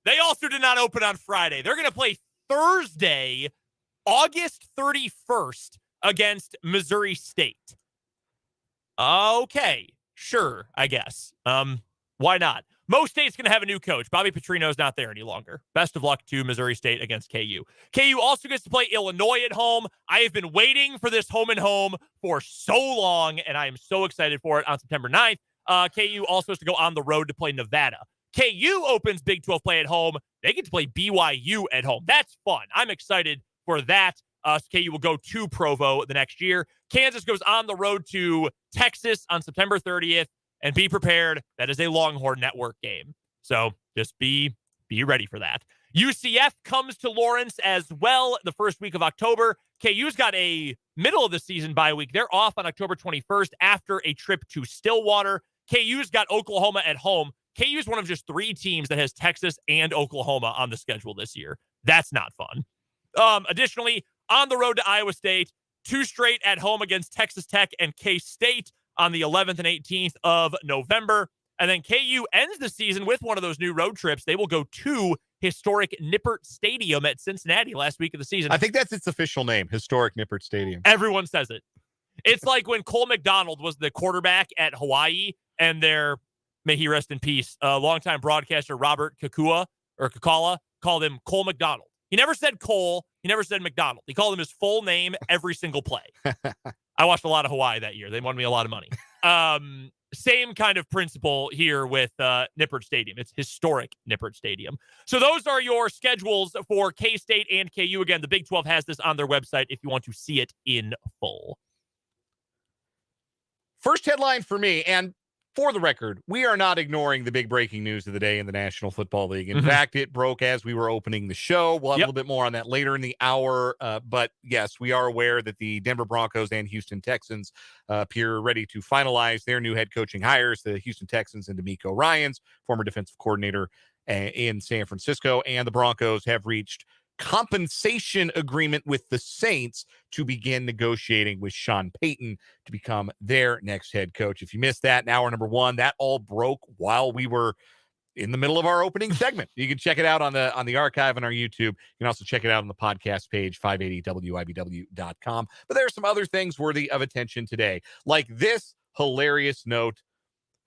they also did not open on Friday. They're going to play Thursday, August 31st against Missouri State. Okay, sure, I guess. Why not? Mo State's going to have a new coach. Bobby Petrino's not there any longer. Best of luck to Missouri State against KU. KU also gets to play Illinois at home. I have been waiting for this home and home for so long, and I am so excited for it on September 9th. KU also has to go on the road to play Nevada. KU opens Big 12 play at home. They get to play BYU at home. That's fun. I'm excited for that. KU will go to Provo the next year. Kansas goes on the road to Texas on September 30th. And be prepared. That is a Longhorn Network game. So just be ready for that. UCF comes to Lawrence as well the first week of October. KU's got a middle of the season bye week. They're off on October 21st after a trip to Stillwater. KU's got Oklahoma at home. KU's one of just 3 teams that has Texas and Oklahoma on the schedule this year. That's not fun. Additionally, on the road to Iowa State, 2 straight at home against Texas Tech and K-State on the 11th and 18th of November. And then KU ends the season with one of those new road trips. They will go to historic Nippert Stadium at Cincinnati last week of the season. I think that's its official name, historic Nippert Stadium. Everyone says it. It's like when Cole McDonald was the quarterback at Hawaii, and their, may he rest in peace, longtime broadcaster Robert Kakala called him Cole McDonald. He never said Cole. He never said McDonald. He called him his full name every single play. I watched a lot of Hawaii that year. They won me a lot of money. Same kind of principle here with Nippert Stadium. It's historic Nippert Stadium. So those are your schedules for K-State and KU. Again, the Big 12 has this on their website if you want to see it in full. First headline for me, and for the record, we are not ignoring the big breaking news of the day in the National Football League. In fact, it broke as we were opening the show. We'll have a little bit more on that later in the hour. But yes, we are aware that the Denver Broncos and Houston Texans appear ready to finalize their new head coaching hires. The Houston Texans and DeMeco Ryans, former defensive coordinator in San Francisco, and the Broncos have reached compensation agreement with the Saints to begin negotiating with Sean Payton to become their next head coach. If you missed that in hour number 1, that all broke while we were in the middle of our opening segment. You can check it out on the archive on our YouTube. You can also check it out on the podcast page, 580wibw.com. But there are some other things worthy of attention today, like this hilarious note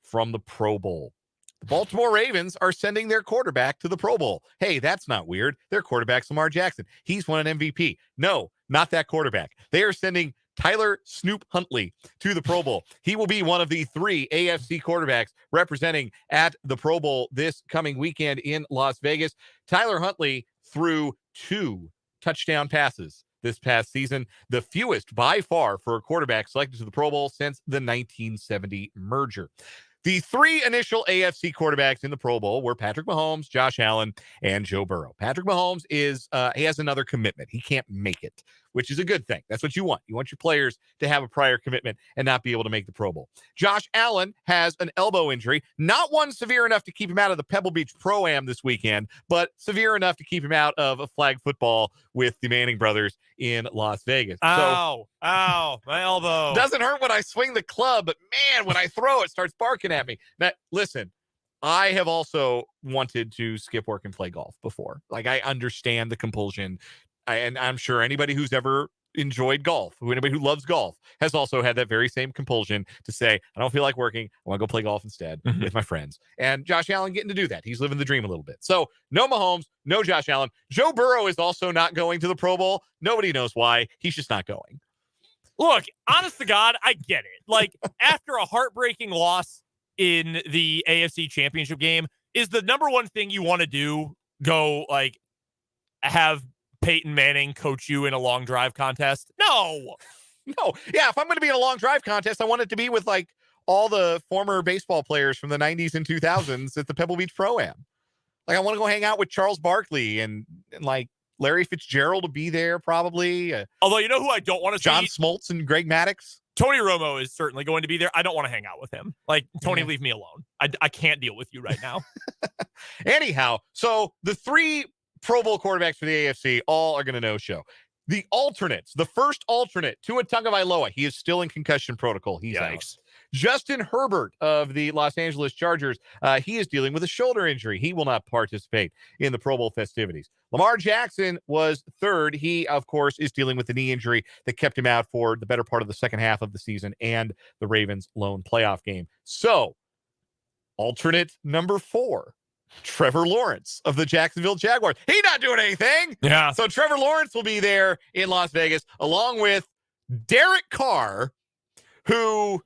from the Pro Bowl. The Baltimore Ravens are sending their quarterback to the Pro Bowl. Hey, that's not weird. Their quarterback's Lamar Jackson. He's won an MVP. No, not that quarterback. They are sending Tyler Snoop Huntley to the Pro Bowl. He will be one of the 3 AFC quarterbacks representing at the Pro Bowl this coming weekend in Las Vegas. Tyler Huntley threw 2 touchdown passes this past season, the fewest by far for a quarterback selected to the Pro Bowl since the 1970 merger. The 3 initial AFC quarterbacks in the Pro Bowl were Patrick Mahomes, Josh Allen, and Joe Burrow. Patrick Mahomes he has another commitment. He can't make it, which is a good thing. That's what you want. You want your players to have a prior commitment and not be able to make the Pro Bowl. Josh Allen has an elbow injury, not one severe enough to keep him out of the Pebble Beach Pro-Am this weekend, but severe enough to keep him out of a flag football with the Manning brothers in Las Vegas. Ow, my elbow. Doesn't hurt when I swing the club, but man, when I throw it starts barking at me. Now, listen, I have also wanted to skip work and play golf before. Like, I understand the compulsion. And I'm sure anybody who's ever enjoyed golf, anybody who loves golf, has also had that very same compulsion to say, I don't feel like working. I want to go play golf instead with my friends. And Josh Allen getting to do that. He's living the dream a little bit. So no Mahomes, no Josh Allen. Joe Burrow is also not going to the Pro Bowl. Nobody knows why. He's just not going. Look, honest to God, I get it. Like, after a heartbreaking loss in the AFC Championship game, is the number one thing you want to do go, like, have Peyton Manning coach you in a long drive contest? No. Yeah, if I'm going to be in a long drive contest, I want it to be with, like, all the former baseball players from the 90s and 2000s at the Pebble Beach Pro-Am. Like, I want to go hang out with Charles Barkley and like, Larry Fitzgerald to be there, probably. Although, you know who I don't want to see? John Smoltz and Greg Maddux. Tony Romo is certainly going to be there. I don't want to hang out with him. Like, Tony, leave me alone. I can't deal with you right now. Anyhow, so the 3 Pro Bowl quarterbacks for the AFC all are going to no-show. The alternates, the first alternate, Tua Tagovailoa, he is still in concussion protocol. He's out. Justin Herbert of the Los Angeles Chargers, he is dealing with a shoulder injury. He will not participate in the Pro Bowl festivities. Lamar Jackson was third. He, of course, is dealing with the knee injury that kept him out for the better part of the second half of the season and the Ravens' lone playoff game. So, alternate number 4, Trevor Lawrence of the Jacksonville Jaguars. He's not doing anything. Yeah. So Trevor Lawrence will be there in Las Vegas along with Derek Carr, who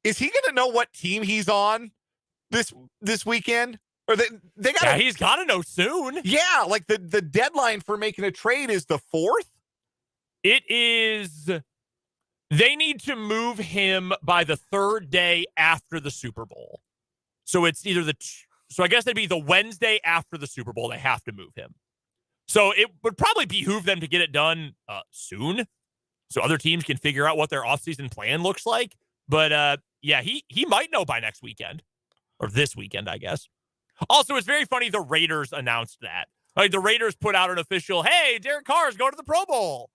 is he going to know what team he's on this weekend? Or they got he's got to know soon. Yeah, like the deadline for making a trade is the 4th. It is. They need to move him by the 3rd day after the Super Bowl. So it's either so I guess it'd be the Wednesday after the Super Bowl. They have to move him. So it would probably behoove them to get it done soon, so other teams can figure out what their offseason plan looks like. But he might know by next weekend or this weekend, I guess. Also, it's very funny the Raiders announced that. Like, the Raiders put out an official, hey, Derek Carr is going to the Pro Bowl,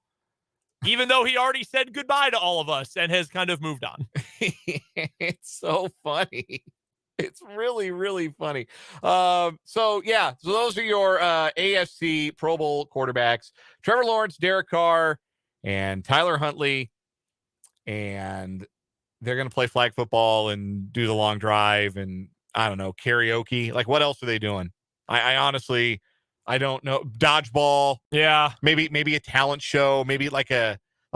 even though he already said goodbye to all of us and has kind of moved on. It's so funny. It's really, really funny. So those are your AFC Pro Bowl quarterbacks: Trevor Lawrence, Derek Carr, and Tyler Huntley. And they're going to play flag football and do the long drive and, I don't know, karaoke. Like, what else are they doing? I honestly, I don't know. Dodgeball. Yeah. Maybe a talent show. Maybe like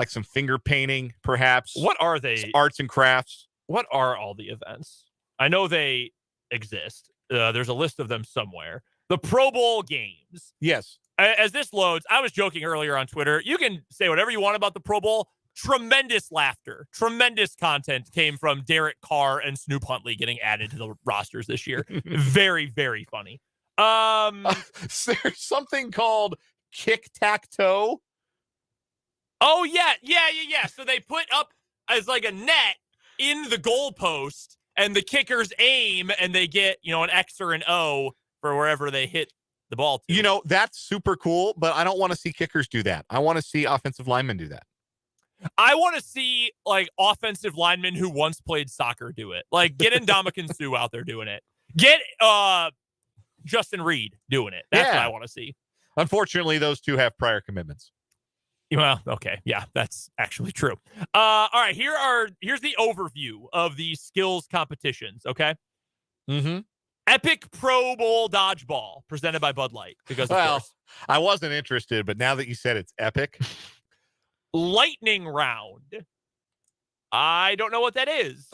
some finger painting, perhaps. What are they? Arts and crafts. What are all the events? I know they exist. There's a list of them somewhere. The Pro Bowl games. Yes. As this loads, I was joking earlier on Twitter. You can say whatever you want about the Pro Bowl. Tremendous laughter, tremendous content came from Derek Carr and Snoop Huntley getting added to the rosters this year. Very, very funny. There's something called kick-tack-toe. Oh, yeah. So they put up as like a net in the goalpost, and the kickers aim, and they get, an X or an O for wherever they hit the ball to. That's super cool, but I don't want to see kickers do that. I want to see offensive linemen do that. I want to see, like, offensive linemen who once played soccer do it. Like, get Ndamukong Suh out there doing it. Get Justin Reed doing it. That's what I want to see. Unfortunately, those two have prior commitments. Well, okay. Yeah, that's actually true. All right, here's the overview of the skills competitions, okay? Mm-hmm. Epic Pro Bowl Dodgeball, presented by Bud Light. Because, of course. I wasn't interested, but now that you said it's epic... Lightning round. I don't know what that is.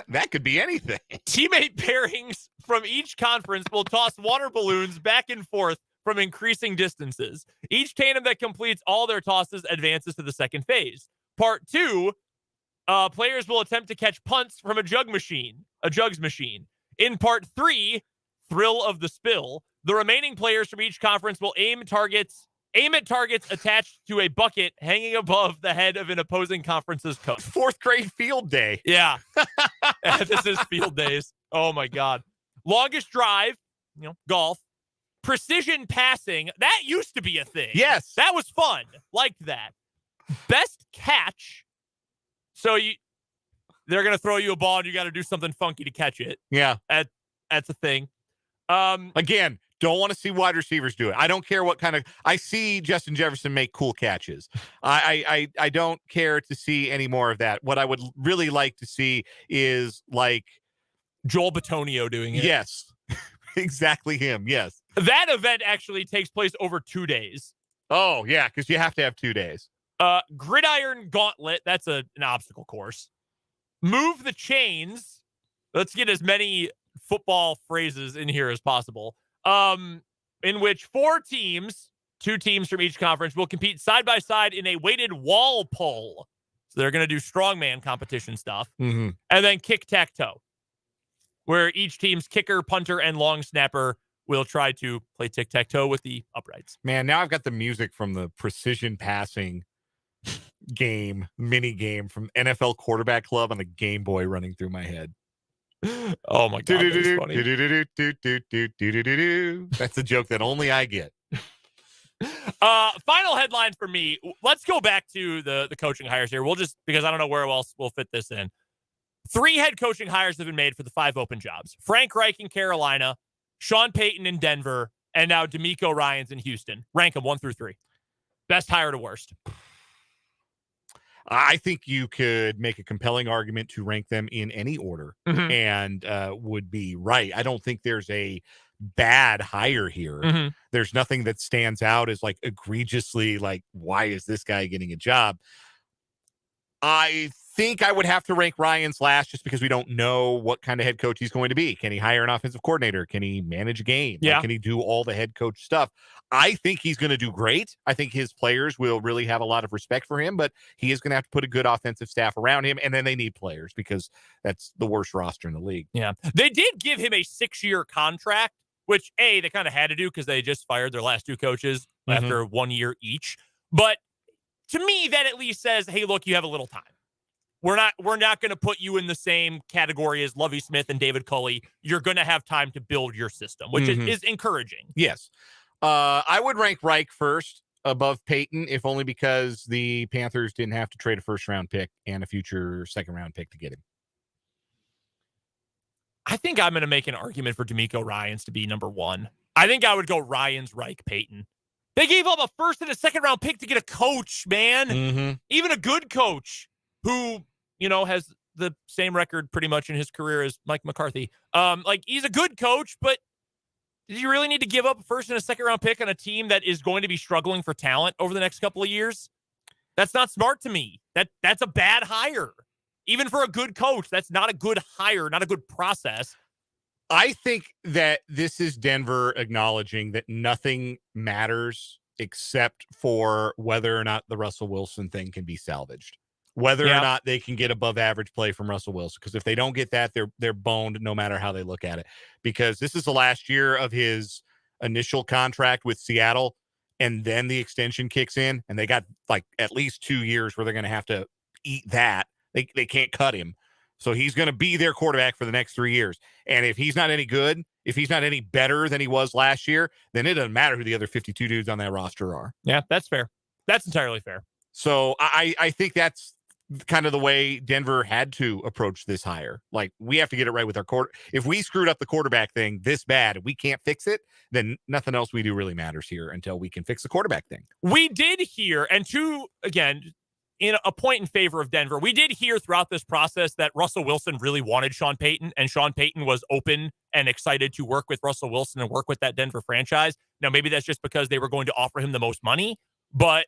That could be anything. Teammate pairings from each conference will toss water balloons back and forth from increasing distances. Each tandem that completes all their tosses advances to the second phase. Part 2, players will attempt to catch punts from a jugs machine. In Part 3, Thrill of the Spill, the remaining players from each conference will aim at targets attached to a bucket hanging above the head of an opposing conference's coach. 4th grade field day. Yeah. This is field days. Oh, my God. Longest drive, golf. Precision passing. That used to be a thing. Yes. That was fun. Liked that. Best catch. So they're going to throw you a ball and you got to do something funky to catch it. Yeah. That's a thing. Again, don't want to see wide receivers do it. I don't care what kind of... I see Justin Jefferson make cool catches. I don't care to see any more of that. What I would really like to see is like... Joel Bitonio doing it. Yes. Exactly him. Yes. That event actually takes place over 2 days. Oh, yeah, because you have to have 2 days. Gridiron Gauntlet. That's an obstacle course. Move the chains. Let's get as many football phrases in here as possible. In which 4 teams, 2 teams from each conference, will compete side by side in a weighted wall pull. So they're going to do strongman competition stuff. Mm-hmm. And then kick-tack-toe, where each team's kicker, punter, and long snapper will try to play tic-tac-toe with the uprights. Man, now I've got the music from the precision passing mini game from NFL Quarterback Club on the Game Boy running through my head. Oh my God, that's funny. That's the joke that only I get. Final headline for me. Let's go back to the coaching hires here. We'll just, because I don't know where else we'll fit this in. 3 head coaching hires have been made for the 5 open jobs. Frank Reich in Carolina, Sean Payton in Denver, and now DeMeco Ryans in Houston. Rank them 1 through 3. Best hire to worst. I think you could make a compelling argument to rank them in any order and would be right. I don't think there's a bad hire here. There's nothing that stands out as like egregiously like, why is this guy getting a job? I think I would have to rank Ryan's last just because we don't know what kind of head coach he's going to be. Can he hire an offensive coordinator? Can he manage a game? Yeah. Like, can he do all the head coach stuff? I think he's going to do great. I think his players will really have a lot of respect for him, but he is going to have to put a good offensive staff around him. And then they need players because that's the worst roster in the league. Yeah. They did give him a 6-year contract, which they kind of had to do because they just fired their last 2 coaches after 1 year each. But to me, that at least says, hey, look, you have a little time. We're not going to put you in the same category as Lovie Smith and David Culley. You're going to have time to build your system, which is encouraging. Yes. I would rank Reich first above Peyton, if only because the Panthers didn't have to trade a first-round pick and a future second-round pick to get him. I think I'm going to make an argument for DeMeco Ryans to be number 1. I think I would go Ryans, Reich, Peyton. They gave up a first and a second-round pick to get a coach, man. Even a good coach who, has the same record pretty much in his career as Mike McCarthy. He's a good coach, but did you really need to give up a first and a second-round pick on a team that is going to be struggling for talent over the next couple of years? That's not smart to me. That's a bad hire. Even for a good coach, that's not a good hire, not a good process. I think that this is Denver acknowledging that nothing matters except for whether or not the Russell Wilson thing can be salvaged. Whether or not they can get above average play from Russell Wilson. Because if they don't get that, they're boned no matter how they look at it. Because this is the last year of his initial contract with Seattle, and then the extension kicks in, and they got like at least 2 years where they're going to have to eat that. They can't cut him. So he's going to be their quarterback for the next 3 years. And if he's not any good, if he's not any better than he was last year, then it doesn't matter who the other 52 dudes on that roster are. Yeah, that's fair. That's entirely fair. So I think that's kind of the way Denver had to approach this hire. Like, we have to get it right with our quarter. If we screwed up the quarterback thing this bad and we can't fix it, then nothing else we do really matters here until we can fix the quarterback thing. We did hear, and again, in a point in favor of Denver, we did hear throughout this process that Russell Wilson really wanted Sean Payton, and Sean Payton was open and excited to work with Russell Wilson and work with that Denver franchise. Now, maybe that's just because they were going to offer him the most money, but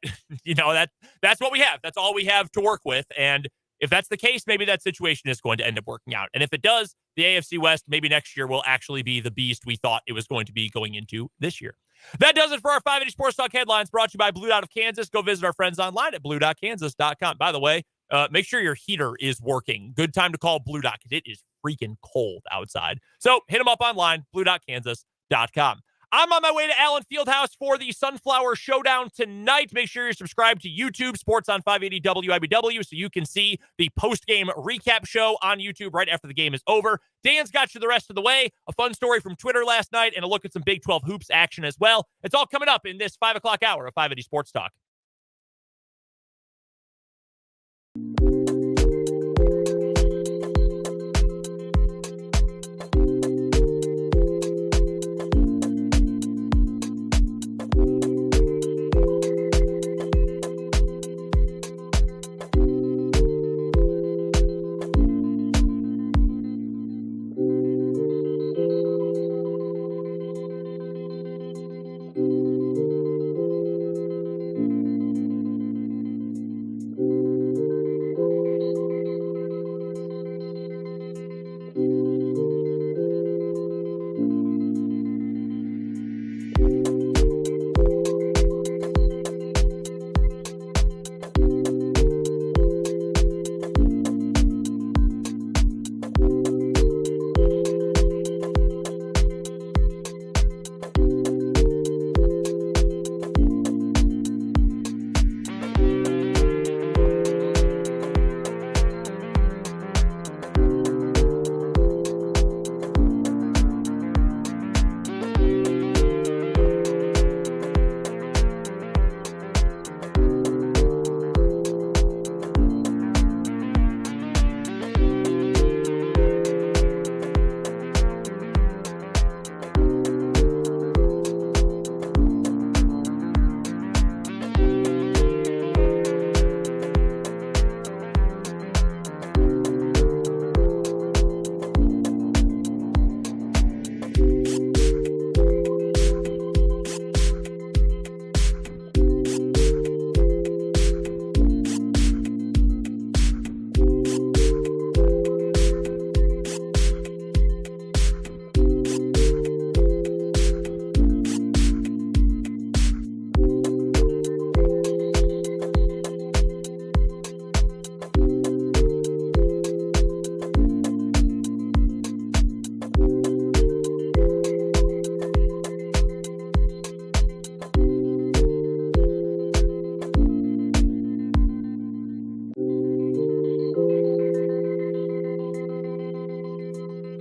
that's what we have. That's all we have to work with. And if that's the case, maybe that situation is going to end up working out. And if it does, the AFC West maybe next year will actually be the beast we thought it was going to be going into this year. That does it for our 580 Sports Talk headlines, brought to you by Blue Dot of Kansas. Go visit our friends online at blue.kansas.com. By the way, make sure your heater is working. Good time to call Blue Dot because it is freaking cold outside. So hit them up online, blue.kansas.com. I'm on my way to Allen Fieldhouse for the Sunflower Showdown tonight. Make sure you're subscribed to YouTube, Sports on 580 WIBW, so you can see the post-game recap show on YouTube right after the game is over. Dan's got you the rest of the way. A fun story from Twitter last night and a look at some Big 12 hoops action as well. It's all coming up in this 5 o'clock hour of 580 Sports Talk.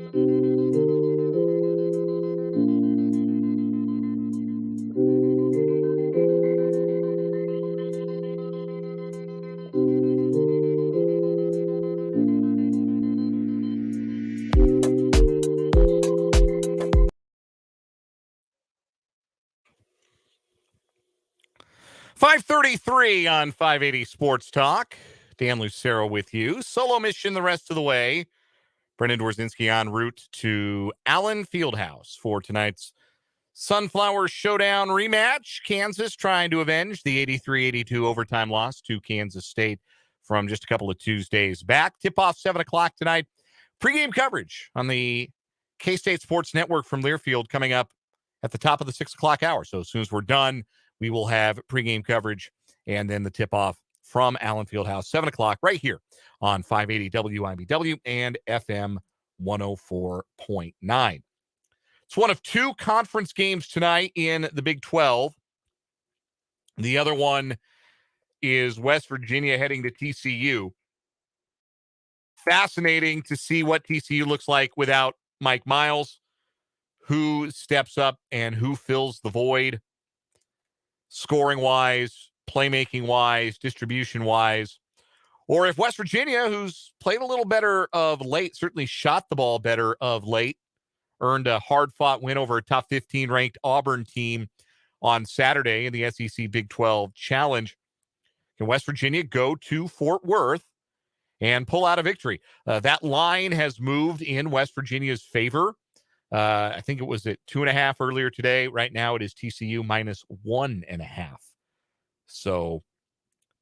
.533 on 580 Sports Talk. Dan Lucero with you. Solo mission the rest of the way. Brendan Dworzinski en route to Allen Fieldhouse for tonight's Sunflower Showdown rematch. Kansas trying to avenge the 83-82 overtime loss to Kansas State from just a couple of Tuesdays back. Tip-off 7 o'clock tonight. Pre-game coverage on the K-State Sports Network from Learfield coming up at the top of the 6 o'clock hour. So as soon as we're done, we will have pregame coverage and then the tip-off from Allen Fieldhouse, 7 o'clock, right here on 580 WIBW and FM 104.9. It's one of two conference games tonight in the Big 12. The other one is West Virginia heading to TCU. Fascinating to see what TCU looks like without Mike Miles, who steps up and who fills the void. Scoring-wise, playmaking-wise, distribution-wise. Or if West Virginia, who's played a little better of late, certainly shot the ball better of late, earned a hard-fought win over a top 15-ranked Auburn team on Saturday in the SEC Big 12 Challenge. Can West Virginia go to Fort Worth and pull out a victory? That line has moved in West Virginia's favor. I think it was at 2.5 earlier today. Right now it is TCU -1.5. So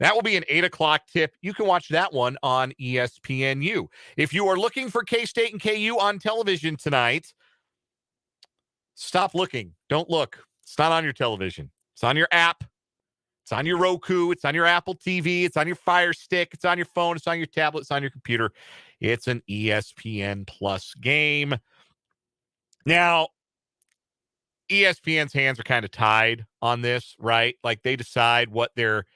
that will be an 8 o'clock tip. You can watch that one on ESPNU. If you are looking for K-State and KU on television tonight, stop looking. Don't look. It's not on your television. It's on your app. It's on your Roku. It's on your Apple TV. It's on your Fire Stick. It's on your phone. It's on your tablet. It's on your computer. It's an ESPN Plus game. Now, ESPN's hands are kind of tied on this, right? Like they decide what their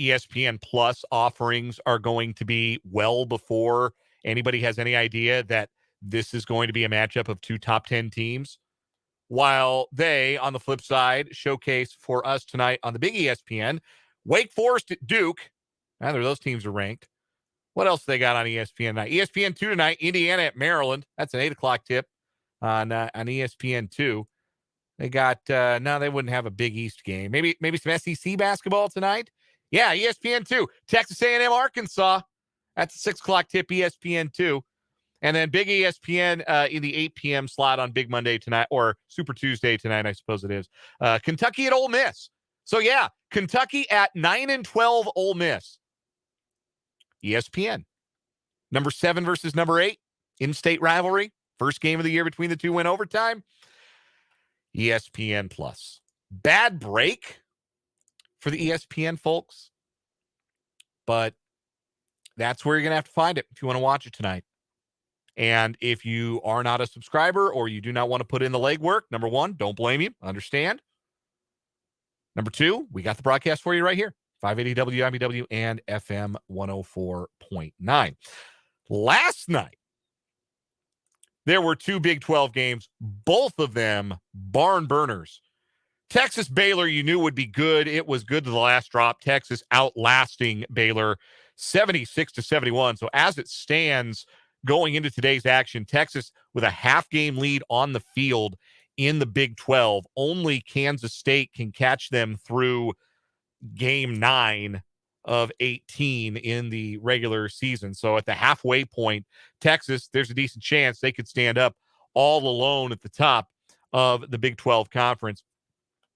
ESPN Plus offerings are going to be well before anybody has any idea that this is going to be a matchup of two top 10 teams. While they, on the flip side, showcase for us tonight on the big ESPN, Wake Forest at Duke. Neither of those teams are ranked. What else they got on ESPN tonight? ESPN2 tonight, Indiana at Maryland. That's an 8 o'clock tip on ESPN2. They got, no, they wouldn't have a Big East game. Maybe some SEC basketball tonight. Yeah, ESPN2. Texas A&M, Arkansas. That's a 6 o'clock tip, ESPN2. And then big ESPN in the 8 p.m. slot on Big Monday tonight, or Super Tuesday tonight, I suppose it is. Kentucky at Ole Miss. So, yeah, Kentucky at 9-12 Ole Miss. ESPN. Number 7 versus number 8. In-state rivalry. First game of the year between the two win overtime. ESPN Plus. Bad break for the ESPN folks. But that's where you're going to have to find it if you want to watch it tonight. And if you are not a subscriber or you do not want to put in the legwork, number 1, don't blame you. Understand. Number 2, we got the broadcast for you right here. 580 WIBW and FM 104.9. Last night, there were 2 Big 12 games, both of them barn burners. Texas Baylor, you knew would be good. It was good to the last drop. Texas outlasting Baylor 76-71. So as it stands going into today's action, Texas with a half-game lead on the field in the Big 12. Only Kansas State can catch them through game 9 of 18 in the regular season. So at the halfway point, Texas, there's a decent chance they could stand up all alone at the top of the Big 12 conference.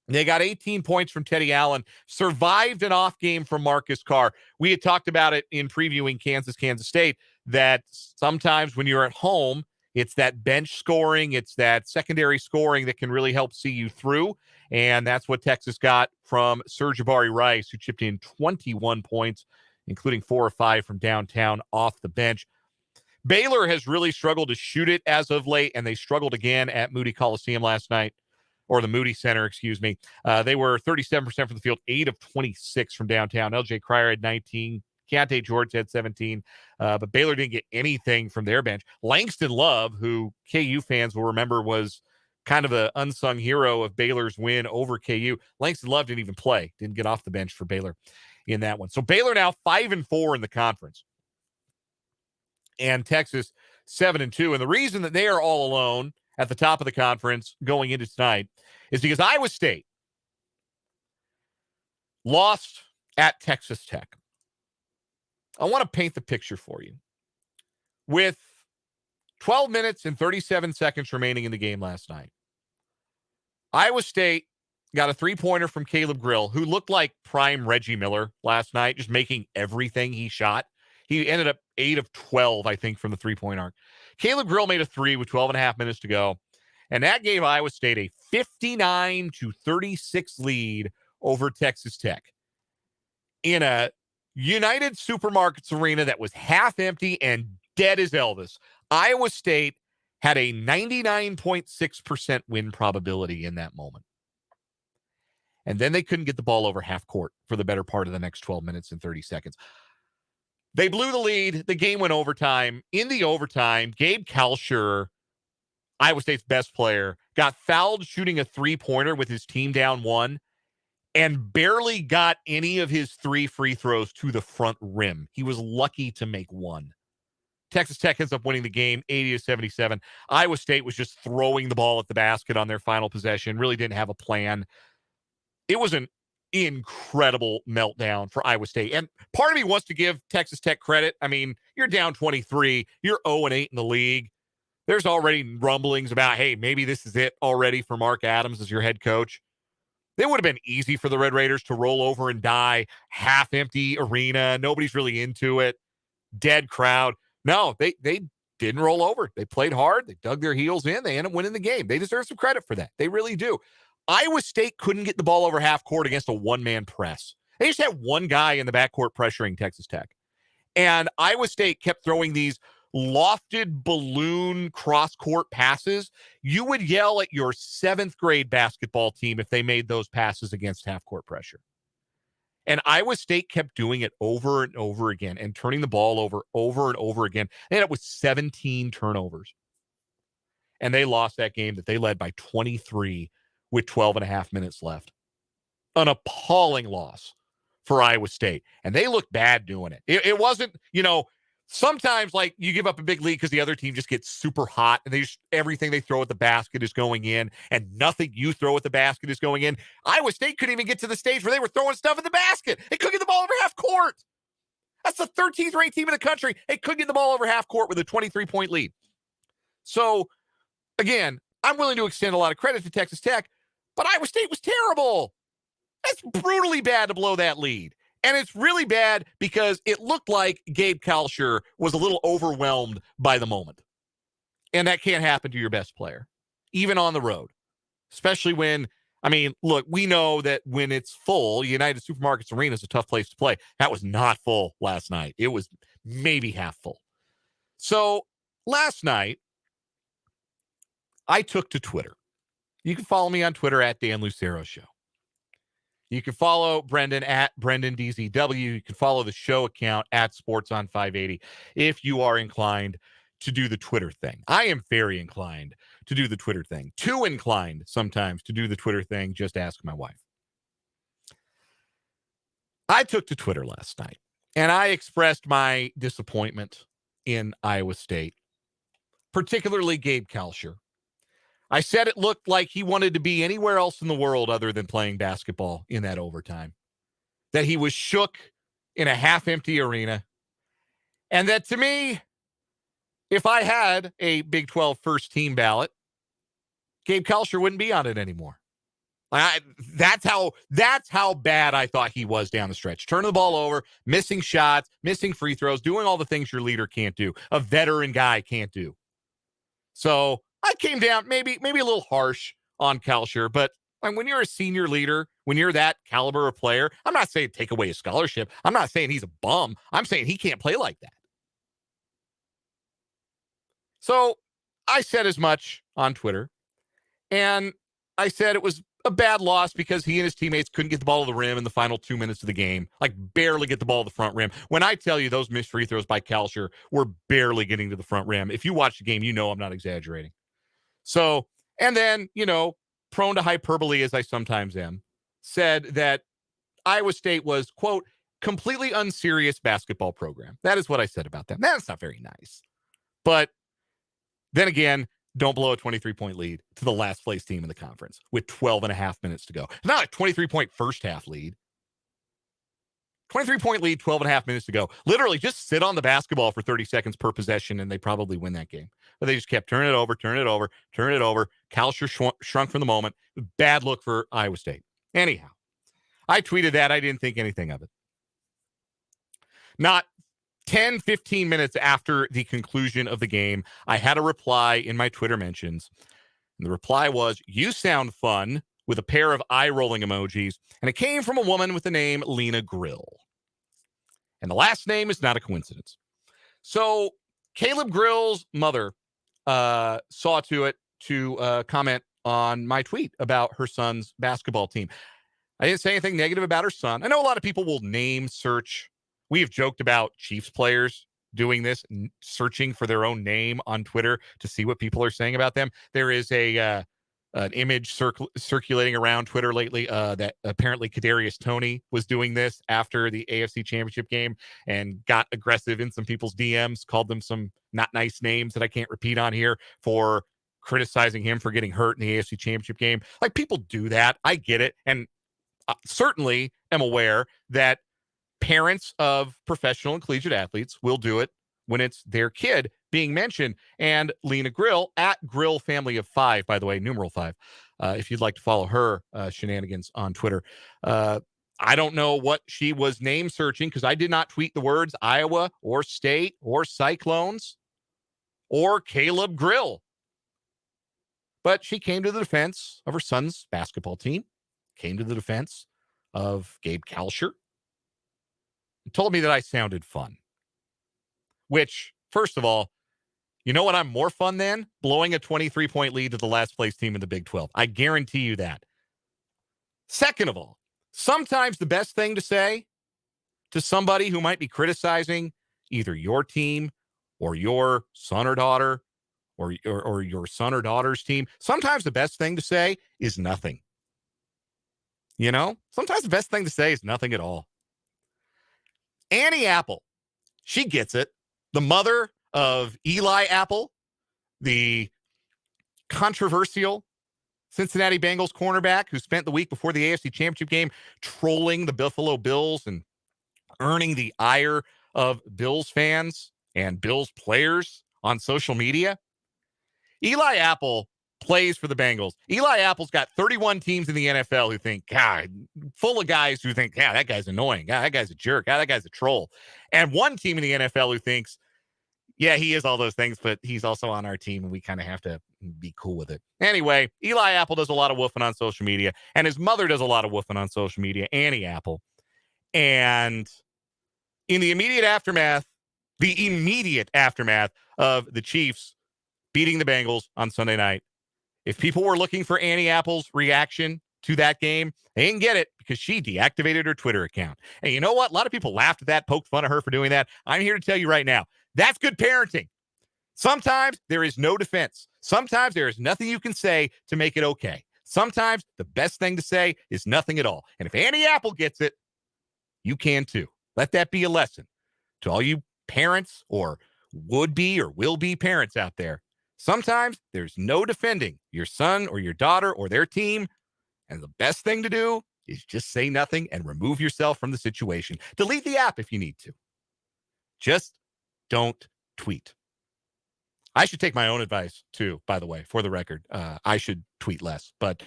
They got 18 points from Teddy Allen, survived an off game from Marcus Carr. We had talked about it in previewing Kansas State, that sometimes when you're at home, it's that bench scoring, it's that secondary scoring that can really help see you through. And that's what Texas got from Sir'Jabari Rice, who chipped in 21 points, including 4 or 5 from downtown off the bench. Baylor has really struggled to shoot it as of late, and they struggled again at Moody Coliseum last night, or the Moody Center, excuse me. They were 37% from the field, 8 of 26 from downtown. LJ Cryer had 19, Keontae George had 17, but Baylor didn't get anything from their bench. Langston Love, who KU fans will remember was kind of an unsung hero of Baylor's win over KU. Langston Love didn't even play, didn't get off the bench for Baylor in that one. So Baylor now 5-4 in the conference, and Texas 7-2. And the reason that they are all alone at the top of the conference going into tonight is because Iowa State lost at Texas Tech. I want to paint the picture for you. With 12 minutes and 37 seconds remaining in the game last night, Iowa State got a three-pointer from Caleb Grill, who looked like prime Reggie Miller last night, just making everything he shot. He ended up 8 of 12, I think, from the three-point arc. Caleb Grill made a three with 12 and a half minutes to go, and that gave Iowa State a 59-36 lead over Texas Tech in a United Supermarkets arena that was half empty and dead as Elvis. Iowa State had a 99.6% win probability in that moment. And then they couldn't get the ball over half court for the better part of the next 12 minutes and 30 seconds. They blew the lead. The game went overtime. In the overtime, Gabe Kalsher, Iowa State's best player, got fouled shooting a three-pointer with his team down one and barely got any of his 3 free throws to the front rim. He was lucky to make one. Texas Tech ends up winning the game 80-77. Iowa State was just throwing the ball at the basket on their final possession, really didn't have a plan. It was an incredible meltdown for Iowa State. And part of me wants to give Texas Tech credit. I mean, you're down 23. You're 0-8 in the league. There's already rumblings about, hey, maybe this is it already for Mark Adams as your head coach. It would have been easy for the Red Raiders to roll over and die. Half-empty arena. Nobody's really into it. Dead crowd. No, they didn't roll over. They played hard. They dug their heels in. They ended up winning the game. They deserve some credit for that. They really do. Iowa State couldn't get the ball over half court against a one-man press. They just had one guy in the backcourt pressuring Texas Tech. And Iowa State kept throwing these lofted balloon cross-court passes. You would yell at your 7th grade basketball team if they made those passes against half-court pressure. And Iowa State kept doing it over and over again and turning the ball over and over again. They ended up with 17 turnovers. And they lost that game that they led by 23 with 12 and a half minutes left. An appalling loss for Iowa State. And they looked bad doing it. It wasn't, sometimes like you give up a big lead because the other team just gets super hot and everything they throw at the basket is going in and nothing you throw at the basket is going in. Iowa State couldn't even get to the stage where they were throwing stuff at the basket. They couldn't get the ball over half court. That's the 13th ranked team in the country. They couldn't get the ball over half court with a 23-point lead. So, again, I'm willing to extend a lot of credit to Texas Tech, but Iowa State was terrible. That's brutally bad to blow that lead. And it's really bad because it looked like Gabe Kalsher was a little overwhelmed by the moment. And that can't happen to your best player, even on the road. Especially when, look, we know that when it's full, United Supermarkets Arena is a tough place to play. That was not full last night. It was maybe half full. So last night, I took to Twitter. You can follow me on Twitter at Dan Lucero Show. You can follow Brendan at BrendanDZW. You can follow the show account at Sports on 580 if you are inclined to do the Twitter thing. I am very inclined to do the Twitter thing. Too inclined sometimes to do the Twitter thing. Just ask my wife. I took to Twitter last night, and I expressed my disappointment in Iowa State, particularly Gabe Kalsher. I said it looked like he wanted to be anywhere else in the world other than playing basketball in that overtime. That he was shook in a half-empty arena. And that to me, if I had a Big 12 first team ballot, Gabe Kalsher wouldn't be on it anymore. That's how bad I thought he was down the stretch. Turning the ball over, missing shots, missing free throws, doing all the things your leader can't do, a veteran guy can't do. So I came down maybe a little harsh on Kalsher, but when you're a senior leader, when you're that caliber of player, I'm not saying take away his scholarship. I'm not saying he's a bum. I'm saying he can't play like that. So I said as much on Twitter, and I said it was a bad loss because he and his teammates couldn't get the ball to the rim in the final 2 minutes of the game. Like, barely get the ball to the front rim. When I tell you those missed free throws by Kalsher were barely getting to the front rim, if you watch the game, you know I'm not exaggerating. So, and then, prone to hyperbole as I sometimes am, said that Iowa State was, quote, completely unserious basketball program. That is what I said about them. That's not very nice. But then again, don't blow a 23-point lead to the last place team in the conference with 12 and a half minutes to go. Not a 23-point first half lead. 23-point lead, 12 and a half minutes to go. Literally just sit on the basketball for 30 seconds per possession and they probably win that game. But they just kept turning it over. Kalsher shrunk from the moment. Bad look for Iowa State. Anyhow, I tweeted that. I didn't think anything of it. Not 10, 15 minutes after the conclusion of the game, I had a reply in my Twitter mentions. And the reply was, "You sound fun," with a pair of eye-rolling emojis. And it came from a woman with the name Lena Grill. And the last name is not a coincidence. So Caleb Grill's mother saw to it to comment on my tweet about her son's basketball team. I didn't say anything negative about her son. I know a lot of people will name search. We have joked about Chiefs players doing this, searching for their own name on Twitter to see what people are saying about them. There is an image circulating around Twitter lately that apparently Kadarius Toney was doing this after the AFC Championship game and got aggressive in some people's DMs, called them some not nice names that I can't repeat on here for criticizing him for getting hurt in the AFC Championship game. Like, people do that. I get it. And certainly am aware that parents of professional and collegiate athletes will do it when it's their kid being mentioned. And Lena Grill, at Grill Family of 5, by the way, numeral 5, if you'd like to follow her shenanigans on Twitter. I don't know what she was name searching because I did not tweet the words Iowa or State or Cyclones or Caleb Grill. But she came to the defense of her son's basketball team, came to the defense of Gabe Kalsher, and told me that I sounded fun. Which, first of all, you know what I'm more fun than? Blowing a 23-point lead to the last place team in the Big 12. I guarantee you that. Second of all, sometimes the best thing to say to somebody who might be criticizing either your team or your son or daughter or your son or daughter's team, sometimes the best thing to say is nothing. Sometimes the best thing to say is nothing at all. Annie Apple, she gets it. The mother of Eli Apple, the controversial Cincinnati Bengals cornerback who spent the week before the AFC Championship game trolling the Buffalo Bills and earning the ire of Bills fans and Bills players on social media. Eli Apple plays for the Bengals. Eli Apple's got 31 teams in the NFL who think, God, full of guys who think, that guy's annoying. God, that guy's a jerk. God, that guy's a troll. And one team in the NFL who thinks, yeah, he is all those things, but he's also on our team and we kind of have to be cool with it. Anyway, Eli Apple does a lot of woofing on social media, and his mother does a lot of woofing on social media, Annie Apple. And in the immediate aftermath of the Chiefs beating the Bengals on Sunday night, if people were looking for Annie Apple's reaction to that game, they didn't get it because she deactivated her Twitter account. And you know what? A lot of people laughed at that, poked fun at her for doing that. I'm here to tell you right now, that's good parenting. Sometimes there is no defense. Sometimes there is nothing you can say to make it okay. Sometimes the best thing to say is nothing at all. And if Annie Apple gets it, you can too. Let that be a lesson to all you parents or would-be or will-be parents out there. Sometimes there's no defending your son or your daughter or their team, and the best thing to do is just say nothing and remove yourself from the situation. Delete the app if you need to. Just don't tweet. I should take my own advice too, by the way, for the record. I should tweet less, but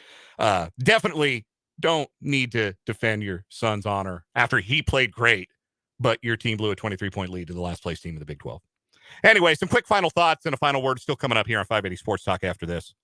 definitely don't need to defend your son's honor after he played great, but your team blew a 23-point lead to the last place team in the Big 12. Anyway, some quick final thoughts and a final word still coming up here on 580 Sports Talk after this.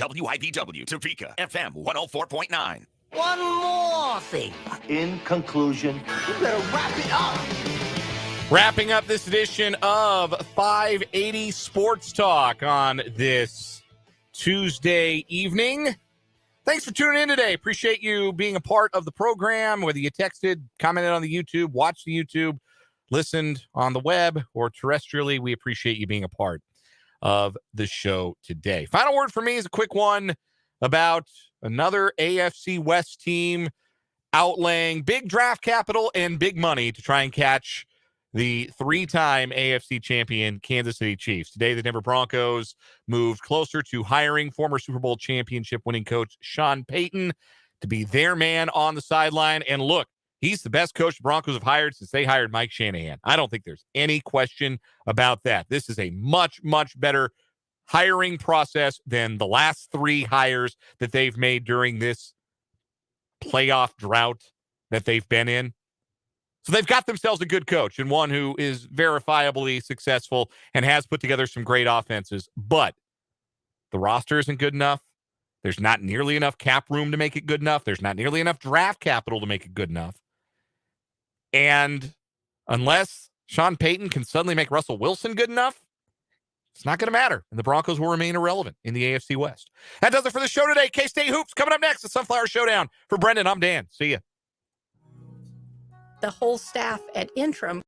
WIPW, Topeka, FM 104.9. One more thing. In conclusion, You better wrap it up. Wrapping up this edition of 580 Sports Talk on this Tuesday evening. Thanks for tuning in today. Appreciate you being a part of the program, whether you texted, commented on the YouTube, watched the YouTube, listened on the web, or terrestrially. We appreciate you being a part of the show today. Final word for me is a quick one about another AFC West team outlaying big draft capital and big money to try and catch the three-time AFC champion Kansas City Chiefs. Today, the Denver Broncos moved closer to hiring former Super Bowl championship winning coach Sean Payton to be their man on the sideline. And look, he's the best coach the Broncos have hired since they hired Mike Shanahan. I don't think there's any question about that. This is a much, much better hiring process than the last three hires that they've made during this playoff drought that they've been in. So they've got themselves a good coach and one who is verifiably successful and has put together some great offenses. But the roster isn't good enough. There's not nearly enough cap room to make it good enough. There's not nearly enough draft capital to make it good enough. And unless Sean Payton can suddenly make Russell Wilson good enough, it's not going to matter. And the Broncos will remain irrelevant in the AFC West. That does it for the show today. K-State Hoops coming up next. The Sunflower Showdown. For Brendan, I'm Dan. See ya. The whole staff at Interim